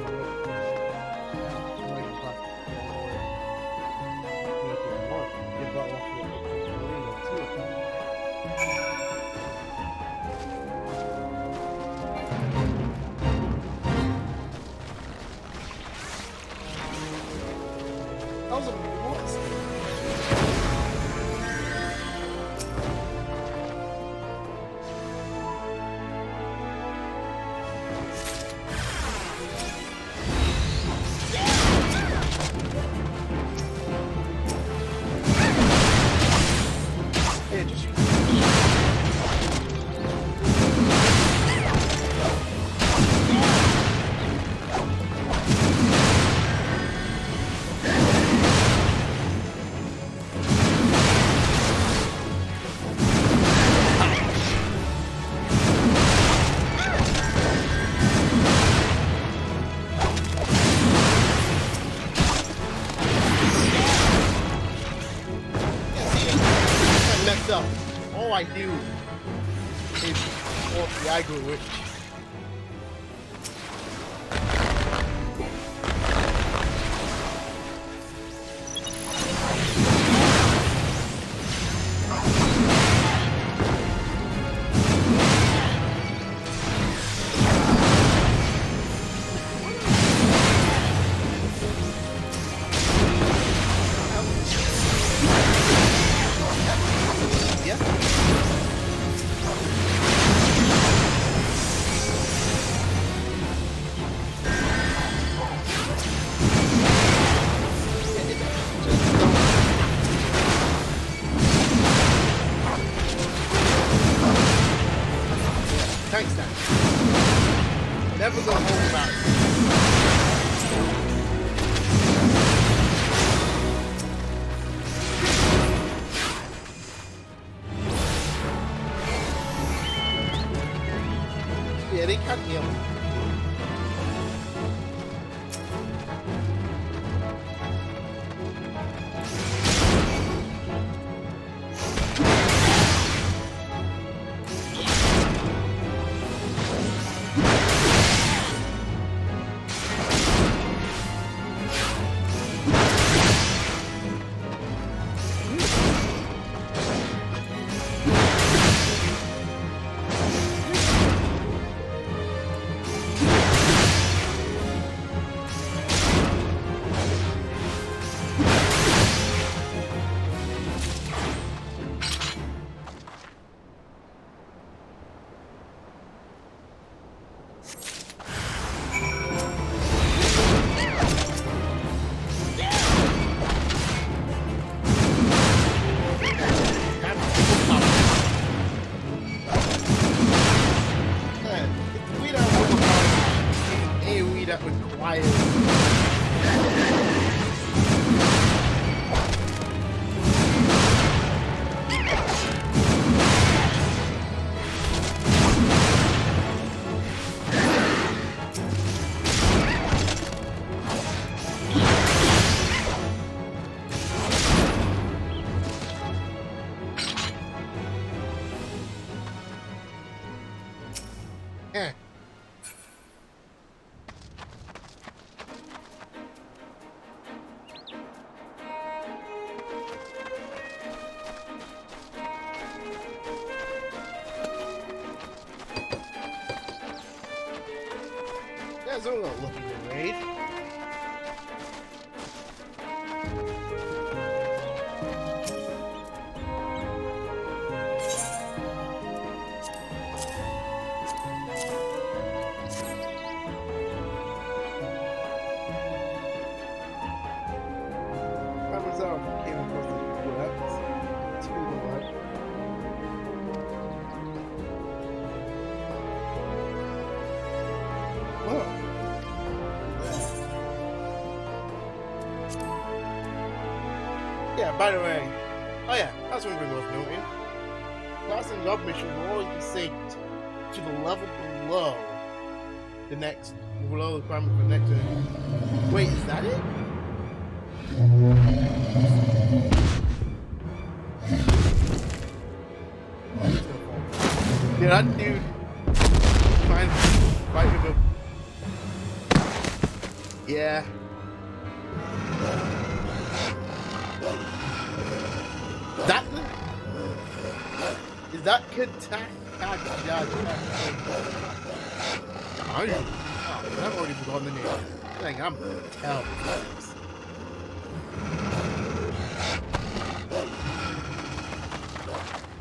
A: All I do is off the aggro witch. Thanks, Dan. Never go home about it. Yeah, they can't heal me. That's a little looking to raid. Yeah, by the way, oh yeah, that's one thing worth noting. Class and job mission will always be synced to the level below the next, below the requirement for the next one. Wait, is that it? Yeah, that dude trying to fight with him. Yeah, that could I've already forgotten the name. Dang, I'm terrible.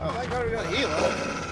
A: Oh my god, we got a healer.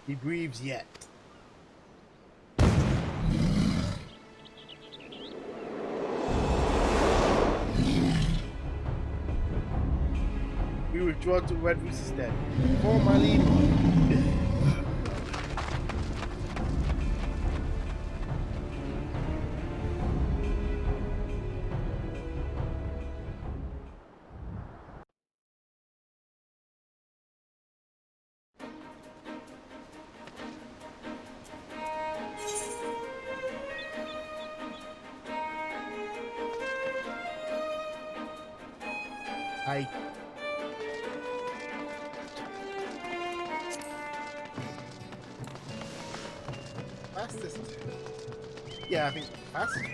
A: He breathes yet. We withdraw to Red Roost instead. For my lead. Fastest. Yeah, I think fastest.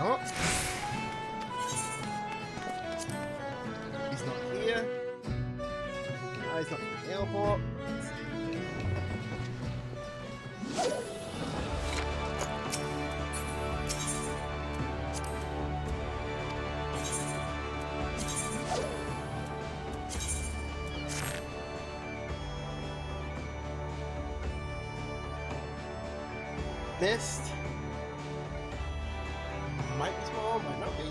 A: Oh. He's not here. He's not in the airport. Missed. Might be small, might not be.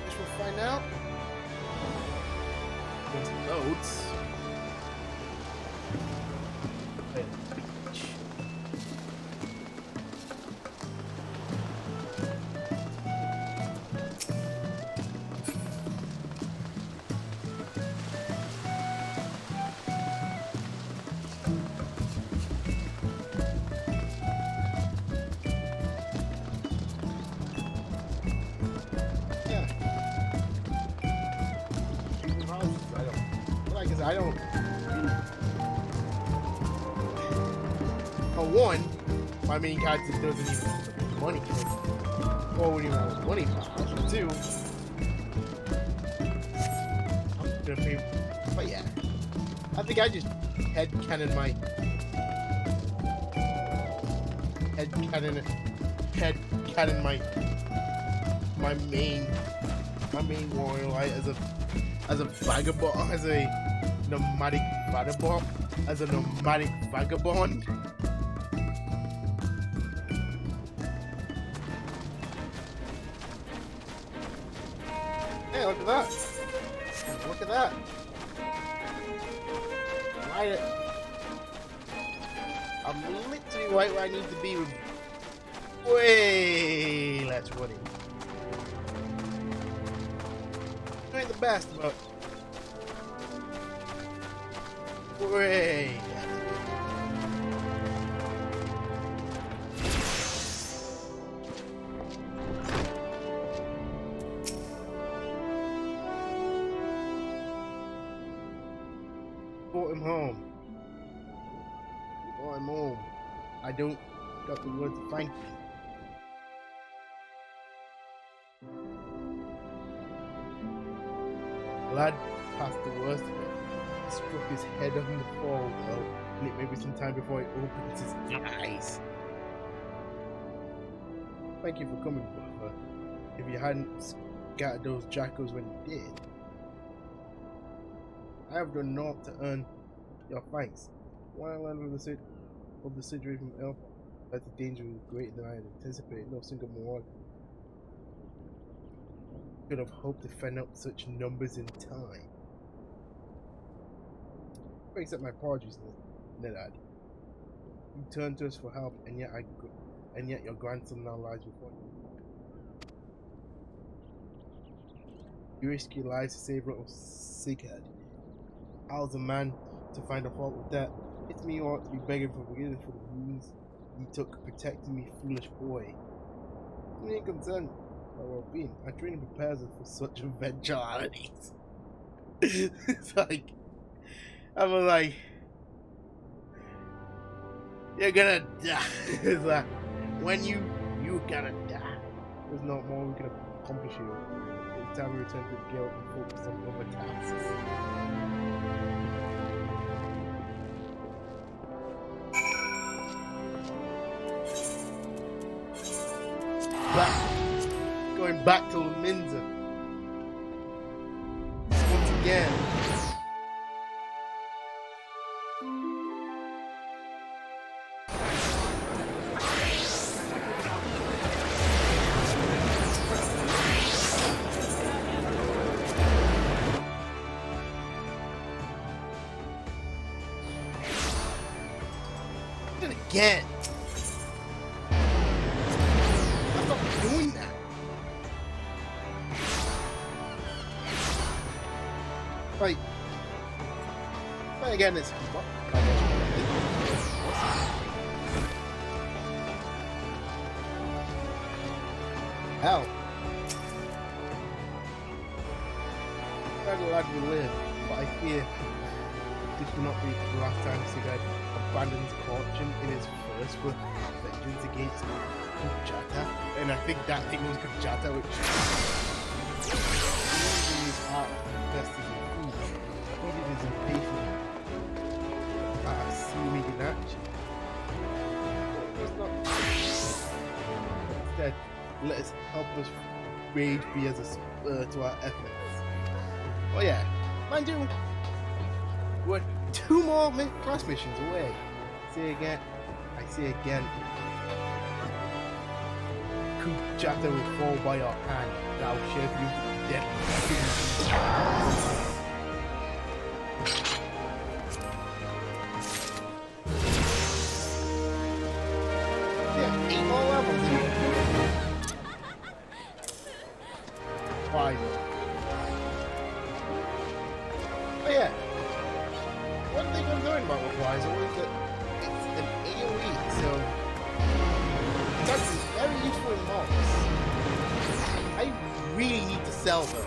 A: Guess we'll find out. Once it loads. I don't. For one, my main character doesn't even have the money. Or wouldn't even have the money for. For two, I'm gonna pay. But yeah, I think I just headcanon head cannon my main warrior light as a vagabond, as a nomadic vagabond. Hey, look at that! Look at that! Ride it! I'm literally right where I need to be with. Way, let's run it. Ain't the best, but way. Brought him home. Brought him home. I don't got the word to thank you. Lad passed the worst of it. He struck his head on the fall, though, and it may be some time before he opens his eyes. Thank you for coming, brother. If you hadn't scattered those jackals when you did, I have done naught to earn your thanks. When I learned of the situation from Aleport, that the danger was greater than I had anticipated. No single Marauder could have hoped to fend up such numbers in time. Accept my apologies, Nedad. You turned to us for help, and yet your grandson now lies before you. You risk your lives to save little Sigurd. I was a man to find a fault with that. It's me who ought to be begging for forgiveness for the wounds you took protecting me, foolish boy. You ain't concerned my well-being. My training prepares us for such eventualities. It's like, I'm like, you're gonna die. It's like, when you gonna die. There's not more we can accomplish here. It's time we return to the guild and focus on other tasks. Going back to Lominsan once again. And again. Stop doing that. Right. But again, it's what? Hell. Glad we live, but I fear this will not be the last time Sigurd abandons fortune in his first for vengeance against Kujata. And I think that thing was Kujata, which in his heart invested in food. Probably is impatient at assuming an action. But it's not. Instead, let us help us rage be as a spur to our efforts. Oh yeah, mind you, we're 2 more class missions away. I say again, Kujata will fall by your hand. Thou shalt you dead. Yeah, 8 more levels in it. 5. Oh yeah. One thing I'm knowing about Reprisal is that it's an AoE, so that's very useful in mobs. I really need to sell those.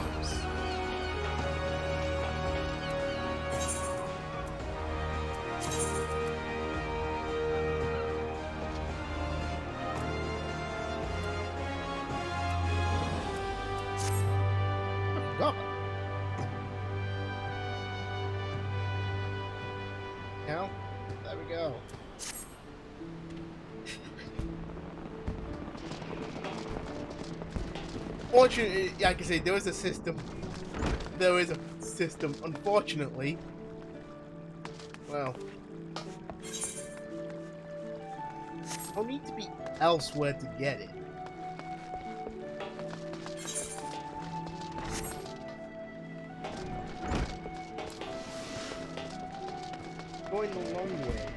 A: I forgot. Now, there we go. Fortunately, like I say, there was a system. There is a system. Unfortunately, well, I'll need to be elsewhere to get it. Going the long way.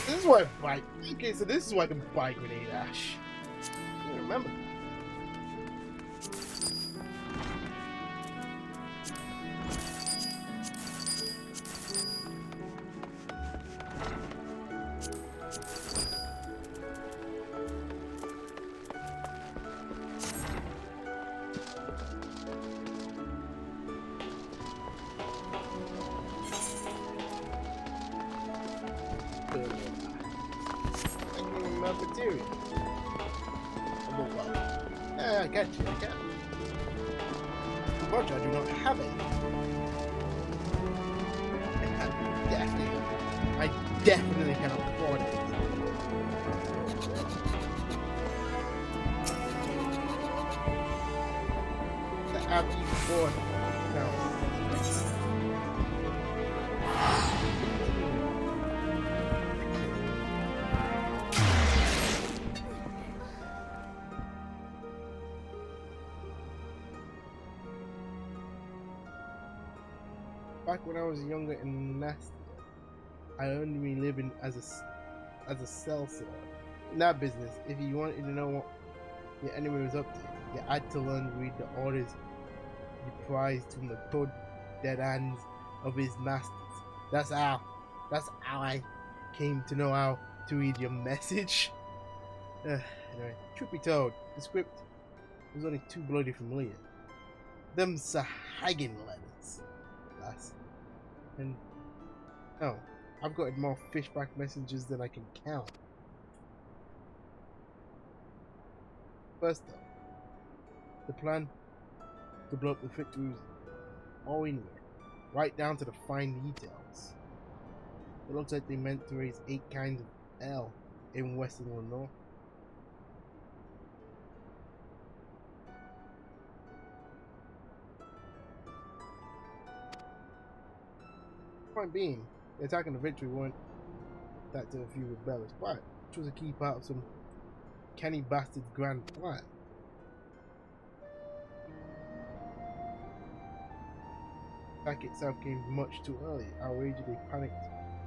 A: This is why I buy. Okay, so this is why I can buy grenade ash. I don't remember. Material. Oh, well. Yeah, I get you, I get you. Unfortunately, I do not have it. I definitely cannot afford it. The app you afford. No. Back when I was younger in Noscea, I earned me living as a salesman. In that business, if you wanted to know what the enemy was up to, you had to learn to read the orders you prized from the cold dead hands of his masters. That's how I came to know how to read your message. Anyway, truth be told, the script was only too bloody familiar. Them Sahagin letters, lass. And oh, I've got more fishback messages than I can count. First though, the plan to blow up the factory was all in here, right down to the fine details. It looks like they meant to raise 8 kinds of ale in Western Illinois. Point being, the attack on the victory weren't that to a few rebellious pirates, which was a key part of some canny bastard's grand plan. The attack itself came much too early. Outraged, they panicked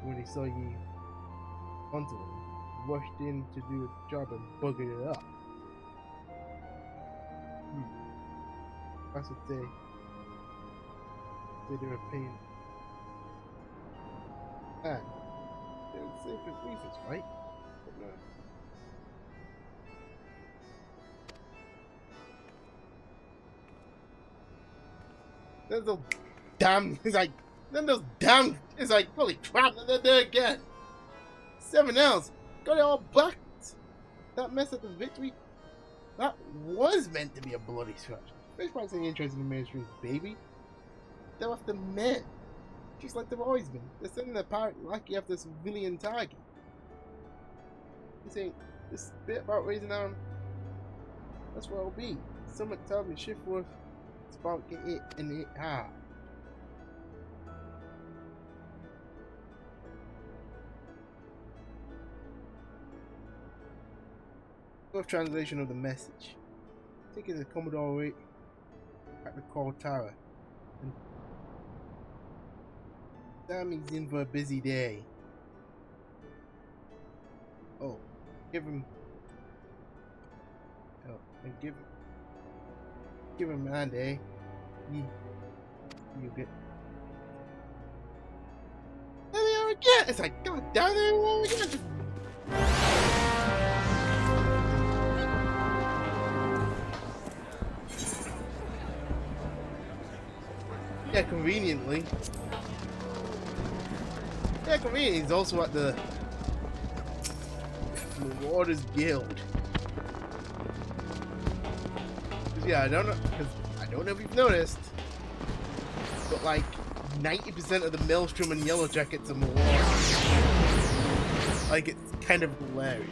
A: when they saw you onto them, rushed in to do a job and buggered it up. That's what they were paying. And they're the safest reasons, right? But no. There's those damn. It's like then those damn. It's like holy crap! They're there again. 7 L's got it all back. That mess at the victory. That was meant to be a bloody scratch. Fish might say interest in the mainstream, baby. They're after men. Just like they've always been. They're sending their pirate lucky after a civilian target. You see, this bit about raising arm, that's where it'll be. Someone tells me Shiftworth is about to get it and it hard. Rough translation of the message. Take it to Commodore Rate at the call tower. And Sammy's in for a busy day. Oh, give him. Oh, and give him a hand, eh? You get. There they are again! It's like, God damn, there they are again! Yeah, conveniently. Yeah, conveniently, he's also at the Marauders Guild. Yeah, I don't know, because I don't know if you've noticed, but like 90% of the Maelstrom and Yellow Jackets are Marauder. Like, it's kind of hilarious.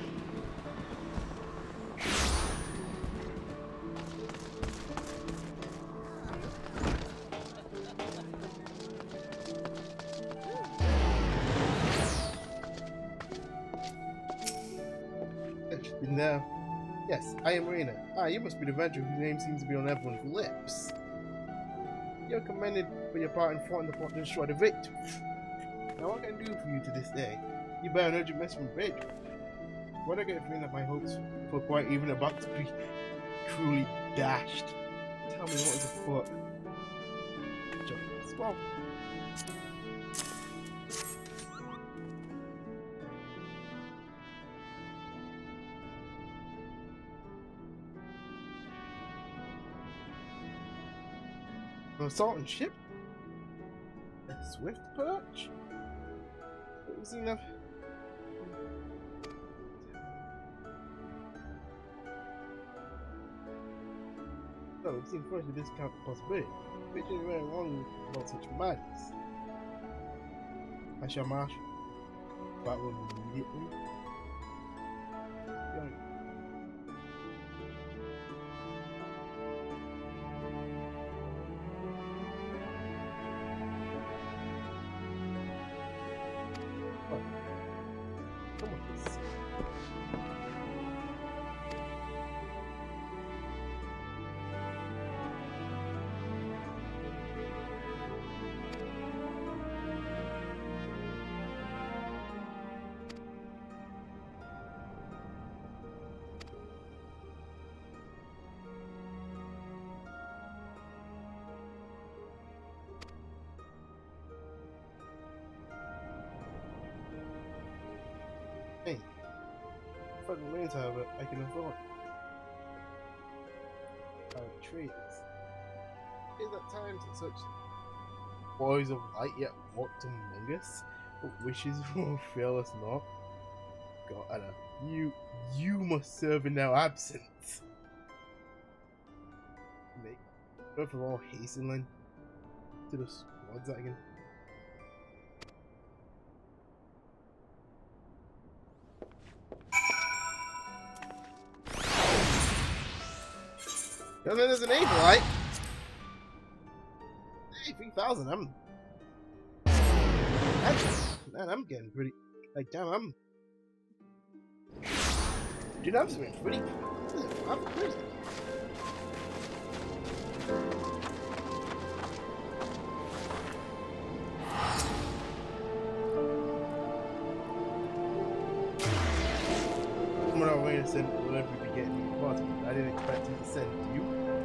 A: No. Yes, I am Raina. Ah, you must be the adventurer whose name seems to be on everyone's lips. You're commended for your part in fighting the plot to destroy the victim. Now what can I do for you to this day? You bear an urgent message from Bridge. Why do I get a feeling that my hopes for quite even about to be cruelly dashed? Tell me what is afoot. Well, an assault ship? A Swiftperch? It was enough. No, it seems first to discount the possibility. Which is very wrong about such madness. I shall march battle immediately. Hey, if it remains, however, I can afford trees. It is at times that such boys of light yet walked among us, but wishes will fail us not. God, Anna, you must serve in our absence. Make both of all hastening to the squads that I can. And then there's an aim, right? Hey, 3,000, man, I'm getting pretty, like, damn, dude, I'm doing pretty, I'm crazy. Moraby sent whatever we be getting in the party. I didn't expect him to send you.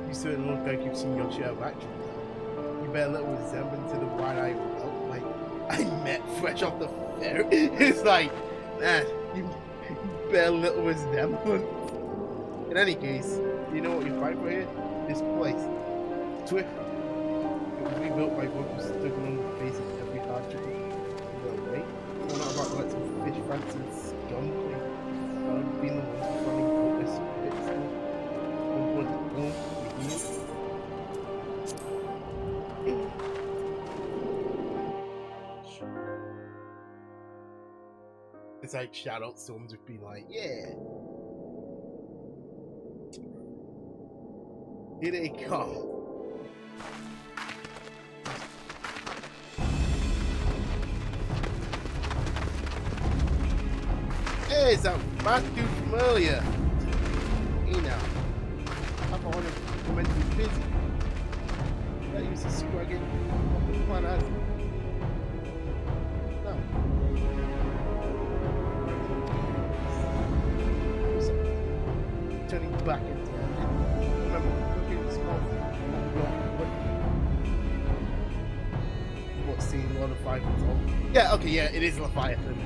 A: You certainly look like you've seen your share of action now. You bear little resemblance to the wide-eyed whelp like I met fresh off the fair. It's like, man, you bear little resemblance. In any case, you know what you fight for here? This place. Swift. It was rebuilt by one who stood along the face of every hardship. No way. We're not about to let some fish fancies scum being the ones running focus bits and one it's like shout out storms would be like, yeah. Here they come. Hey, it's that fat dude from earlier. Hey now. I thought I meant to be busy. I used to scragging. Fun as no. Turning back into it. Remember, looking at the spot. What's seeing a lot of Leviathan? Yeah, okay, yeah, it is Leviathan.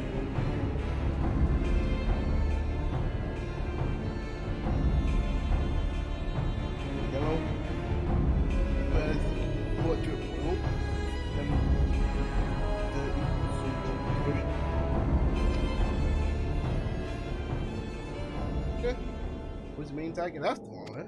A: Taking after all, eh?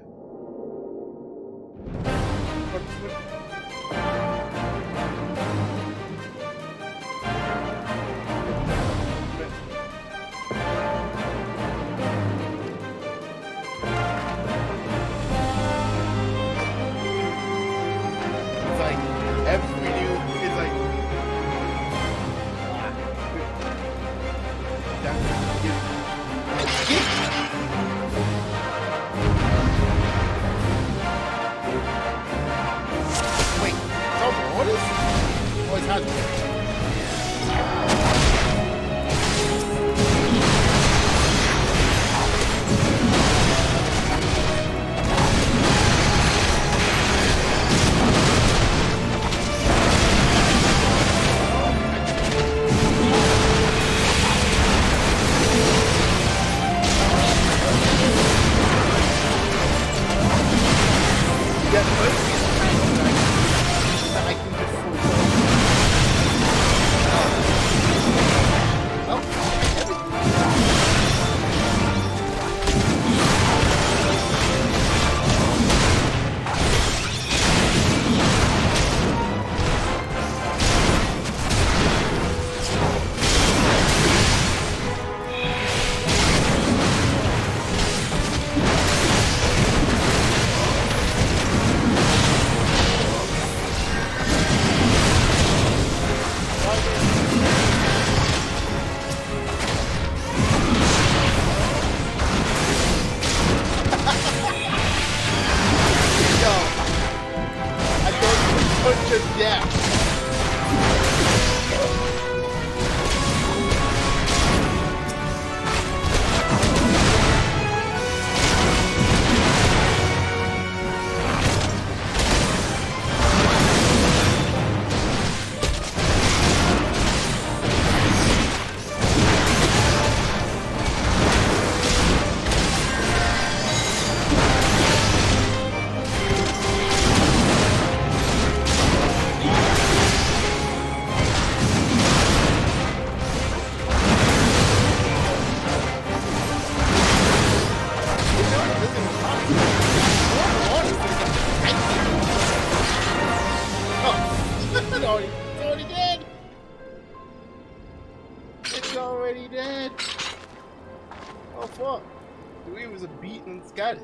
A: Skylift.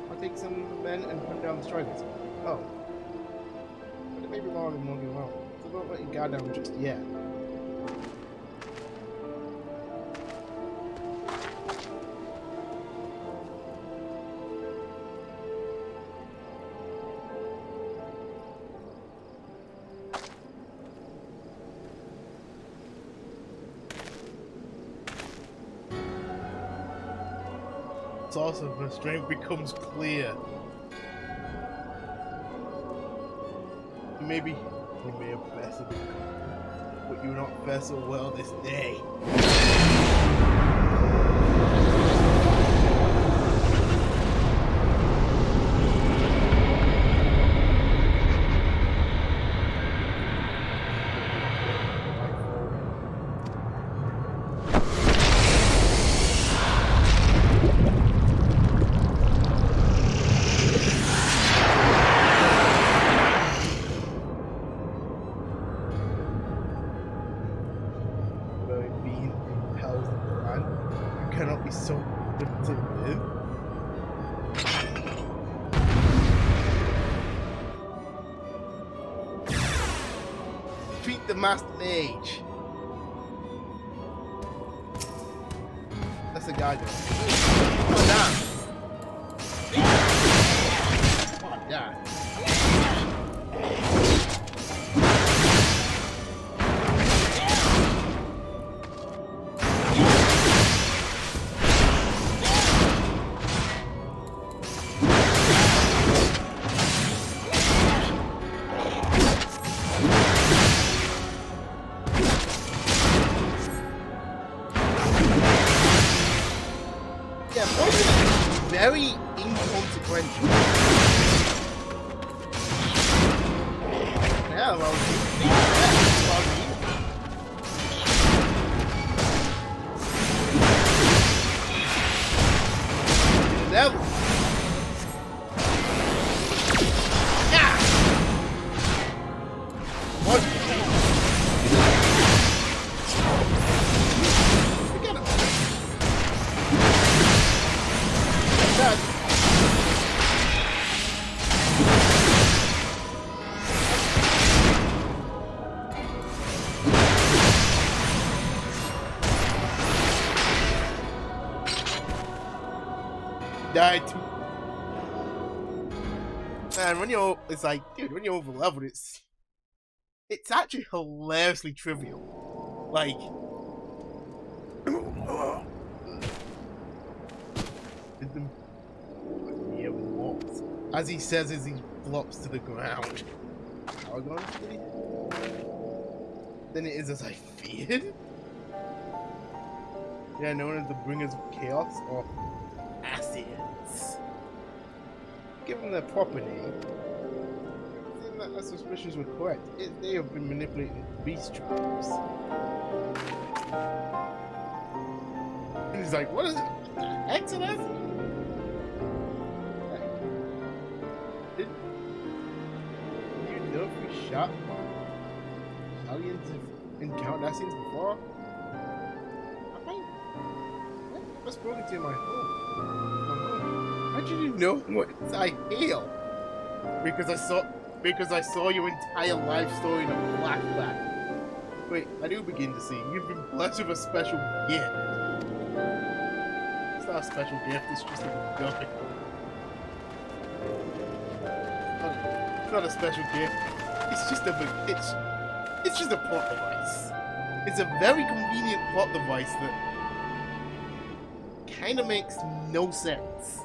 A: I'll take some of the men and hunt down the strikers. Oh. But it may be longer than one around. So don't let your guard down just yet. Source of her strength becomes clear. Maybe you may have bested, but you not fare so well this day. The Master Mage. That's the guy. Oh damn! Oh damn! Very inconsequential. Yeah, well, level. right. Man, when you're, it's like, dude, when you're over leveled, it's actually hilariously trivial. Like, as he says as he flops to the ground. Paragon, than it is as I feared. Yeah, known as the bringers of chaos or acids. Given their proper name, it seems that our suspicions were correct. They have been manipulating beast tribes. And he's like, what is it? Excellent? Did you know if we shot aliens in Count Acids before? I've spoken to you in my home. How did you know what I hail? Because I saw your entire life story in a flashback. Wait, I do begin to see. You've been blessed with a special gift. It's not a special gift, it's just a gun. It's not a special gift. It's just a plot device. It's a very convenient plot device that kind of makes no sense.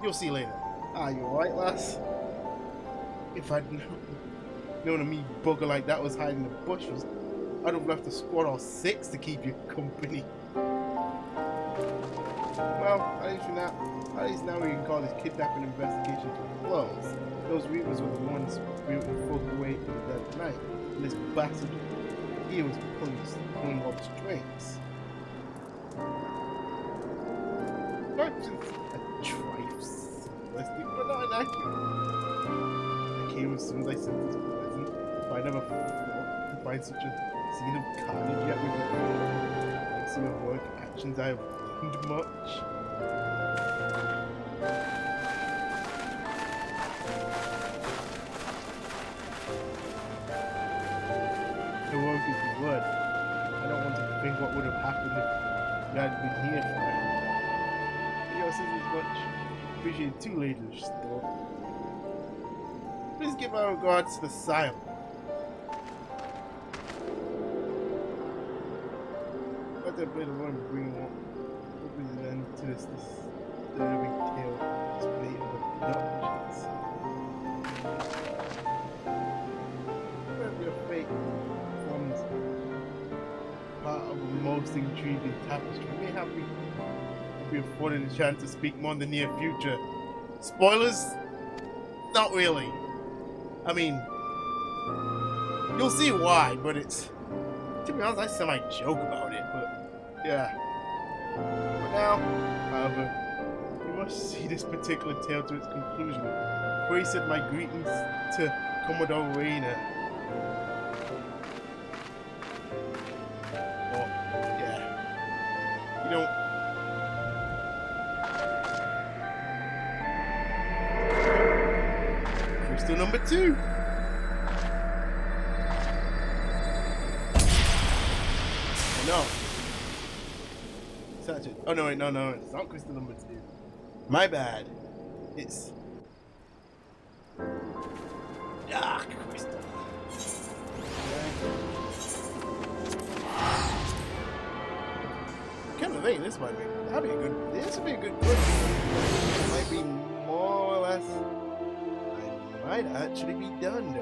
A: You'll see later. Ah, you alright, lass? If I'd known a me bugger like that was hiding in the bushes, I'd have left a squad or 6 to keep you company. Well, at least now we can call this kidnapping investigation to close. Those reavers were the ones we were folk away in the dead of night, and this bastard here was pulling up strings. A trifle simplistic, but not inaccurate. I came as soon as I said this pleasant. If I never thought to find such a scene of carnage yet with the thanks to your work actions, I have learned much. The work is the word. I don't want to think what would have happened if you had been here for it. As much appreciated too later still. Please give our regards to the sire. Let that bit of one bring an end to this disturbing tale display of abductions. Your fate forms part of a most intriguing tapestry. May have we be afforded a chance to speak more in the near future. Spoilers? Not really. I mean, you'll see why, but it's... To be honest, I semi-joke about it, but... Yeah. For now, however, you must see this particular tale to its conclusion. Where he said my greetings to Commodore Raina. Oh, yeah. You know... Crystal number 2. Oh no. Such it. Oh no, wait, no, it's not crystal number 2. My bad. It's dark crystal. I kind of think this might be. That'd be a good. This would be a good crystal. It might be more or less. Might actually be done.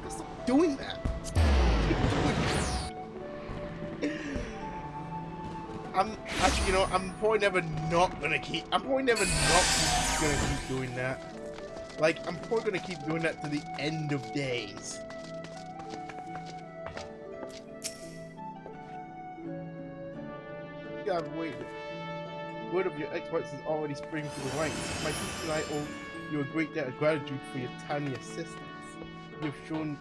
A: Stop doing that. I'm actually, you know, I'm probably never not gonna keep doing that. Like, I'm probably gonna keep doing that to the end of days. Yeah, I've waited. Word of your exploits is already springing to the ranks. My teacher and I owe you a great debt of gratitude for your timely assistance. You have shown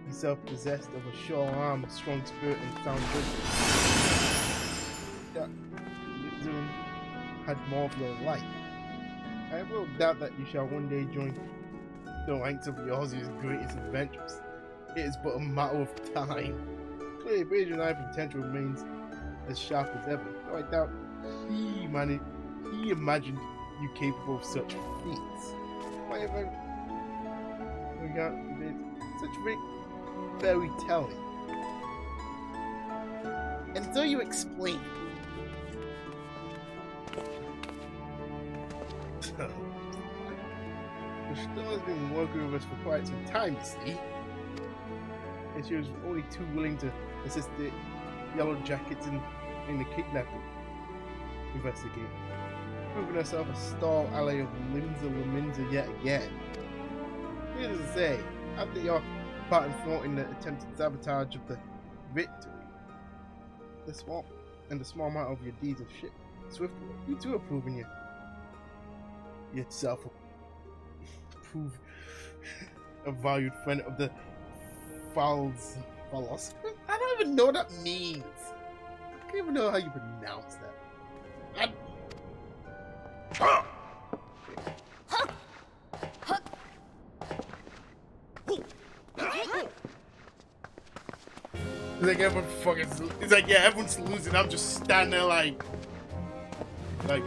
A: yourself possessed of a sure arm, strong spirit, and sound judgment. Yeah. had more of your life. I have little doubt that you shall one day join the ranks of Eorzean's greatest adventurers. It is but a matter of time. Clearly, Bryd's knife potential remains as sharp as ever, though I doubt he imagined you capable of such feats. However, such very telling. And so you explain. The Star has been working with us for quite some time, you see. And she was only too willing to assist the Yellow Jackets in the kidnapping investigation, proving herself a star ally of Lominsan yet again. Needless to say, after your part in thwarting the attempted sabotage of the victory, the small amount of your deeds of shit, Swiftperch, you too are proving yourself prove a valued friend of the philosopher? I don't even know what that means. I don't even know how you pronounce that. It's like everyone it's like, yeah, everyone's losing. I'm just standing there like Mike,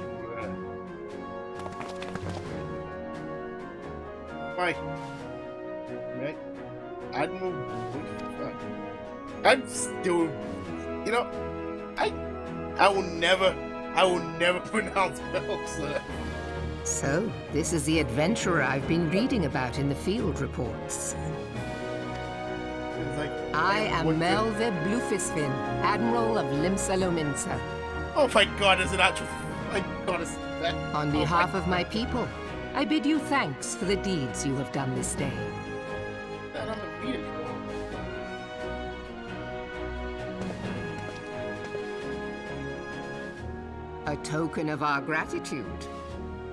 A: Admiral, I'm still, you know, I will never pronounce Belzer.
B: So, this is the adventurer I've been reading about in the field reports.
A: Like,
B: I am Melve Blufisvin, Admiral of Lominsan.
A: Oh my god, is it actual? My god, is that?
B: On behalf of my people, I bid you thanks for the deeds you have done this day.
A: That on the beat.
B: A token of our gratitude.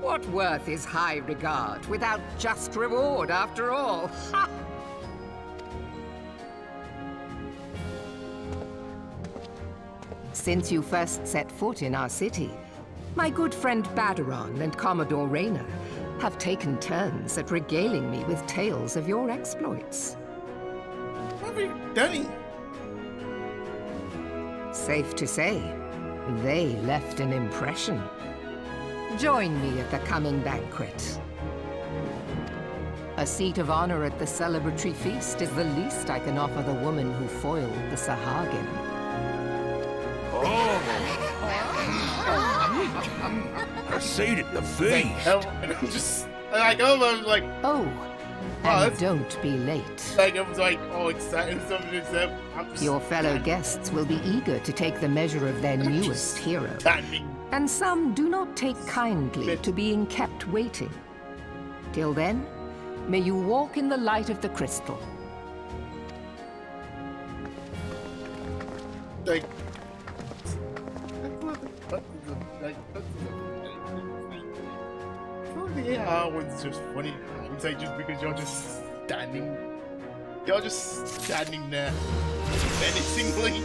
B: What worth is high regard without just reward, after all? Ha! Since you first set foot in our city, my good friend Badaron and Commodore Raynor have taken turns at regaling me with tales of your exploits.
A: What have you done?
B: Safe to say, they left an impression. Join me at the coming banquet. A seat of honor at the celebratory feast is the least I can offer the woman who foiled the Sahagin.
C: A seat at the feast.
A: I'm just like, almost like,
B: oh, and don't be late.
A: Like, I was like, oh, excited or something.
B: Your fellow guests will be eager to take the measure of their newest hero. And some do not take kindly to being kept waiting. Till then, may you walk in the light of the crystal.
A: Like, yeah, one's just funny. It's like just because you're just standing there menacingly.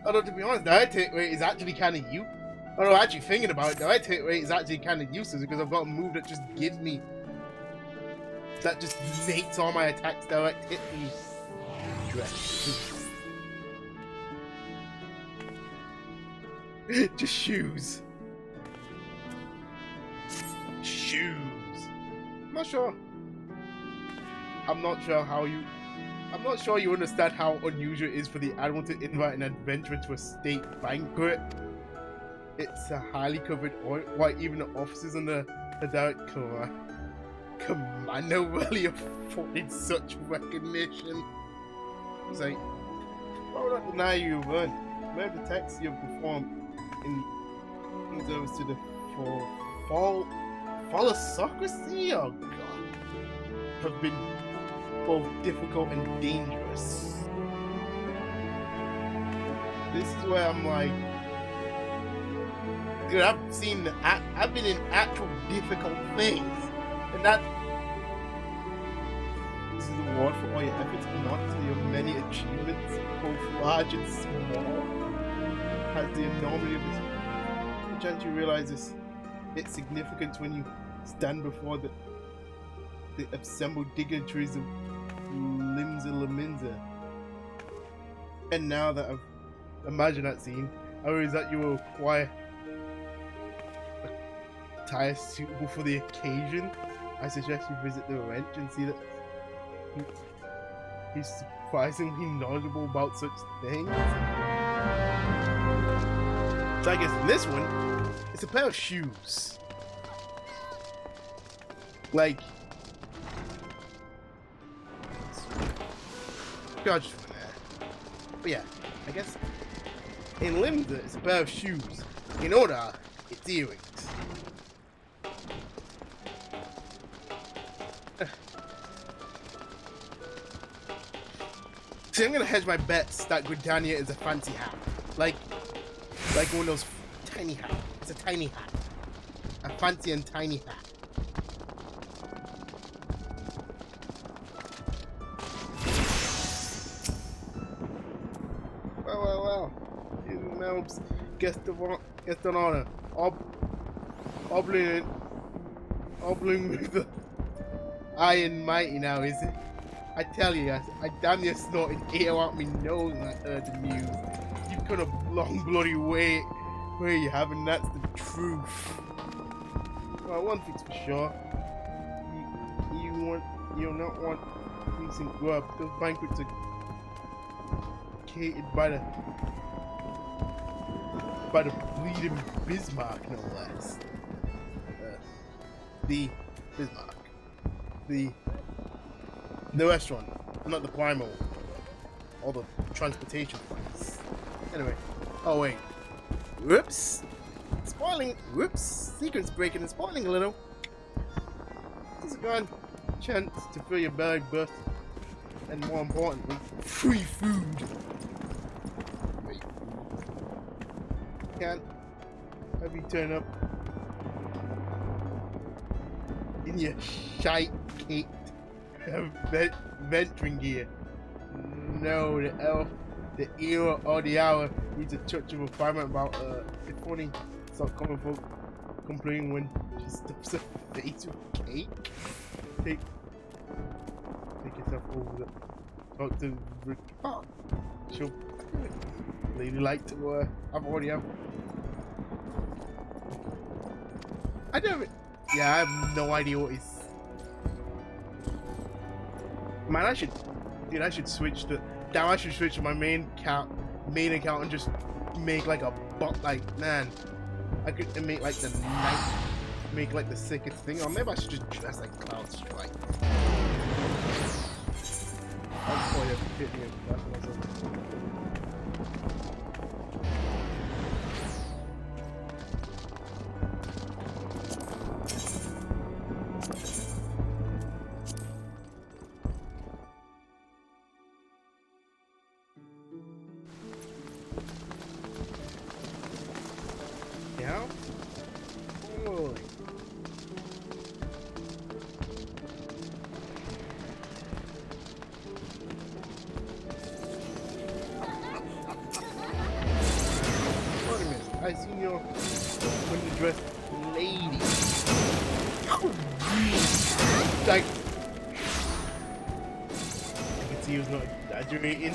A: Although, to be honest, the hit rate is actually kind of you. Although, actually thinking about it, the hit rate is actually kind of useless because I've got a move that just gives me, that just makes all my attacks direct hit me. Just shoes. I'm not sure. I'm not sure you understand how unusual it is for the Admiral to invite an adventurer to a state banquet. It's a highly covered oil, why even the officers on the direct commando really afforded such recognition. It's like, why would I deny you run? Where the text you performed in service to the philosophy? Oh have been both difficult and dangerous. This is where I'm like, dude, I've been in actual difficult things, and that this is the reward for all your efforts, not to your many achievements, both large and small. Has the enormity of this. Don't you realize its significance when you stand before the assembled dignitaries of Lominsan? And now that I've imagined that scene, I realize that you will require a attire suitable for the occasion. I suggest you visit the wrench and see that he's surprisingly knowledgeable about such things. So I guess in this one, it's a pair of shoes. Like, God, just went there. But yeah, I guess in Limsa, it's a pair of shoes. In Order, it's earrings. See, I'm gonna hedge my bets that Gridania is a fancy hat. Like one of those tiny hats. It's a tiny hat. A fancy and tiny hat. Well. Melb's guest of honor. Oblin with the iron mighty now, is it? I tell you, I damn near snorted air out me nose when I heard the news. You've got a long bloody way where you have, and that's the truth. Well, one thing's for sure. You'll not want decent grub. Those banquets are catered by the bleeding Bismarck, no less. The Bismarck. The restaurant, not the primal. All the transportation place. Anyway. Oh wait. Whoops. Secrets breaking and spoiling a little. This is a grand chance to fill your belly burst. And more importantly, free food. Can't have you turn up in your shite caked venturing gear. No, the era or the hour needs a touch of refinement about it's funny. Stop common folk complaining when she stuffs her face with cake. Take yourself over the talk to Rick. Oh, she'll lady like to I've already have. I don't. Yeah, I have no idea what he's. Man, I should switch to. Damn, I should switch to my main account and just make like a bot. Like, man, I could make like the sickest thing. Or maybe I should just dress like Cloud Strike. I'll probably have to fit me in myself. I seen your when you dressed lady. Like, I can see he was not exaggerating.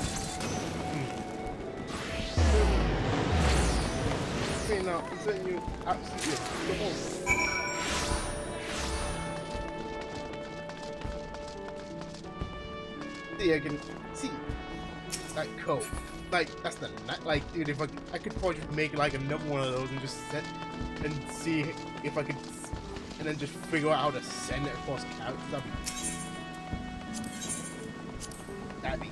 A: Fair enough, I'm saying you absolutely wrong. See, I can see that coat. Like, that's the like, dude. If I could probably just make like another one of those and just set and see if I could, and then just figure out how to send it across characters. That'd be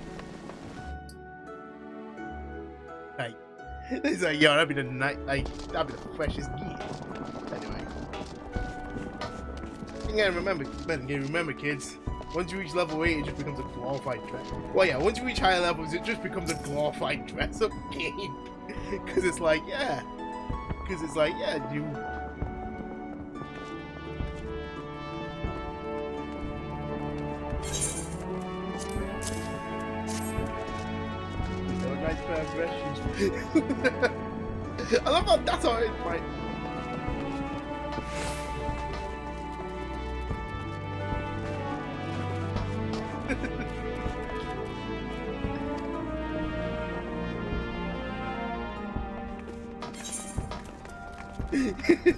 A: like, it's like, yo, that'd be the night, like, that'd be the freshest gear. Anyway, you gotta remember, kids. Once you reach level 8, it just becomes a glorified dress. Well, yeah, once you reach higher levels, it just becomes a glorified dress-up game. Because it's like, yeah. Because it's like, yeah, you... Oh, nice pair of dress shoes. I love how that's how it's like...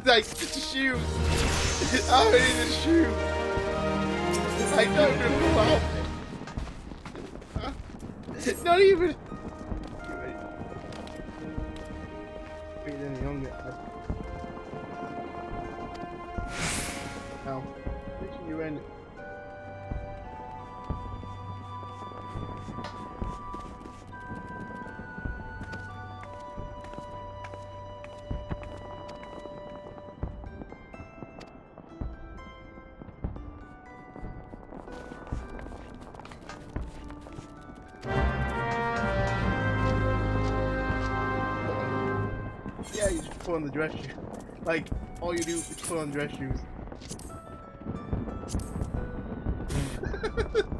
A: Like, shoes! Oh, I need a shoe! I don't know about Not even... Now, reaching your end. Yeah, you just put on the dress shoes. Like, all you do is put on dress shoes.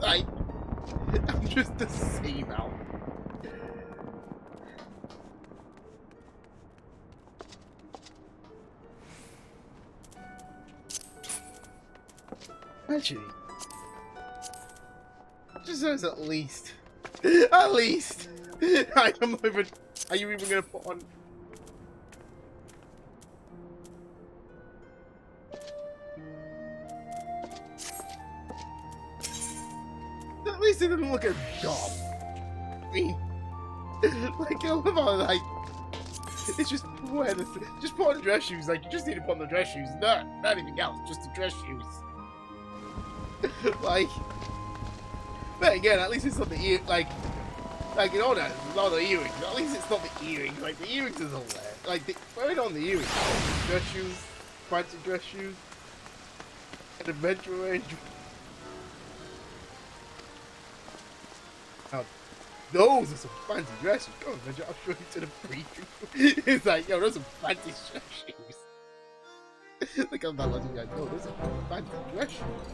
A: Like, I'm just the same out. Actually, just says at least. At least! I'm not even. Are you even gonna put on? At least it didn't look a job. I mean, like, I love how, like, it's just wear this, just put on dress shoes. Like, you just need to put on the dress shoes. Not anything else, just the dress shoes. Like, but again, at least it's not the ear, like in all that, it's not the earrings. At least it's not the earrings. Like, the earrings is all there. Like, wearing on the earrings, dress shoes, fancy dress shoes, an adventure range. Now, those are some fancy dresses. Go on, I'll show you to the preview. It's like, yo, those are fancy dress shoes. Like, I'm not letting you guys know, those are fancy dress shoes.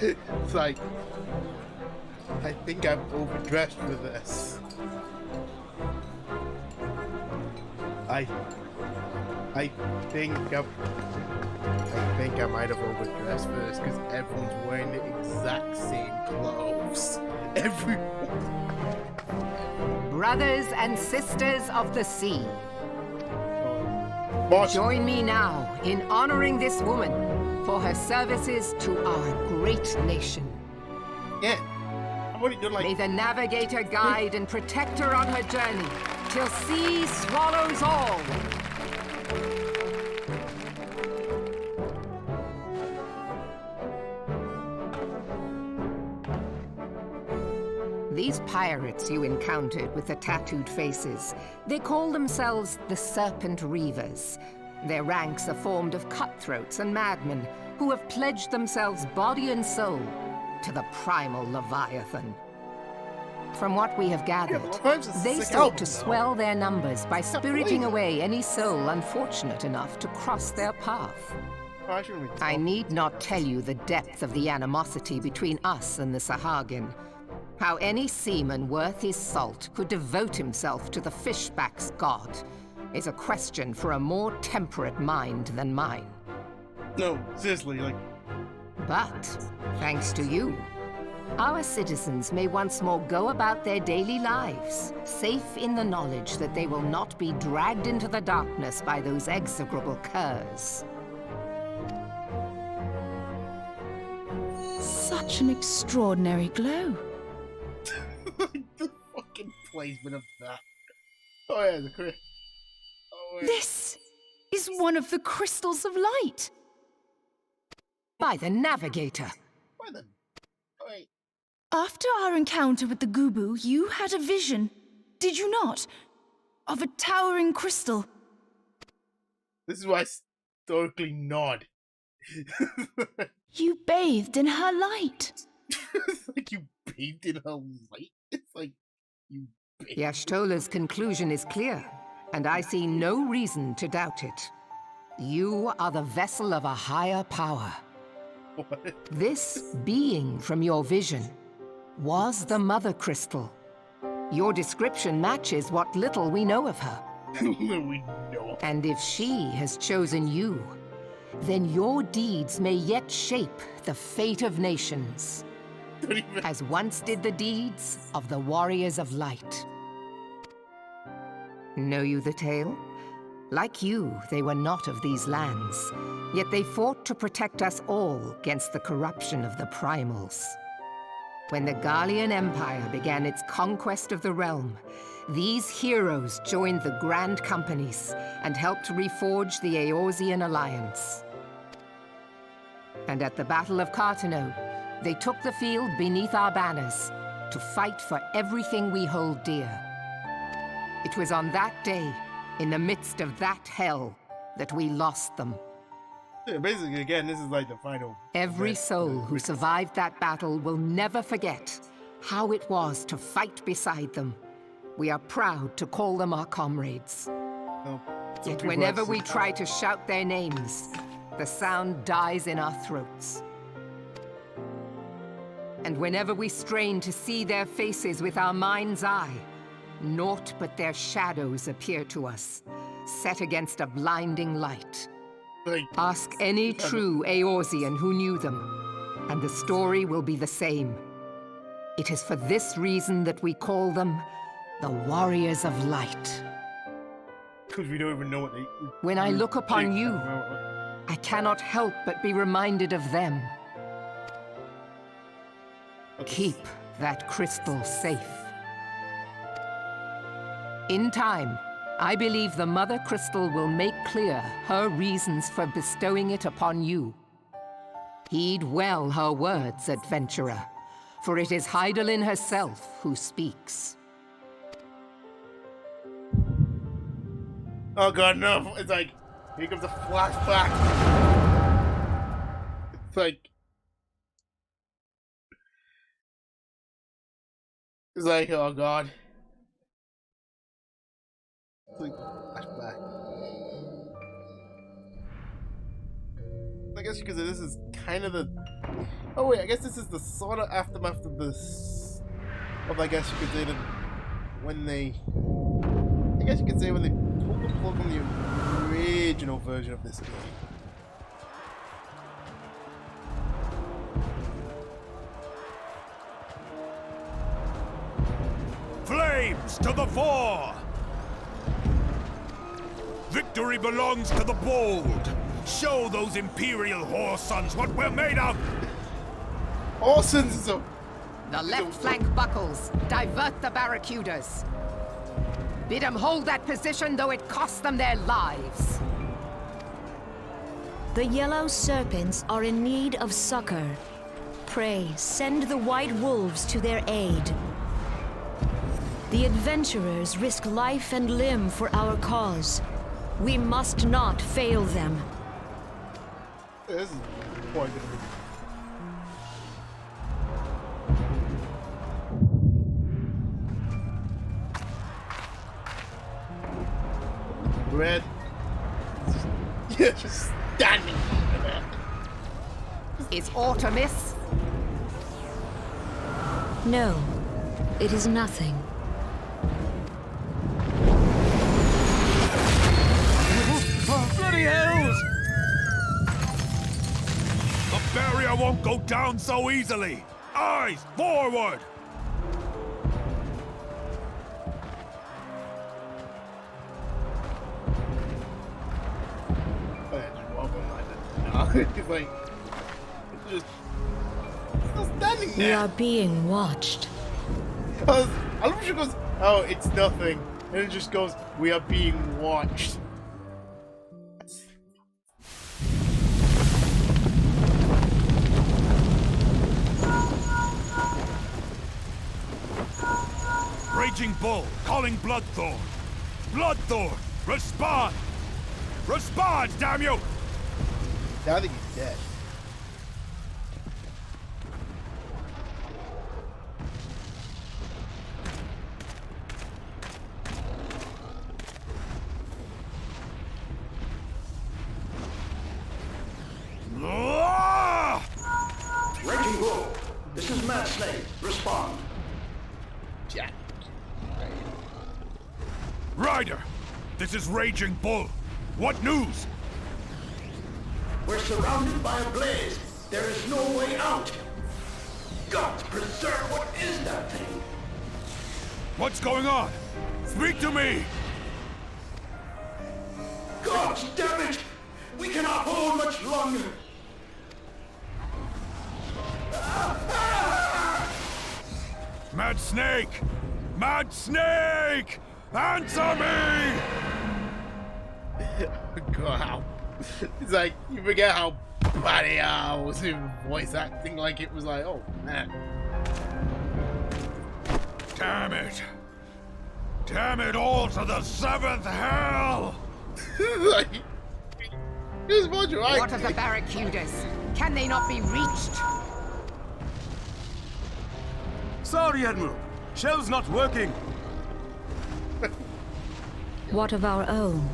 A: It's like, I think I'm overdressed for this. I think I might have overdressed for this because everyone's wearing the exact same clothes. Everyone.
B: Brothers and sisters of the sea,
A: Watch.
B: join me now in honoring this woman for her services to our great nation.
A: Yeah. I've already done like...
B: May the navigator guide and protect her on her journey till sea swallows all. These pirates you encountered with the tattooed faces, they call themselves the Serpent Reavers. Their ranks are formed of cutthroats and madmen who have pledged themselves body and soul to the primal Leviathan. From what we have gathered, they sought to swell their numbers by spiriting away any soul unfortunate enough to cross their path. I need not tell you the depth of the animosity between us and the Sahagin. How any seaman worth his salt could devote himself to the fishback's god is a question for a more temperate mind than mine.
A: No, seriously, like...
B: But, thanks to you, our citizens may once more go about their daily lives, safe in the knowledge that they will not be dragged into the darkness by those execrable curs.
D: Such an extraordinary glow.
A: The fucking placement of that. Oh yeah, the crystal. Oh, yeah.
D: This is one of the crystals of light.
B: By the navigator.
A: Why the... Wait.
D: After our encounter with the Gubu, you had a vision, did you not? Of a towering crystal.
A: This is why stoically nod.
D: You bathed in her light.
A: It's like you bathed in her light. It's like you bathed.
B: Y'shtola's conclusion is clear, and I see no reason to doubt it. You are the vessel of a higher power.
A: What?
B: This being from your vision was the Mother Crystal. Your description matches what little we know of her.
A: We know.
B: And if she has chosen you, then your deeds may yet shape the fate of nations, as once did the deeds of the Warriors of Light. Know you the tale? Like you, they were not of these lands, yet they fought to protect us all against the corruption of the Primals. When the Garlean Empire began its conquest of the realm, these heroes joined the Grand Companies and helped reforge the Eorzean alliance. And at the Battle of Cartano, they took the field beneath our banners to fight for everything we hold dear. It was on that day, in the midst of that hell, that we lost them.
A: Yeah, basically, again, this is like the final.
B: Every soul who survived that battle will never forget how it was to fight beside them. We are proud to call them our comrades.
A: No,
B: Yet whenever we try to shout their names, the sound dies in our throats. And whenever we strain to see their faces with our mind's eye, naught but their shadows appear to us, set against a blinding light.
A: Like,
B: Ask any true Eorzean who knew them, and the story will be the same. It is for this reason that we call them the Warriors of Light.
A: because we don't even know what they.
B: When I look upon you, I cannot help but be reminded of them. Keep that crystal safe. In time, I believe the Mother Crystal will make clear her reasons for bestowing it upon you. Heed well her words, adventurer, for it is Hydaelyn herself who speaks.
A: Oh god, no! It's like, here comes a flashback. It's like... It's like, oh god. It's like, flashback. I guess because this is kind of the... Oh wait, I guess this is the sort of aftermath of this... Of, I guess you could say that when they... I guess you could say when they pulled the plug on the original version of this game.
C: Flames to the fore! Victory belongs to the bold! Show those Imperial whoresons what we're made of!
A: Orsons is a...
B: The left flank buckles. Divert the barracudas. Bid them hold that position, though it costs them their lives.
E: The yellow serpents are in need of succor. Pray, send the white wolves to their aid. The adventurers risk life and limb for our cause. We must not fail them.
A: This is quite good. Red. Yeah, just standing there.
B: Is aught amiss?
E: No, it is nothing.
C: Bloody hells! The barrier won't go down so easily! Eyes forward!
A: He's like, just still standing there.
E: We are being watched.
A: Because I love how she goes, oh, it's nothing, and it just goes, we are being watched.
C: Raging Bull, calling Bloodthorn. Bloodthorn, respond! Respond, damn you!
A: Yeah, I think he's dead.
F: Raging Bull, this is Mad Snake. Respond.
A: Jack.
C: Ryder, this is Raging Bull. What news?
F: We're surrounded by a blaze. There is no way out. Gods preserve, what is that thing?
C: What's going on? Speak to me!
F: Gods damn it! We cannot hold much longer.
C: Mad Snake! Mad Snake! Answer me!
A: God, how... It's like, you forget how bloody I was in voice acting, like it was like, oh man.
C: Damn it! Damn it all to the seventh hell!
A: Like, here's what you're
B: What of the barracudas? Can they not be reached?
G: Sorry, Admiral. Shell's not working.
E: What of our own?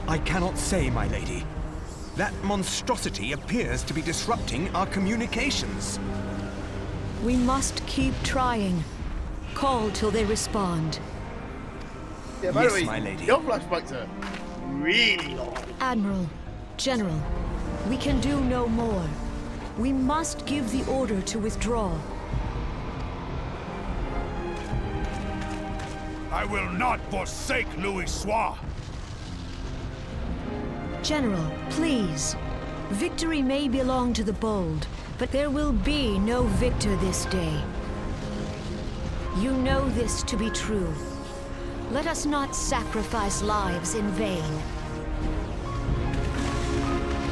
G: I cannot say, my lady. That monstrosity appears to be disrupting our communications.
E: We must keep trying. Call till they respond.
A: Yeah, by
G: Yes,
A: the way,
G: my lady.
A: your flashbacks are really long.
E: Admiral, General, we can do no more. We must give the order to withdraw.
C: I will not forsake Louis-Soix!
E: General, please. Victory may belong to the bold, but there will be no victor this day. You know this to be true. Let us not sacrifice lives in vain.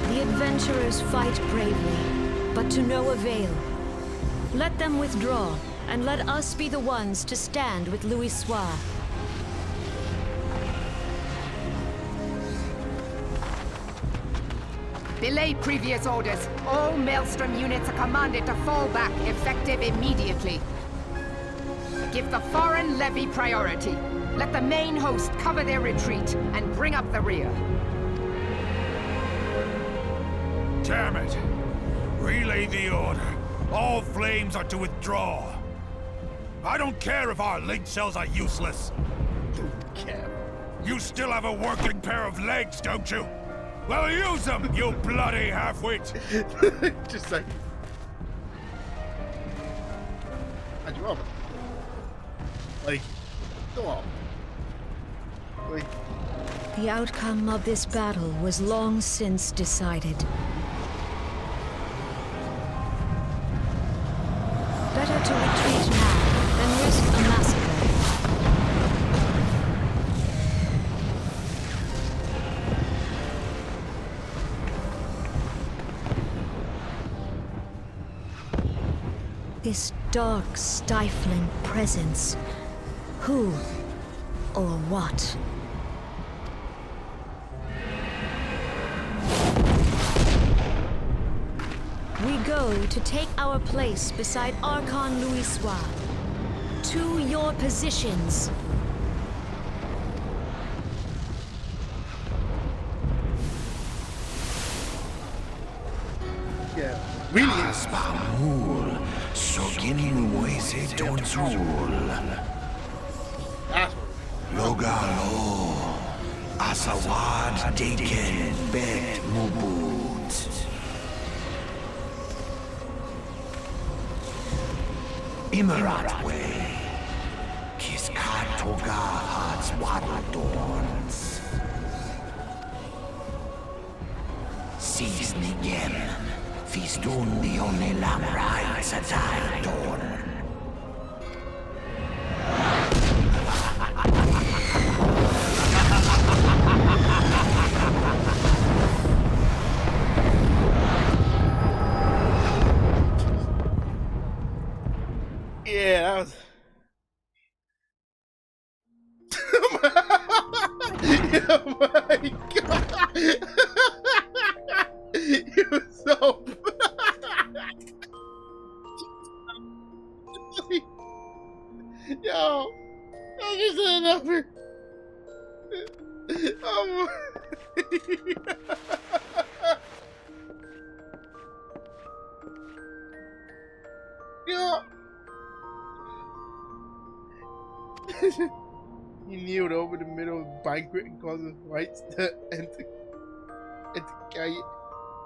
E: The adventurers fight bravely, but to no avail. Let them withdraw, and let us be the ones to stand with Louis-Soix.
B: Belay previous orders. All Maelstrom units are commanded to fall back, effective immediately. Give the foreign levy priority. Let the main host cover their retreat and bring up the rear.
C: Damn it! Relay the order. All flames are to withdraw. I don't care if our link cells are useless.
A: Don't care.
C: You still have a working pair of legs, don't you? Well, use them, you bloody half-wit!
A: Just like... I'd rather. Like, go on. Like...
E: The outcome of this battle was long since decided. Better to retreat now than risk a massacre. This dark, stifling presence. Who or what? We go to take our place beside Archon Louis-Soix. To your positions.
A: Yeah, really.
H: Aspamul, Sogin Moise Donzul,
A: That's
H: Logalo, Asawad Deken Bet Mubut, Imarat Way, Kiskat Toga Hats Wadadorns, Sis Nigem. Fistun the only lamrai satai dorn.
A: Yeah, that was... Oh my god! Yo, I just had enough. Oh. Yeah. He kneeled over the middle of the banquet and caused the whites to enter carry it.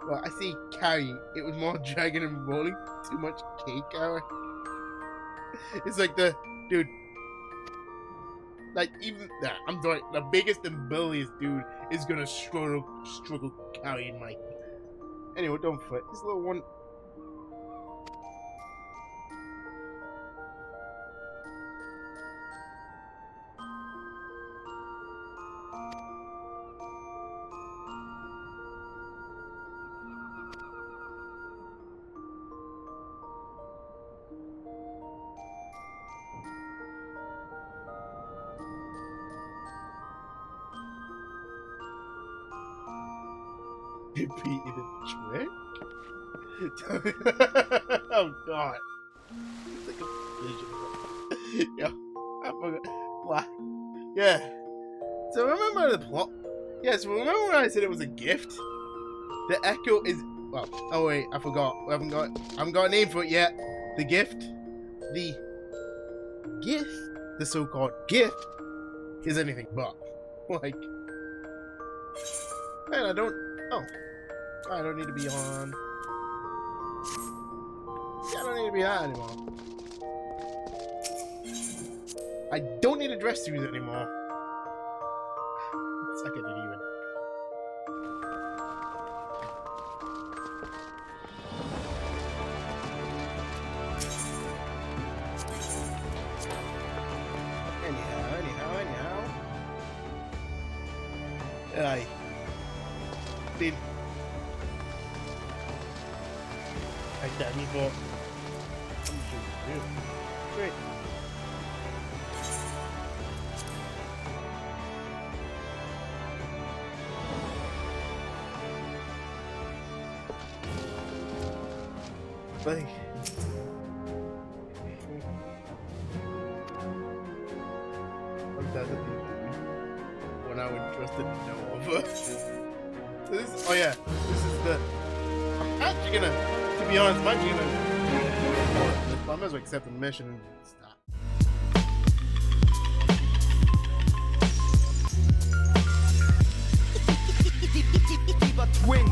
A: Well, I say carry. It was more dragging and rolling. Too much cake hour. It's like the dude. Like even I'm sorry, the biggest and bulliest dude is gonna struggle carrying my. Anyway, don't fret. This little one. Repeated a trick? Oh god. It's like a vision. Yo, I forgot. What? Yeah. So remember the plot? Yes, remember when I said it was a gift? The echo is well, oh wait, I forgot. I haven't got a name for it yet. The gift. The so-called gift is anything but. Like, and I don't I don't need to be on. Yeah, I don't need to be on anymore. I don't need a dress suit anymore. Suck at it even. Anyhow. Aye. Did like that before. Great. Buddy. What does it do when I would trust it no over? This, oh yeah, this is the. I'm actually gonna, to be honest, I'm actually gonna. I might as well accept the mission and stop.
G: Twin.